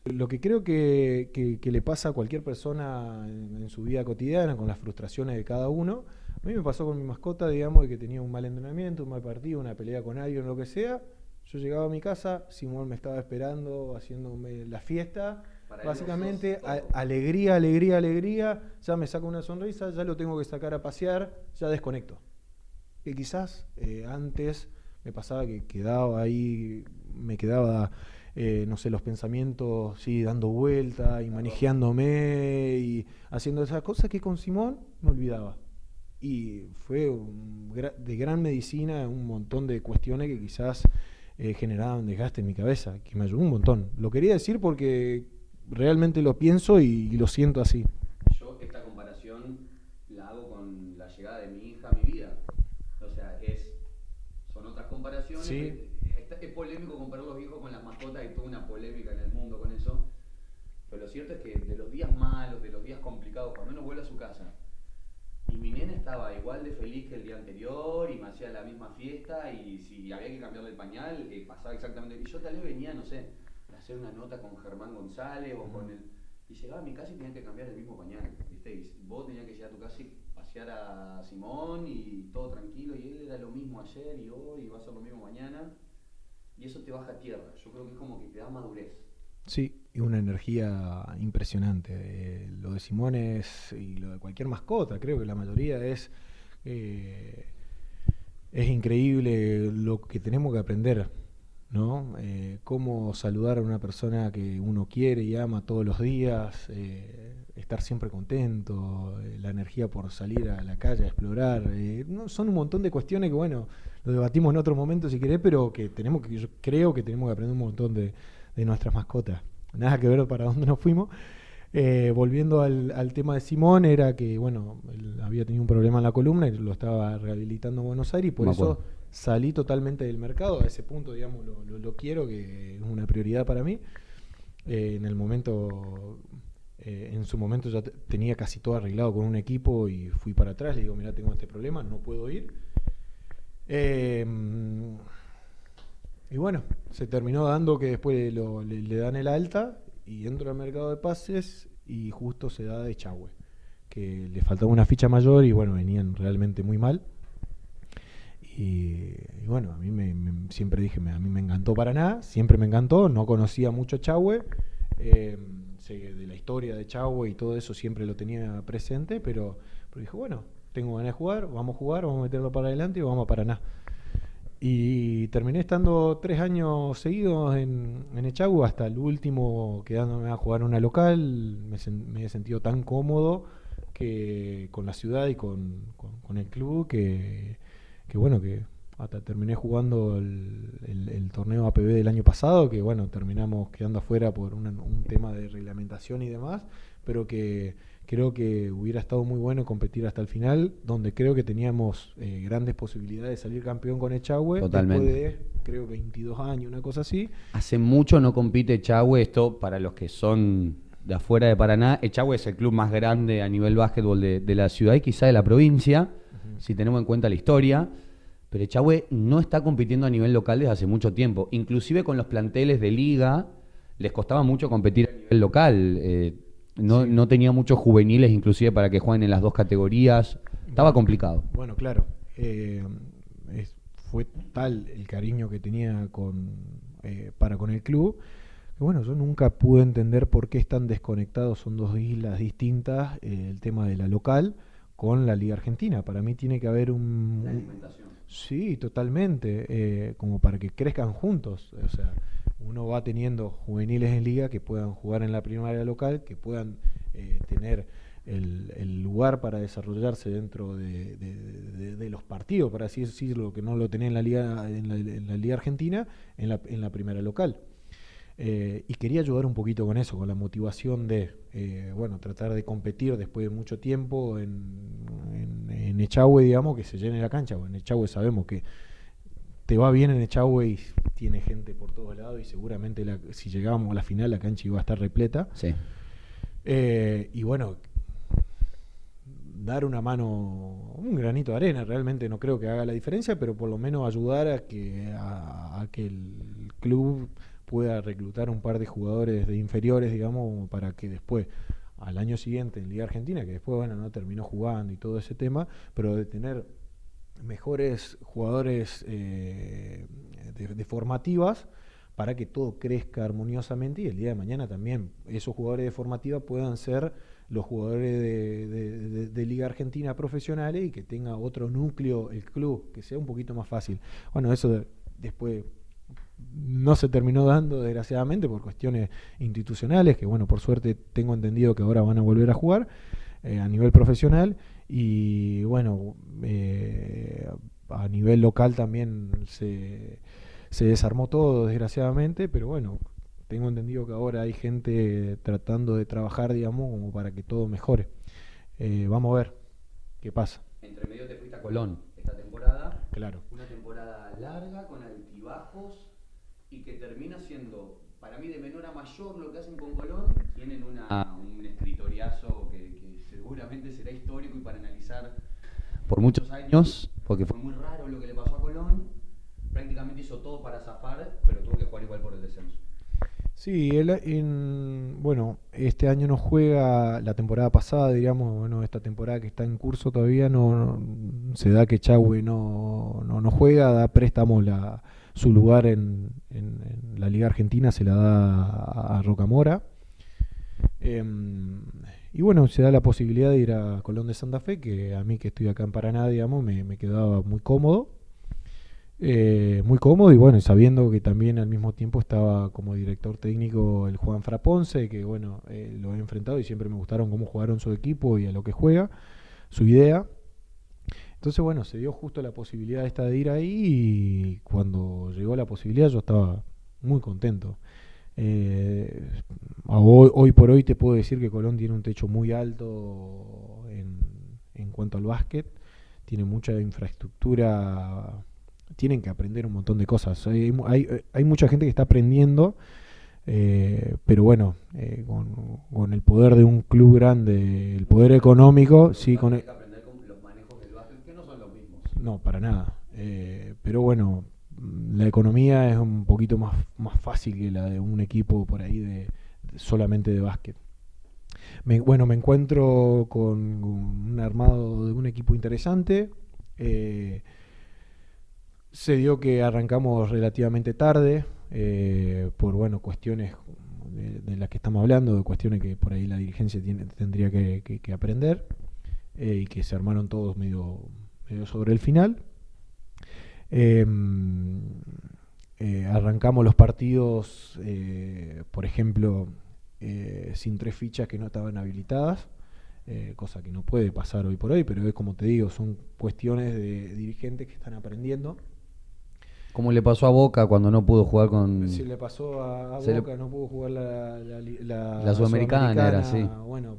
Lo que creo que le pasa a cualquier persona en su vida cotidiana, con las frustraciones de cada uno, a mí me pasó con mi mascota, digamos, de que tenía un mal entrenamiento, un mal partido, una pelea con alguien, lo que sea. Yo llegaba a mi casa, Simón me estaba esperando, haciéndome la fiesta. Para él Básicamente, vos sos todo. alegría, alegría, alegría. Ya me saca una sonrisa, ya lo tengo que sacar a pasear, ya desconecto. Que quizás antes me pasaba que quedaba ahí, me quedaba, no sé, los pensamientos, sí, dando vuelta y manejándome y haciendo esas cosas que con Simón me olvidaba. Y fue de gran medicina un montón de cuestiones que quizás generaban desgaste en mi cabeza, que me ayudó un montón. Lo quería decir porque realmente lo pienso y lo siento así. Yo esta comparación la hago con la llegada de mi hija a mi vida. O sea, son otras comparaciones. Sí. Es polémico comparar los hijos con las mascotas, hay toda una polémica en el mundo con eso. Pero lo cierto es que de los días malos, de los días complicados, cuando uno vuelve a su casa y mi nena estaba igual de feliz que el día anterior y me hacía la misma fiesta y si había que cambiarle el pañal, pasaba exactamente. Y yo tal vez venía, no sé, a hacer una nota con Germán González o con el... Y llegaba a mi casa y tenía que cambiar el mismo pañal, ¿viste? Y vos tenías que llegar a tu casa y pasear a Simón y todo tranquilo, y él era lo mismo ayer y hoy y va a ser lo mismo mañana. Y eso te baja a tierra, yo creo que es como que te da madurez. Sí, y una energía impresionante. Lo de Simón y lo de cualquier mascota, creo que la mayoría eh, es increíble lo que tenemos que aprender, ¿no? Cómo saludar a una persona que uno quiere y ama todos los días, estar siempre contento, la energía por salir a la calle a explorar. No, son un montón de cuestiones que, bueno, lo debatimos en otro momento si querés, pero que yo creo que tenemos que aprender un montón de nuestras mascotas. Nada que ver para dónde nos fuimos. Volviendo al tema de Simón, era que, bueno, él había tenido un problema en la columna y lo estaba rehabilitando en Buenos Aires y por Me eso acuerdo. salí totalmente del mercado. A ese punto, digamos, lo quiero, que es una prioridad para mí. En su momento ya tenía casi todo arreglado con un equipo y fui para atrás, le digo, mira, tengo este problema, no puedo ir. Y bueno, se terminó dando que después le dan el alta y entro al mercado de pases y justo se da de Echagüe, que le faltaba una ficha mayor y bueno, venían realmente muy mal. Y bueno, a mí siempre dije, a mí me encantó Paraná, siempre me encantó, no conocía mucho Echagüe, de la historia de Echagüe y todo eso siempre lo tenía presente, pero dije, bueno, tengo ganas de jugar, vamos a meterlo para adelante y vamos a Paraná. Y terminé estando 3 años seguidos en Echagüe, hasta el último quedándome a jugar una local. Me he sentido tan cómodo con la ciudad y con el club que bueno, que hasta terminé jugando el torneo APB del año pasado, que bueno, terminamos quedando afuera por un tema de reglamentación y demás, pero que creo que hubiera estado muy bueno competir hasta el final, donde creo que teníamos grandes posibilidades de salir campeón con Echagüe. Totalmente. Después de, creo, 22 años, una cosa así. Hace mucho no compite Echagüe, esto para los que son de afuera de Paraná. Echagüe es el club más grande a nivel básquetbol de la ciudad y quizá de la provincia, si tenemos en cuenta la historia. Pero Echagüe no está compitiendo a nivel local desde hace mucho tiempo. Inclusive con los planteles de liga les costaba mucho competir a nivel local. No tenía muchos juveniles inclusive para que jueguen en las dos categorías. Estaba complicado. Bueno, claro. Fue tal el cariño que tenía para con el club que bueno, yo nunca pude entender por qué están desconectados, son dos islas distintas, el tema de la local con la Liga Argentina. Para mí tiene que haber La alimentación. Sí, totalmente, como para que crezcan juntos. O sea, uno va teniendo juveniles en liga que puedan jugar en la primaria local, que puedan tener el lugar para desarrollarse dentro de los partidos, para así decirlo, que no lo tenía en la liga, en la liga argentina, en la primera local. Y quería ayudar un poquito con eso, con la motivación de tratar de competir después de mucho tiempo en Echagüe, digamos, que se llene la cancha. En Echagüe sabemos que te va bien en Echagüe y tiene gente por todos lados, y seguramente si llegábamos a la final la cancha iba a estar repleta. Sí. Y bueno, dar una mano, un granito de arena, realmente no creo que haga la diferencia, pero por lo menos ayudar a que el club pueda reclutar un par de jugadores de inferiores, digamos, para que después, al año siguiente en Liga Argentina, que después, no terminó jugando y todo ese tema, pero de tener mejores jugadores de formativas, para que todo crezca armoniosamente y el día de mañana también esos jugadores de formativa puedan ser los jugadores de Liga Argentina profesionales, y que tenga otro núcleo el club, que sea un poquito más fácil. Bueno, eso después no se terminó dando, desgraciadamente, por cuestiones institucionales, que por suerte tengo entendido que ahora van a volver a jugar a nivel profesional, y a nivel local también se desarmó todo, desgraciadamente, pero tengo entendido que ahora hay gente tratando de trabajar, digamos, como para que todo mejore. Vamos a ver qué pasa. Entre medio te fuiste a Colón esta temporada. Claro. Una temporada larga, con altibajos, y que termina siendo, para mí, de menor a mayor lo que hacen con Colón. Tienen un escritoriazo que seguramente será histórico y para analizar por muchos años, porque fue muy raro lo que le pasó a Colón. Prácticamente hizo todo para zafar, pero tuvo que jugar igual por el descenso. Sí, este año no juega, la temporada pasada, digamos, esta temporada que está en curso todavía no se da que Echagüe no juega, da préstamo su lugar en la Liga Argentina, se la da a Rocamora. Y se da la posibilidad de ir a Colón de Santa Fe, que a mí, que estoy acá en Paraná, digamos, me quedaba muy cómodo. Y sabiendo que también al mismo tiempo estaba como director técnico el Juan Fraponce, que lo he enfrentado y siempre me gustaron cómo jugaron su equipo y a lo que juega, su idea. Entonces se dio justo la posibilidad esta de ir ahí, y cuando llegó la posibilidad yo estaba muy contento. Hoy por hoy te puedo decir que Colón tiene un techo muy alto en cuanto al básquet, tiene mucha infraestructura. Tienen que aprender un montón de cosas. Hay mucha gente que está aprendiendo, pero con el poder de un club grande, el poder económico, sí, Hay que aprender con los manejos del básquet, que no son los mismos. No, para nada. Pero la economía es un poquito más fácil que la de un equipo por ahí solamente de básquet. Me encuentro con un armado de un equipo interesante. Se dio que arrancamos relativamente tarde, por cuestiones de las que estamos hablando, de cuestiones que por ahí la dirigencia tendría que aprender, y que se armaron todos medio sobre el final. Arrancamos los partidos, por ejemplo, sin 3 fichas que no estaban habilitadas, cosa que no puede pasar hoy por hoy, pero es como te digo, son cuestiones de dirigentes que están aprendiendo. Como le pasó a Boca cuando no pudo jugar con... Si le pasó a Boca, no pudo jugar la Sudamericana, era así.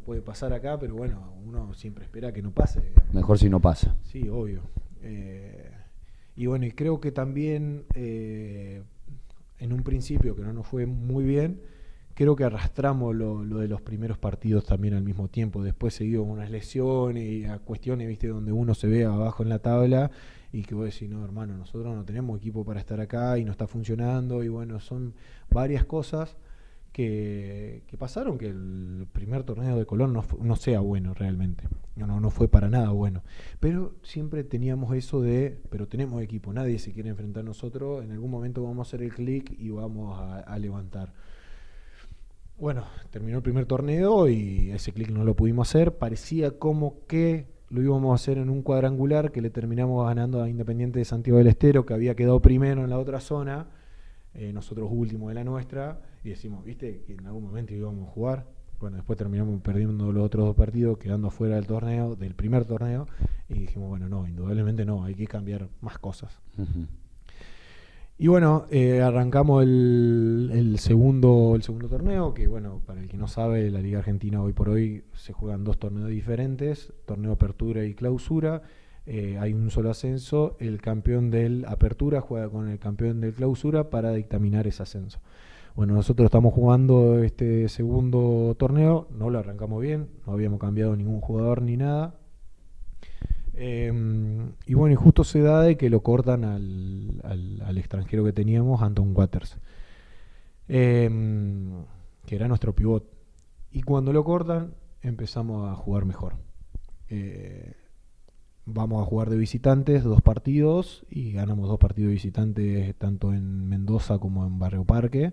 Puede pasar acá, pero uno siempre espera que no pase. Mejor si no pasa. Sí, obvio. Y creo que también en un principio, que no nos fue muy bien, creo que arrastramos lo de los primeros partidos también al mismo tiempo. Después se dio unas lesiones y a cuestiones, viste, donde uno se ve abajo en la tabla y que vos decís, no, hermano, nosotros no tenemos equipo para estar acá y no está funcionando. Y son varias cosas que pasaron, que el primer torneo de Colón no sea bueno realmente. No fue para nada bueno. Pero siempre teníamos eso pero tenemos equipo, nadie se quiere enfrentar a nosotros, en algún momento vamos a hacer el clic y vamos a levantar. Terminó el primer torneo y ese clic no lo pudimos hacer. Parecía como que lo íbamos a hacer en un cuadrangular, que le terminamos ganando a Independiente de Santiago del Estero, que había quedado primero en la otra zona. nosotros últimos de la nuestra, y decimos, viste, que en algún momento íbamos a jugar. Bueno, después terminamos perdiendo los otros 2 partidos, quedando fuera del torneo, del primer torneo, y dijimos, bueno, no, indudablemente no, hay que cambiar más cosas. Y bueno, arrancamos el segundo torneo, que bueno, para el que no sabe, la Liga Argentina hoy por hoy se juegan 2 torneos diferentes, torneo Apertura y Clausura. Hay un solo ascenso, el campeón del Apertura juega con el campeón del Clausura para dictaminar ese ascenso. Bueno, nosotros estamos jugando este segundo torneo, no lo arrancamos bien, no habíamos cambiado ningún jugador ni nada. Y bueno, y justo se da de que lo cortan al extranjero que teníamos, Anton Waters, que era nuestro pivot. Y cuando lo cortan, empezamos a jugar mejor. Vamos a jugar de visitantes 2 partidos y ganamos 2 partidos de visitantes tanto en Mendoza como en Barrio Parque,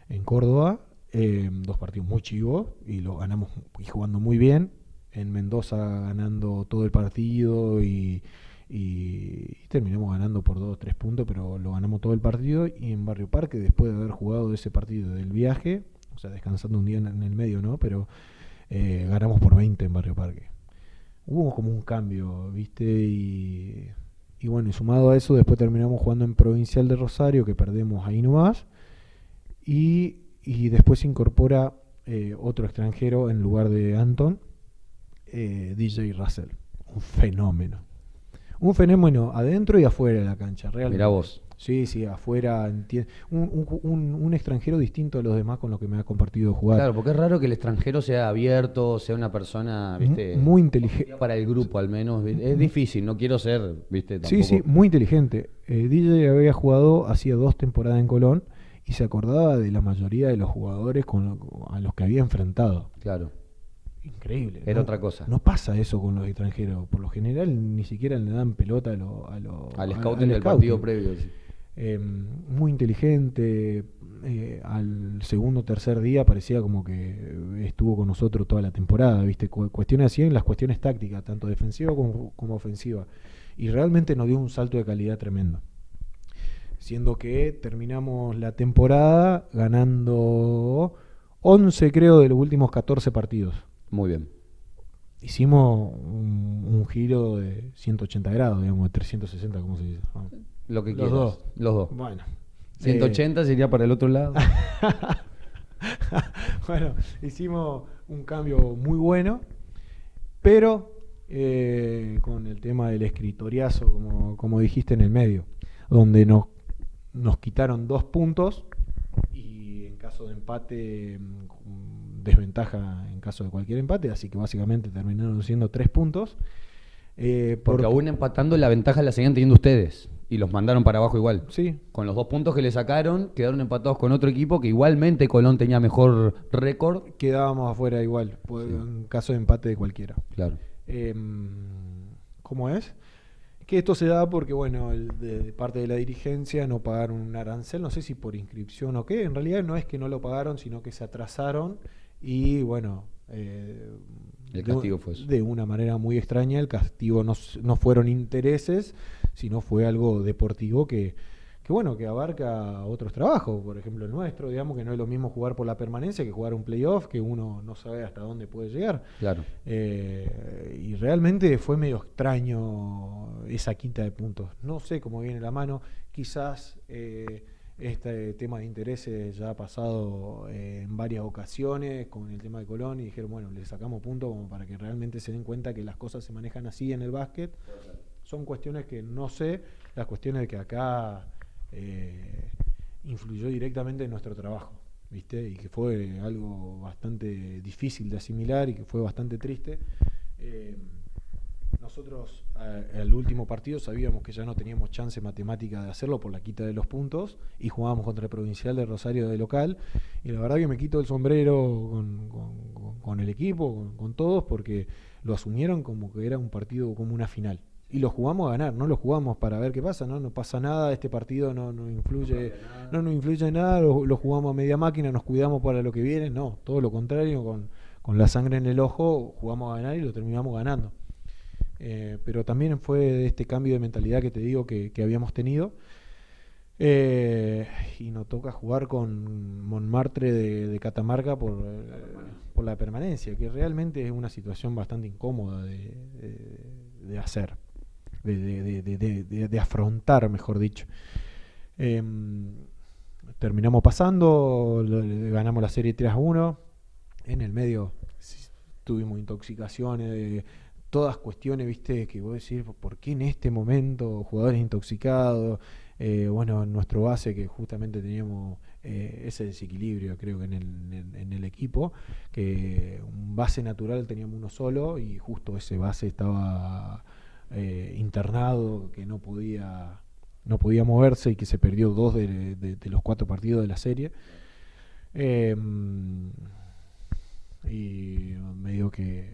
en Córdoba. 2 partidos muy chivos y los ganamos y jugando muy bien. En Mendoza ganando todo el partido y terminamos ganando por 2 o 3 puntos, pero lo ganamos todo el partido. Y en Barrio Parque, después de haber jugado ese partido del viaje, o sea, descansando un día en el medio, ¿no? Pero ganamos por 20 en Barrio Parque. Hubo como un cambio, ¿viste? Y bueno, y sumado a eso, después terminamos jugando en Provincial de Rosario, que perdemos ahí nomás. Y después se incorpora otro extranjero en lugar de Anton, DJ Russell. Un fenómeno. Un fenómeno adentro y afuera de la cancha, realmente. Mirá vos. Sí, afuera. Un extranjero distinto a los demás con los que me ha compartido jugar. Claro, porque es raro que el extranjero sea abierto, sea una persona, ¿viste? Muy inteligente. Para el grupo, al menos. ¿Viste? Es difícil, no quiero ser, ¿viste? Tampoco. Sí, muy inteligente. DJ había jugado hacía 2 temporadas en Colón y se acordaba de la mayoría de los jugadores a los que había enfrentado. Claro. Increíble. Era otra cosa. No pasa eso con los extranjeros. Por lo general ni siquiera le dan pelota al scouting del partido previo. Sí. Muy inteligente. Al segundo o tercer día parecía como que estuvo con nosotros toda la temporada, ¿viste? Cuestiones así en las cuestiones tácticas, tanto defensiva como ofensiva. Y realmente nos dio un salto de calidad tremendo. Siendo que terminamos la temporada ganando 11, creo, de los últimos 14 partidos. Muy bien. Hicimos un giro de 180 grados, digamos, de 360, ¿cómo se dice? Lo que Los quieras. dos. Los dos. Bueno. 180 sería para el otro lado. Bueno, hicimos un cambio muy bueno, pero con el tema del escritoriazo, como dijiste, en el medio, donde nos quitaron 2 puntos y en caso de empate, desventaja en caso de cualquier empate, así que básicamente terminaron siendo 3 puntos. Porque aún empatando, la ventaja la seguían teniendo ustedes y los mandaron para abajo igual. Sí. Con los 2 puntos que le sacaron, quedaron empatados con otro equipo que igualmente Colón tenía mejor récord. Quedábamos afuera igual, Sí. en caso de empate de cualquiera. Claro. ¿Cómo es? Que esto se da porque, bueno, de parte de la dirigencia no pagaron un arancel, no sé si por inscripción o qué, en realidad no es que no lo pagaron, sino que se atrasaron y, bueno, el castigo fue eso. De una manera muy extraña, el castigo no fueron intereses, sino fue algo deportivo que bueno, que abarca otros trabajos, por ejemplo el nuestro, digamos que no es lo mismo jugar por la permanencia que jugar un playoff, que uno no sabe hasta dónde puede llegar. Claro. Y realmente fue medio extraño esa quinta de puntos. No sé cómo viene la mano, quizás este tema de intereses ya ha pasado en varias ocasiones con el tema de Colón y dijeron, bueno, le sacamos puntos como para que realmente se den cuenta que las cosas se manejan así en el básquet. Son cuestiones que no sé, las cuestiones de que acá influyó directamente en nuestro trabajo, ¿viste? Y que fue algo bastante difícil de asimilar y que fue bastante triste. Nosotros al último partido sabíamos que ya no teníamos chance matemática de hacerlo por la quita de los puntos y jugábamos contra el Provincial de Rosario de local y la verdad que me quito el sombrero con el equipo, con todos, porque lo asumieron como que era un partido, como una final. Y lo jugamos a ganar, no lo jugamos para ver qué pasa, no pasa nada, este partido no influye en nada, lo jugamos a media máquina, nos cuidamos para lo que viene, no, todo lo contrario, con la sangre en el ojo jugamos a ganar y lo terminamos ganando. Pero también fue de este cambio de mentalidad que te digo que habíamos tenido, Y nos toca jugar con Montmartre de Catamarca por la permanencia, que realmente es una situación bastante incómoda de hacer, de afrontar, mejor dicho. Terminamos pasando, ganamos la serie 3-1. En el medio tuvimos intoxicaciones, todas cuestiones, viste, que vos decís, ¿por qué en este momento jugadores intoxicados? Bueno, en nuestro base, que justamente teníamos ese desequilibrio, creo que en el equipo, que un base natural teníamos uno solo y justo ese base estaba internado, que no podía moverse y que se perdió 2 de los 4 partidos de la serie. Y medio que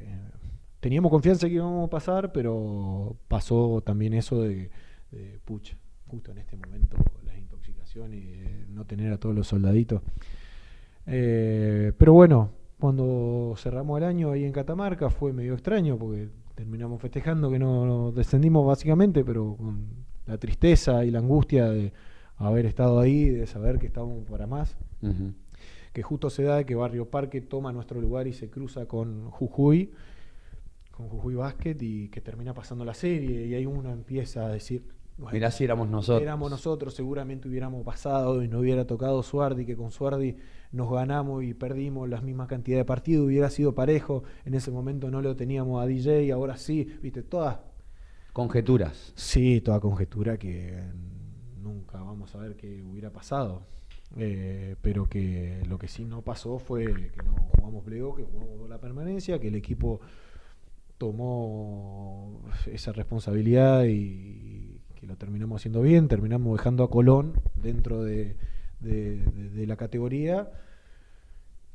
teníamos confianza que íbamos a pasar, pero pasó también eso de pucha, justo en este momento las intoxicaciones y no tener a todos los soldaditos. Pero bueno, cuando cerramos el año ahí en Catamarca fue medio extraño porque terminamos festejando que no descendimos básicamente, pero con la tristeza y la angustia de haber estado ahí, de saber que estábamos para más. Uh-huh. Que justo se da que Barrio Parque toma nuestro lugar y se cruza con Jujuy Basket, y que termina pasando la serie, y ahí uno empieza a decir, bueno, mirá si éramos nosotros. Seguramente hubiéramos pasado y no hubiera tocado Suardi, que con Suardi nos ganamos y perdimos la misma cantidad de partidos, hubiera sido parejo, en ese momento no lo teníamos a DJ, ahora sí, viste, todas conjeturas. Sí, toda conjetura que nunca vamos a ver qué hubiera pasado. Pero que lo que sí no pasó fue que no jugamos playoff, que jugamos la permanencia, que el equipo tomó esa responsabilidad y que lo terminamos haciendo bien. Terminamos dejando a Colón dentro de la categoría,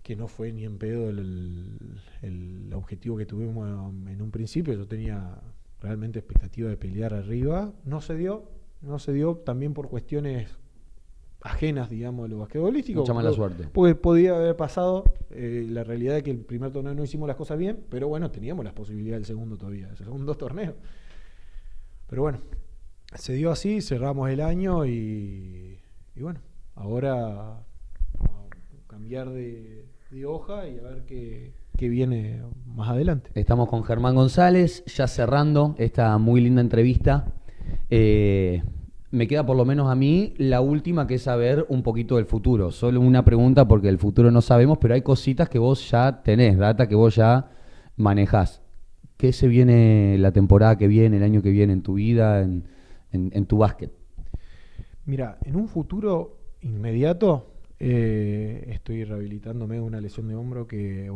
que no fue ni en pedo el objetivo que tuvimos en un principio. Yo tenía realmente expectativa de pelear arriba, no se dio también por cuestiones ajenas, digamos, a lo basquetbolístico. Mucha mala suerte. Pues podía haber pasado. La realidad es que el primer torneo no hicimos las cosas bien, pero bueno, teníamos las posibilidades del segundo todavía. Son 2 torneos. Pero bueno, se dio así, cerramos el año y bueno, ahora vamos a cambiar de hoja y a ver qué viene más adelante. Estamos con Germán González, ya cerrando esta muy linda entrevista. Me queda por lo menos a mí la última, que es saber un poquito del futuro. Solo una pregunta, porque el futuro no sabemos, pero hay cositas que vos ya tenés, data que vos ya manejás. ¿Qué se viene la temporada que viene, el año que viene en tu vida, en tu básquet? Mira, en un futuro inmediato estoy rehabilitándome de una lesión de hombro que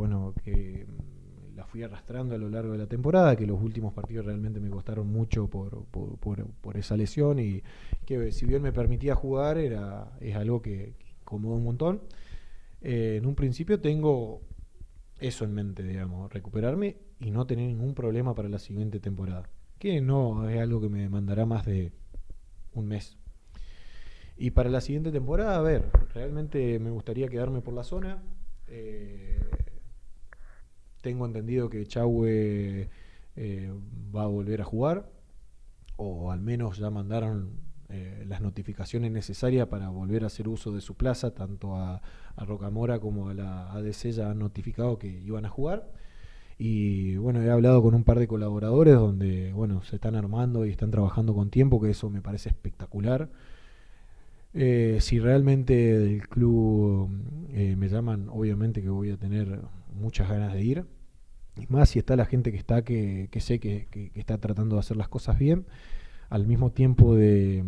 la fui arrastrando a lo largo de la temporada, que los últimos partidos realmente me costaron mucho por esa lesión, y que si bien me permitía jugar es algo que incomoda un montón. En un principio tengo eso en mente, digamos, recuperarme y no tener ningún problema para la siguiente temporada, que no es algo que me demandará más de un mes. Y para la siguiente temporada, a ver, realmente me gustaría quedarme por la zona. Tengo entendido que Chahue va a volver a jugar, o al menos ya mandaron las notificaciones necesarias para volver a hacer uso de su plaza. Tanto a Rocamora como a la ADC ya han notificado que iban a jugar. Y bueno, he hablado con un par de colaboradores donde se están armando y están trabajando con tiempo, que eso me parece espectacular. Si realmente del club me llaman, obviamente que voy a tener muchas ganas de ir, y más si está la gente que está, que sé que está tratando de hacer las cosas bien. Al mismo tiempo de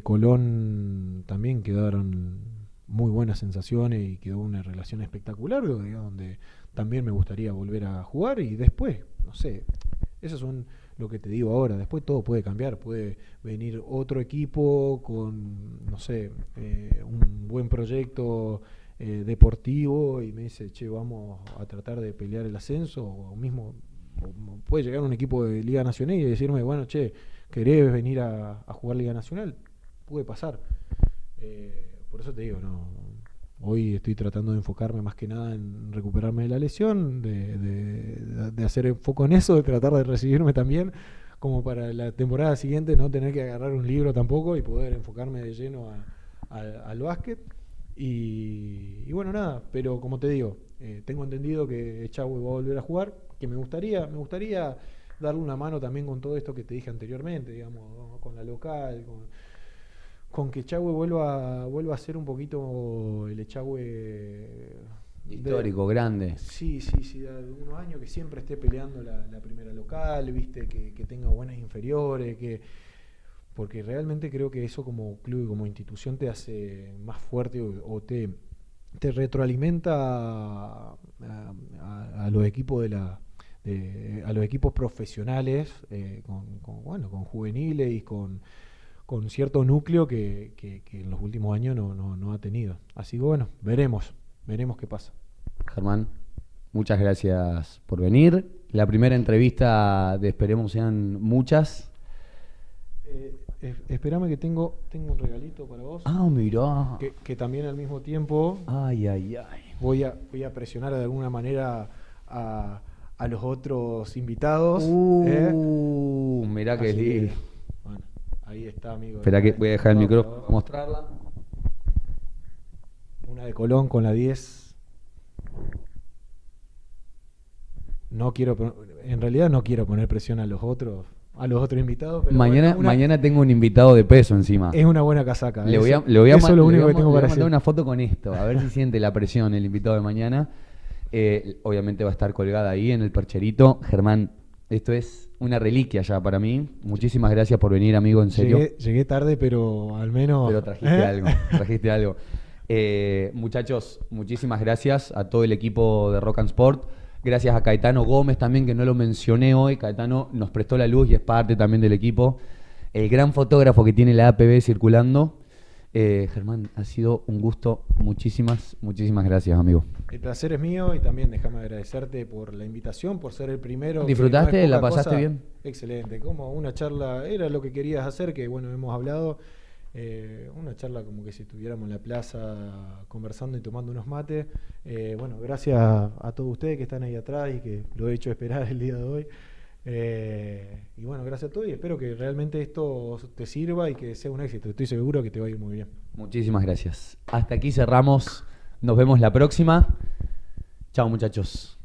Colón también quedaron muy buenas sensaciones y quedó una relación espectacular, donde también me gustaría volver a jugar. Y después, no sé, esos son lo que te digo ahora. Después todo puede cambiar, puede venir otro equipo con, no sé, un buen proyecto deportivo y me dice, che, vamos a tratar de pelear el ascenso, o mismo puede llegar un equipo de Liga Nacional y decirme, bueno, che, ¿querés venir a jugar Liga Nacional? Puede pasar. Por eso te digo, hoy estoy tratando de enfocarme más que nada en recuperarme de la lesión, de hacer foco en eso, de tratar de recibirme también como para la temporada siguiente no tener que agarrar un libro tampoco y poder enfocarme de lleno al básquet. Y bueno, nada, pero como te digo, tengo entendido que Echagüe va a volver a jugar, que me gustaría darle una mano también con todo esto que te dije anteriormente, digamos, ¿no? Con la local, con que Echagüe vuelva a ser un poquito el Echagüe Histórico, grande. Sí, de algunos años, que siempre esté peleando la primera local, viste, que tenga buenas inferiores, porque realmente creo que eso como club y como institución te hace más fuerte o te retroalimenta a los equipos a los equipos profesionales, con juveniles y con cierto núcleo que en los últimos años no ha tenido. Así que bueno, veremos qué pasa. Germán, muchas gracias por venir. La primera entrevista de esperemos sean muchas. Esperame que tengo un regalito para vos. Ah, mirá. Que también al mismo tiempo Ay. voy a presionar de alguna manera a los otros invitados. Mirá que Así lindo. Bueno, ahí está, amigo. Espera que voy a dejar el micrófono para mostrarla. Una de Colón con la 10. En realidad no quiero poner presión a los otros invitados, pero Mañana tengo un invitado de peso encima. es una buena casaca. Le voy a eso es lo único que tengo para mandar decir. una foto con esto, a ver si siente la presión el invitado de mañana. Obviamente va a estar colgada ahí en el percherito. Germán, esto es una reliquia ya para mí. Muchísimas gracias por venir, amigo, en serio. Llegué tarde, pero al menos... Pero trajiste algo. Muchachos, muchísimas gracias a todo el equipo de Rock and Sport. Gracias a Caetano Gómez también, que no lo mencioné hoy. Caetano nos prestó la luz y es parte también del equipo. El gran fotógrafo que tiene la APB circulando. Germán, ha sido un gusto. Muchísimas gracias, amigo. El placer es mío y también déjame agradecerte por la invitación, por ser el primero. ¿Disfrutaste? No es ¿La poca pasaste cosa. bien? Excelente, como una charla, era lo que querías hacer, que bueno, hemos hablado. Una charla como que si estuviéramos en la plaza conversando y tomando unos mates. Bueno, gracias a todos ustedes que están ahí atrás y que lo he hecho esperar el día de hoy. Y bueno, gracias a todos y espero que realmente esto te sirva y que sea un éxito. Estoy seguro que te va a ir muy bien. Muchísimas gracias. Hasta aquí cerramos. Nos vemos la próxima. Chao, muchachos.